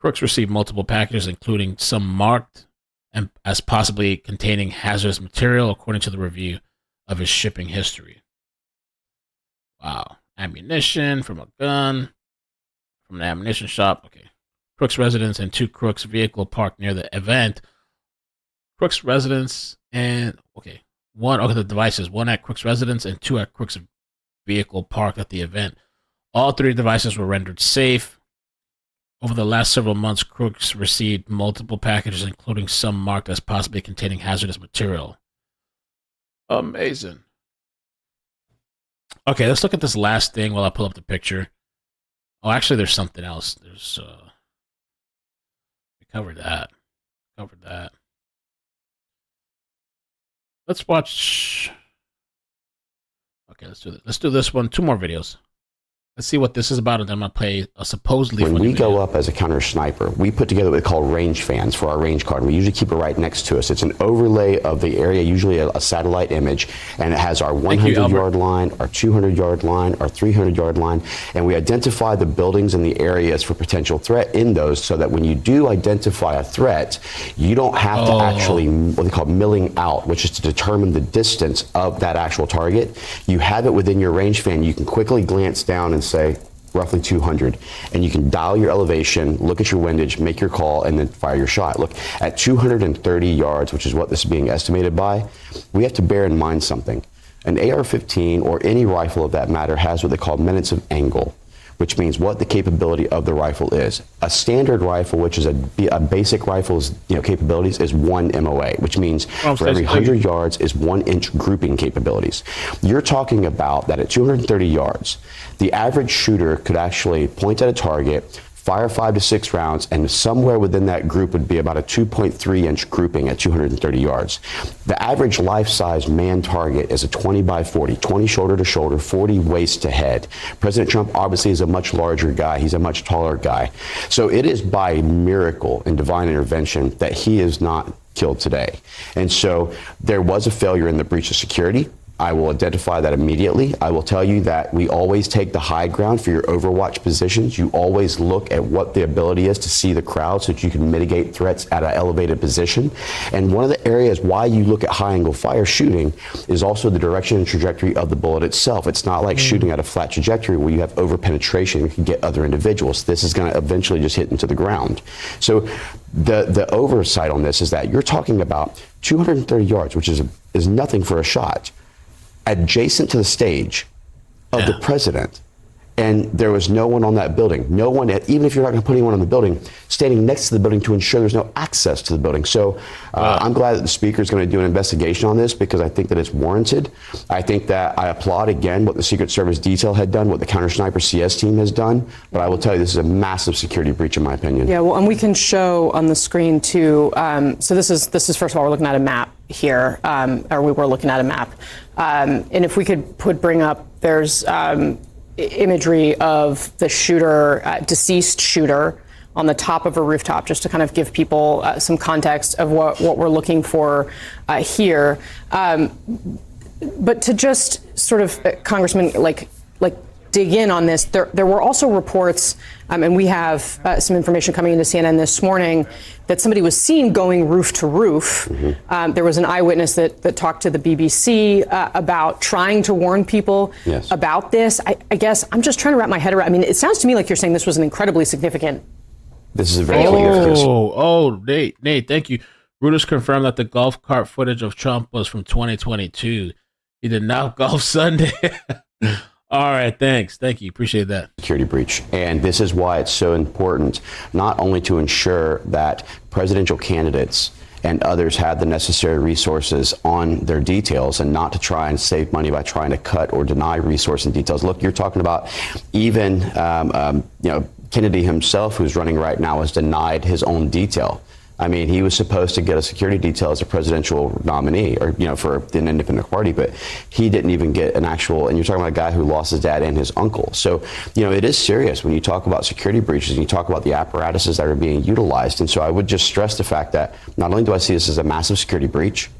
Crooks received multiple packages, including some marked and as possibly containing hazardous material, according to the review of his shipping history. Wow. Ammunition from a gun, from an ammunition shop. Okay. Crooks residence and 2 Crooks vehicle parked near the event. Crooks residence and, okay, the devices, 1 at Crooks residence and 2 at Crooks vehicle parked at the event. All 3 devices were rendered safe. Over the last several months, Crooks received multiple packages, including some marked as possibly containing hazardous material. Amazing. Okay, let's look at this last thing while I pull up the picture. Oh, actually, there's something else. There's, we covered that. Let's watch. Okay, let's do this. Let's do this one. 2 more videos. Let's see what this is about, and then I'm going to play a supposedly When funny we video. go up as a counter sniper, we put together what we call range fans for our range card. We usually keep it right next to us. It's an overlay of the area, usually a satellite image, and it has our 100-yard line, our 200-yard line, our 300-yard line, and we identify the buildings and the areas for potential threat in those so that when you do identify a threat, you don't have to actually what they call milling out, which is to determine the distance of that actual target. You have it within your range fan. You can quickly glance down and say roughly 200, and you can dial your elevation, look at your windage, make your call, and then fire your shot. Look, at 230 yards, which is what this is being estimated by, we have to bear in mind something. An AR-15 or any rifle of that matter has what they call minutes of angle, which means what the capability of the rifle is. A standard rifle, which is a basic rifle's capabilities, is 1 MOA, which means for every 100 yards is 1-inch grouping capabilities. You're talking about that at 230 yards, the average shooter could actually point at a target, fire 5 to 6 rounds, and somewhere within that group would be about a 2.3-inch grouping at 230 yards. The average life-size man target is a 20 by 40, 20 shoulder to shoulder, 40 waist to head. President Trump obviously is a much larger guy. He's a much taller guy. So it is by miracle and divine intervention that he is not killed today. And so there was a failure in the breach of security. I will identify that immediately. I will tell you that we always take the high ground for your overwatch positions. You always look at what the ability is to see the crowd so that you can mitigate threats at an elevated position. And one of the areas why you look at high angle fire shooting is also the direction and trajectory of the bullet itself. It's not like shooting at a flat trajectory where you have over penetration and can get other individuals. This is going to eventually just hit into the ground. So the oversight on this is that you're talking about 230 yards, which is nothing for a shot, adjacent to the stage of the president, And there was no one on that building. No one, even if you're not going to put anyone on the building, standing next to the building to ensure there's no access to the building. So I'm glad that the speaker is going to do an investigation on this because I think that it's warranted. I think that I applaud again what the Secret Service detail had done, what the counter sniper CS team has done. But I will tell you, this is a massive security breach in my opinion. Yeah, well, and we can show on the screen too. So this is first of all, we're looking at a map here, or we were looking at a map. And if we could bring up, there's imagery of the shooter, deceased shooter, on the top of a rooftop, just to kind of give people some context of what we're looking for here. But to just sort of, Congressman, like dig in on this, there were also reports, and we have some information coming into CNN this morning, that somebody was seen going roof to roof. Mm-hmm. There was an eyewitness that talked to the BBC about trying to warn people about this. I guess I'm just trying to wrap my head around. I mean, it sounds to me like you're saying this was an incredibly significant. This is a very Nate, thank you. Reuters confirmed that the golf cart footage of Trump was from 2022. He did not golf Sunday. All right, thanks. Thank you. Appreciate that. Security breach. And this is why it's so important, not only to ensure that presidential candidates and others have the necessary resources on their details and not to try and save money by trying to cut or deny resource and details. Look, you're talking about even, Kennedy himself, who's running right now, has denied his own detail. I mean, he was supposed to get a security detail as a presidential nominee or, for an independent party, but he didn't even get an actual, and you're talking about a guy who lost his dad and his uncle. So, it is serious when you talk about security breaches and you talk about the apparatuses that are being utilized. And so I would just stress the fact that not only do I see this as a massive security breach,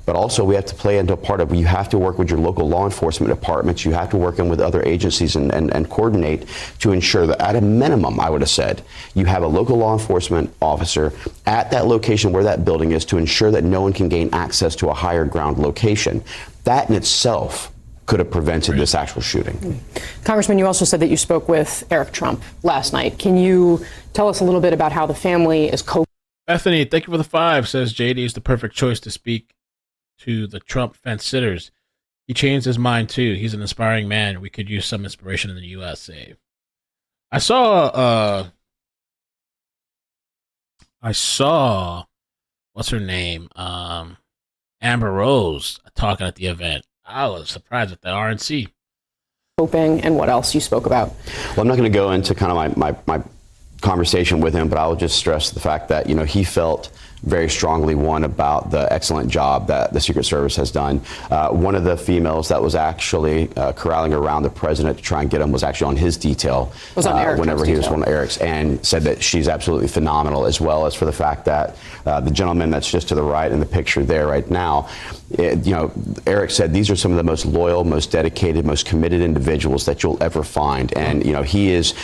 but also we have to play into a part of, you have to work with your local law enforcement departments. You have to work in with other agencies and coordinate to ensure that at a minimum, I would have said, you have a local law enforcement officer at that location where that building is to ensure that no one can gain access to a higher ground location. That in itself could have prevented this actual shooting. Congressman, you also said that you spoke with Eric Trump last night. Can you tell us a little bit about how the family is coping? Bethany, thank you for the 5, says JD is the perfect choice to speak to the Trump fence sitters. He changed his mind too. He's an inspiring man. We could use some inspiration in the USA. I saw what's her name? Amber Rose talking at the event. I was surprised at the RNC. Coping, and what else you spoke about? Well, I'm not going to go into kind of my conversation with him, but I will just stress the fact that, he felt very strongly, one, about the excellent job that the Secret Service has done. One of the females that was actually corralling around the president to try and get him was actually on his detail whenever he was on Eric's, and said that she's absolutely phenomenal, as well as for the fact that the gentleman that's just to the right in the picture there right now, Eric said these are some of the most loyal, most dedicated, most committed individuals that you'll ever find. And, he is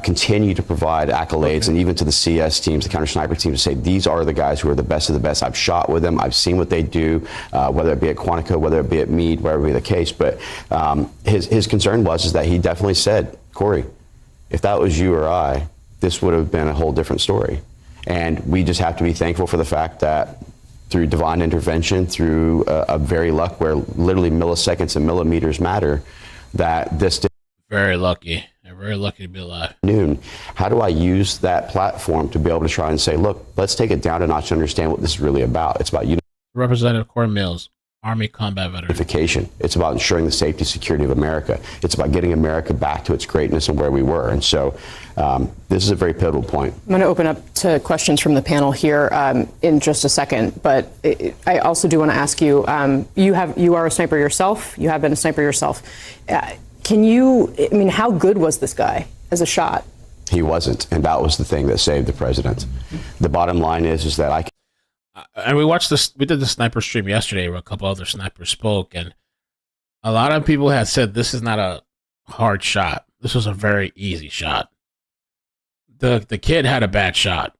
continued to provide accolades, and even to the CS teams, the counter sniper teams, to say these are the guys who are the best of the best. I've shot with them. I've seen what they do, whether it be at Quantico, whether it be at Meade, wherever be the case. But his concern was that he definitely said, Corey, if that was you or I, this would have been a whole different story. And we just have to be thankful for the fact that through divine intervention, through a very luck where literally milliseconds and millimeters matter, that this did. Very lucky. Very lucky to be alive. Noon. How do I use that platform to be able to try and say, look, let's take it down a notch to understand what this is really about. It's about Representative Corey Mills, Army combat veteran. It's about ensuring the safety and security of America. It's about getting America back to its greatness and where we were. And so this is a very pivotal point. I'm going to open up to questions from the panel here in just a second. But I also do want to ask you, you are a sniper yourself. You have been a sniper yourself. How good was this guy as a shot? He wasn't, and that was the thing that saved the president. The bottom line is that and we did the sniper stream yesterday where a couple other snipers spoke, and a lot of people had said this is not a hard shot. This was a very easy shot. The kid had a bad shot,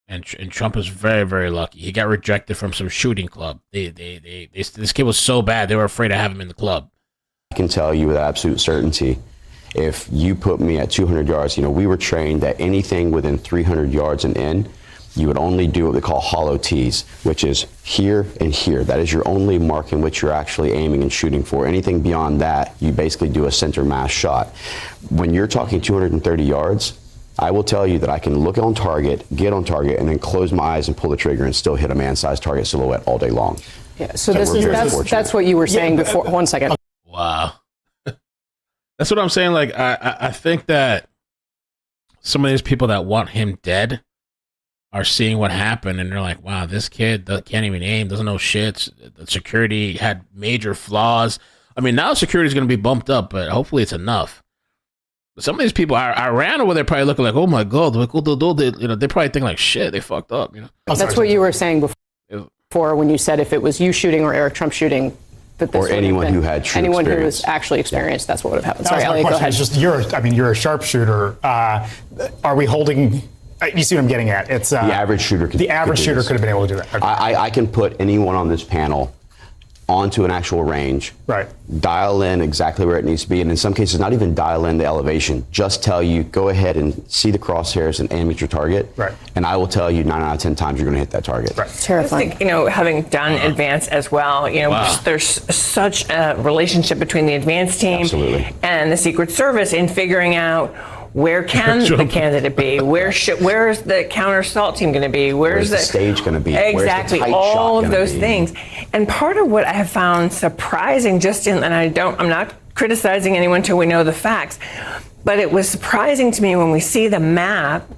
and Trump is very, very lucky. He got rejected from some shooting club. This kid was so bad they were afraid to have him in the club. I can tell you with absolute certainty, if you put me at 200 yards, we were trained that anything within 300 yards and in you would only do what they call hollow T's, which is here and here. That is your only mark in which you're actually aiming and shooting for. Anything beyond that, you basically do a center mass shot. When you're talking 230 yards, I will tell you that I can look on target, get on target, and then close my eyes and pull the trigger and still hit a man-sized target silhouette all day long. Yeah, so that's what you were saying before. One second. Wow. That's what I'm saying. Like, I think that some of these people that want him dead are seeing what happened, and they're like, wow, this kid can't even aim, doesn't know shit. The security had major flaws. I mean, now security is going to be bumped up, but hopefully it's enough. But some of these people, Iran over there probably looking like, oh my God, they probably think like, shit, they fucked up. That's what you were saying before when you said if it was you shooting or Eric Trump shooting, that this or anyone who had true anyone experience. who was actually experienced, that's what would have happened. Sorry, Elliot, go ahead. It's just you're a sharpshooter. Are we holding? You see what I'm getting at? It's the average shooter. The average shooter could have been able to do that. Okay. I can put anyone on this panel onto an actual range, right? Dial in exactly where it needs to be, and in some cases, not even dial in the elevation. Just tell you, go ahead and see the crosshairs and aim at your target, right? And I will tell you 9 out of 10 times you're going to hit that target. Right. Terrifying. I think, having done Advance as well, there's such a relationship between the Advance team and the Secret Service in figuring out where can the candidate be? Where's the counter assault team going to be? Where's the stage going to be? Exactly, all of those things. And part of what I have found surprising, I'm not criticizing anyone until we know the facts, but it was surprising to me when we see the map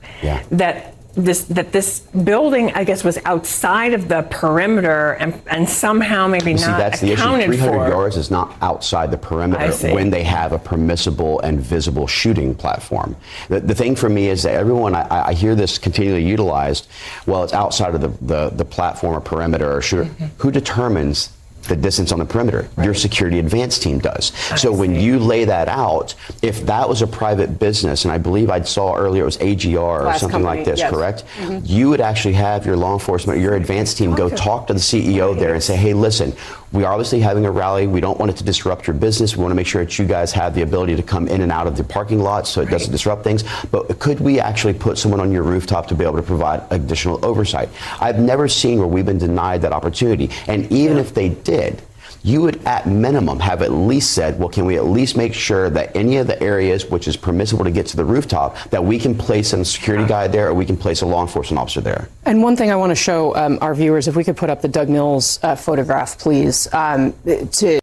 that this building, I guess, was outside of the perimeter and somehow maybe not that's the issue. accounted 300 for. yards is not outside the perimeter when they have a permissible and visible shooting platform. The thing for me is that everyone, I hear this continually utilized, well, it's outside of the platform or perimeter or shooter. Who determines the distance on the perimeter? Your security advance team does. So when you lay that out, if that was a private business, and I believe I saw earlier it was AGR or something like this, correct? You would actually have your law enforcement, your advance team go talk to the CEO there and say, hey, listen, we are obviously having a rally. We don't want it to disrupt your business. We want to make sure that you guys have the ability to come in and out of the parking lot so it doesn't disrupt things. But could we actually put someone on your rooftop to be able to provide additional oversight? I've never seen where we've been denied that opportunity. And even if they did, you would at minimum have at least said, well, can we at least make sure that any of the areas which is permissible to get to the rooftop, that we can place a security guy there or we can place a law enforcement officer there? And one thing I want to show our viewers, if we could put up the Doug Mills photograph, please, to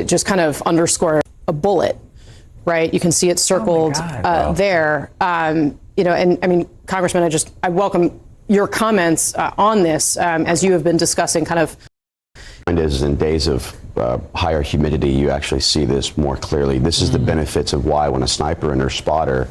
just kind of underscore a bullet, right? You can see it circled there. And I mean, Congressman, I welcome your comments on this as you have been discussing kind of. Is in days of higher humidity, you actually see this more clearly. This is the benefits of why when a sniper and her spotter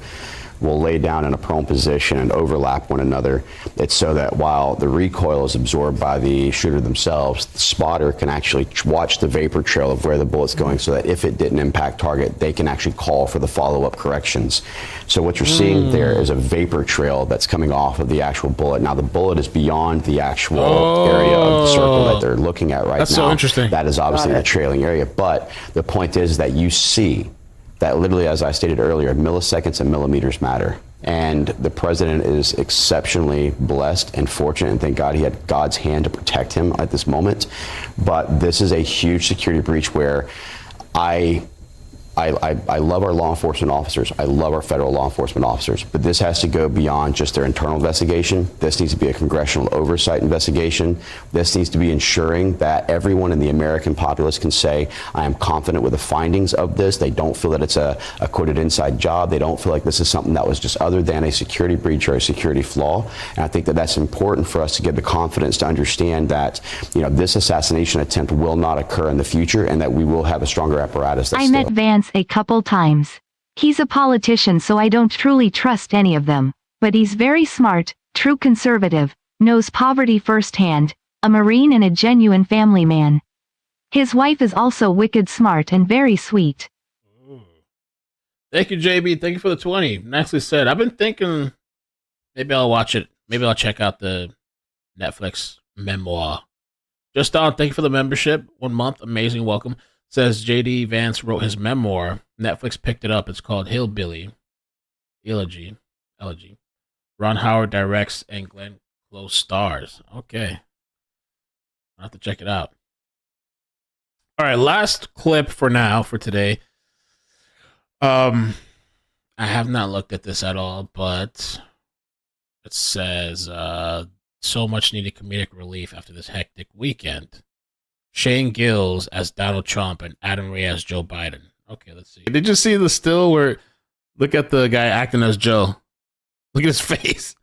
will lay down in a prone position and overlap one another, it's so that while the recoil is absorbed by the shooter themselves, the spotter can actually watch the vapor trail of where the bullet's going so that if it didn't impact target, they can actually call for the follow-up corrections. So what you're seeing there is a vapor trail that's coming off of the actual bullet. Now the bullet is beyond the actual area of the circle that they're looking at right now. That's so interesting. That is obviously the trailing area, but the point is that you see that literally, as I stated earlier, milliseconds and millimeters matter. And the president is exceptionally blessed and fortunate, and thank God he had God's hand to protect him at this moment. But this is a huge security breach where I love our law enforcement officers. I love our federal law enforcement officers. But this has to go beyond just their internal investigation. This needs to be a congressional oversight investigation. This needs to be ensuring that everyone in the American populace can say, I am confident with the findings of this. They don't feel that it's a quoted inside job. They don't feel like this is something that was just other than a security breach or a security flaw. And I think that that's important for us to get the confidence to understand that, this assassination attempt will not occur in the future and that we will have a stronger apparatus. I met Vance a couple times. He's a politician, so I don't truly trust any of them. But he's very smart, true conservative, knows poverty firsthand, a Marine and a genuine family man. His wife is also wicked smart and very sweet. Thank you, JB. Thank you for the 20. Nicely said. I've been thinking maybe I'll watch it. Maybe I'll check out the Netflix memoir. Just thank you for the membership. 1 month. Amazing. Welcome. Says JD Vance wrote his memoir. Netflix picked it up. It's called Hillbilly. Elegy. Ron Howard directs and Glenn Close stars. Okay. I'll have to check it out. All right, last clip for now, for today. I have not looked at this at all, but it says, so much needed comedic relief after this hectic weekend. Shane Gills as Donald Trump and Adam Ray as Joe Biden. Okay, let's see. Did you see the still where, look at the guy acting as Joe. Look at his face.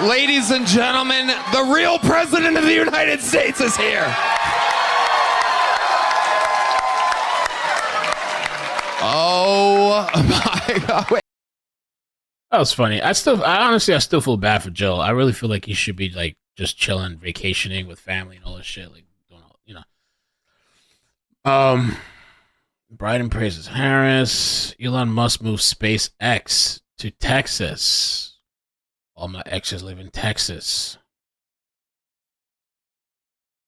Ladies and gentlemen, the real president of the United States is here. Oh my God. That was funny. I honestly still feel bad for Joe. I really feel like he should be like just chilling, vacationing with family and all this shit. Like, doing all, you know. Biden praises Harris. Elon Musk moves SpaceX to Texas. All my exes live in Texas.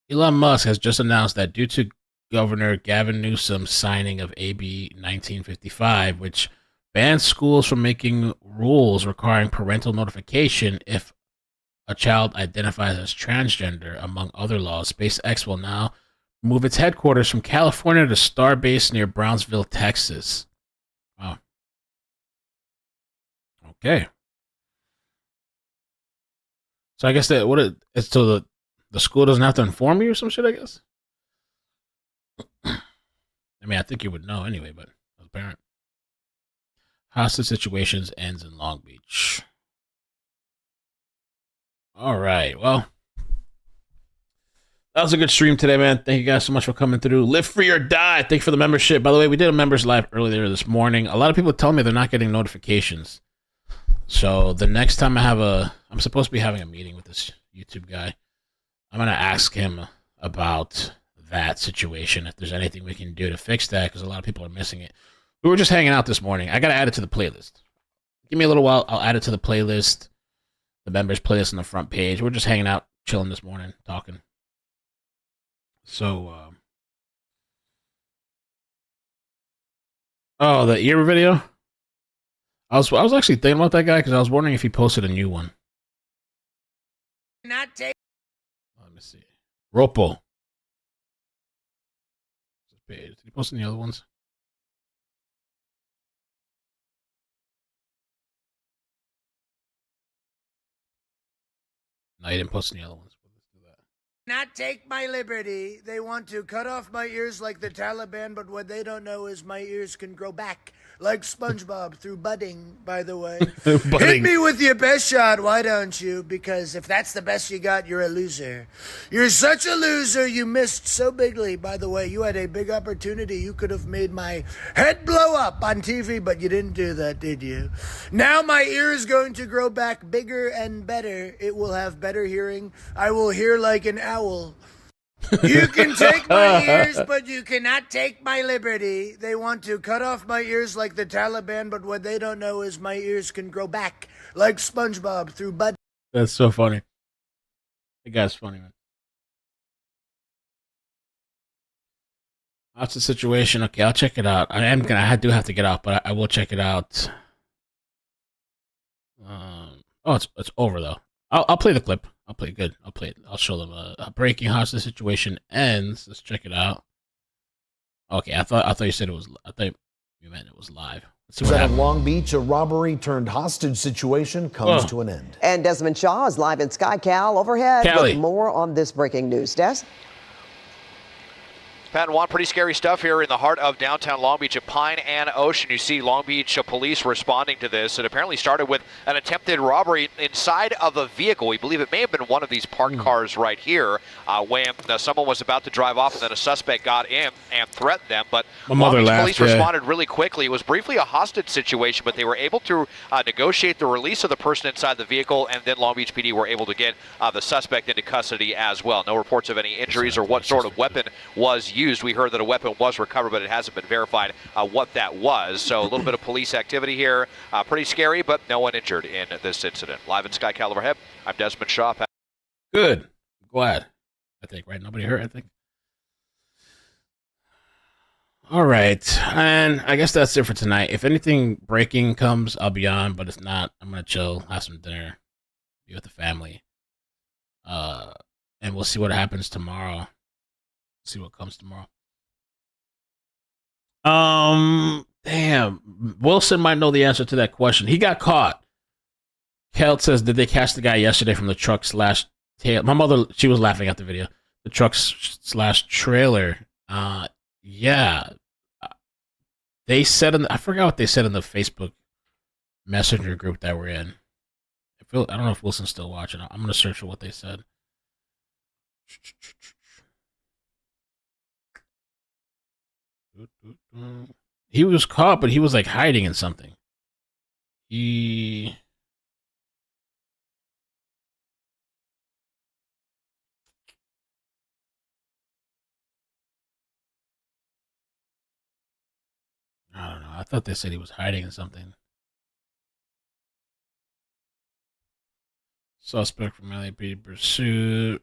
Elon Musk has just announced that due to Governor Gavin Newsom's signing of AB 1955, which bans schools from making rules requiring parental notification if a child identifies as transgender, among other laws, SpaceX will now move its headquarters from California to Starbase near Brownsville, Texas. Wow. Okay. So I guess it's so the school doesn't have to inform you or some shit, I guess. I mean, I think you would know anyway, but as a parent. Hostage situations ends in Long Beach. All right, well, that was a good stream today, man. Thank you guys so much for coming through. Live free or die. Thank you for the membership. By the way, we did a members live earlier this morning. A lot of people tell me they're not getting notifications. So the next time I'm supposed to be having a meeting with this YouTube guy. I'm going to ask him about that situation, if there's anything we can do to fix that, because a lot of people are missing it. We were just hanging out this morning. I got to add it to the playlist. Give me a little while. I'll add it to the playlist, the members playlist on the front page. We're just hanging out, chilling this morning, talking. So, oh, the ear video? I was actually thinking about that guy because I was wondering if he posted a new one. Not take. Let me see. Ropo. Did he post any other ones? No, he didn't post any other ones. Not take my liberty. They want to cut off my ears like the Taliban, but what they don't know is my ears can grow back like SpongeBob through budding, by the way. Hit me with your best shot, why don't you? Because if that's the best you got, you're a loser. You're such a loser, you missed so bigly. By the way, you had a big opportunity. You could have made my head blow up on TV, but you didn't do that, did you? Now my ear is going to grow back bigger and better. It will have better hearing. I will hear like an owl. You can take my ears, but you cannot take my liberty. They want to cut off my ears like the Taliban, but what they don't know is my ears can grow back like SpongeBob through budding. That's so funny. That guy's funny, man. That's the situation. Okay, I'll check it out. I do have to get out, but I will check it out. It's over though. I'll play the clip. I'll play it good. I'll play it. I'll show them a breaking hostage situation ends. Let's check it out. Okay, I thought you said it was. I thought you meant it was live. Let's see what happens. Long Beach, a robbery turned hostage situation comes to an end. And Desmond Shaw is live in SkyCal overhead Callie. with more on this breaking news. Des? Pat and Juan, pretty scary stuff here in the heart of downtown Long Beach at Pine and Ocean. You see Long Beach police responding to this. It apparently started with an attempted robbery inside of a vehicle. We believe it may have been one of these parked cars right here when someone was about to drive off and then a suspect got in and threatened them. But Long Beach police responded really quickly. It was briefly a hostage situation, but they were able to negotiate the release of the person inside the vehicle, and then Long Beach PD were able to get the suspect into custody as well. No reports of any injuries or what sort of weapon was used. We heard that a weapon was recovered, but it hasn't been verified what that was. So a little bit of police activity here. Pretty scary, but no one injured in this incident. Live in SkyCal overhead, I'm Desmond Shaw. Good. Glad. I think, right? Nobody hurt, I think. All right. And I guess that's it for tonight. If anything breaking comes, I'll be on. But if not, I'm going to chill, have some dinner, be with the family. And we'll see what happens tomorrow. See what comes tomorrow. Damn. Wilson might know the answer to that question. He got caught. Kelt says, did they catch the guy yesterday from the truck / tail? My mother, she was laughing at the video. The truck / trailer. Yeah. They said I forgot what they said in the Facebook Messenger group that we're in. I don't know if Wilson's still watching. I'm going to search for what they said. He was caught, but he was like hiding in something. I don't know. I thought they said he was hiding in something. Suspect from LAPD pursuit.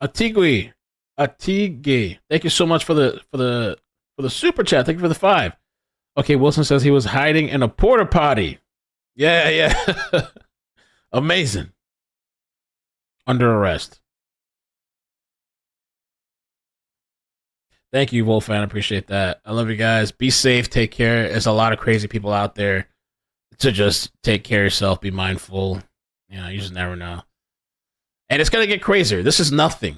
Atigui. Thank you so much for the super chat. Thank you for the 5. Okay, Wilson says he was hiding in a porta potty. Yeah. Amazing. Under arrest. Thank you, Wolfan. I appreciate that. I love you guys. Be safe. Take care. There's a lot of crazy people out there. So just take care of yourself. Be mindful. You know, you just never know. And it's going to get crazier. This is nothing.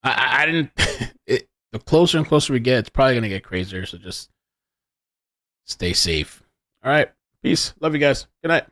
I didn't... the closer and closer we get, it's probably going to get crazier. So just stay safe. All right. Peace. Love you guys. Good night.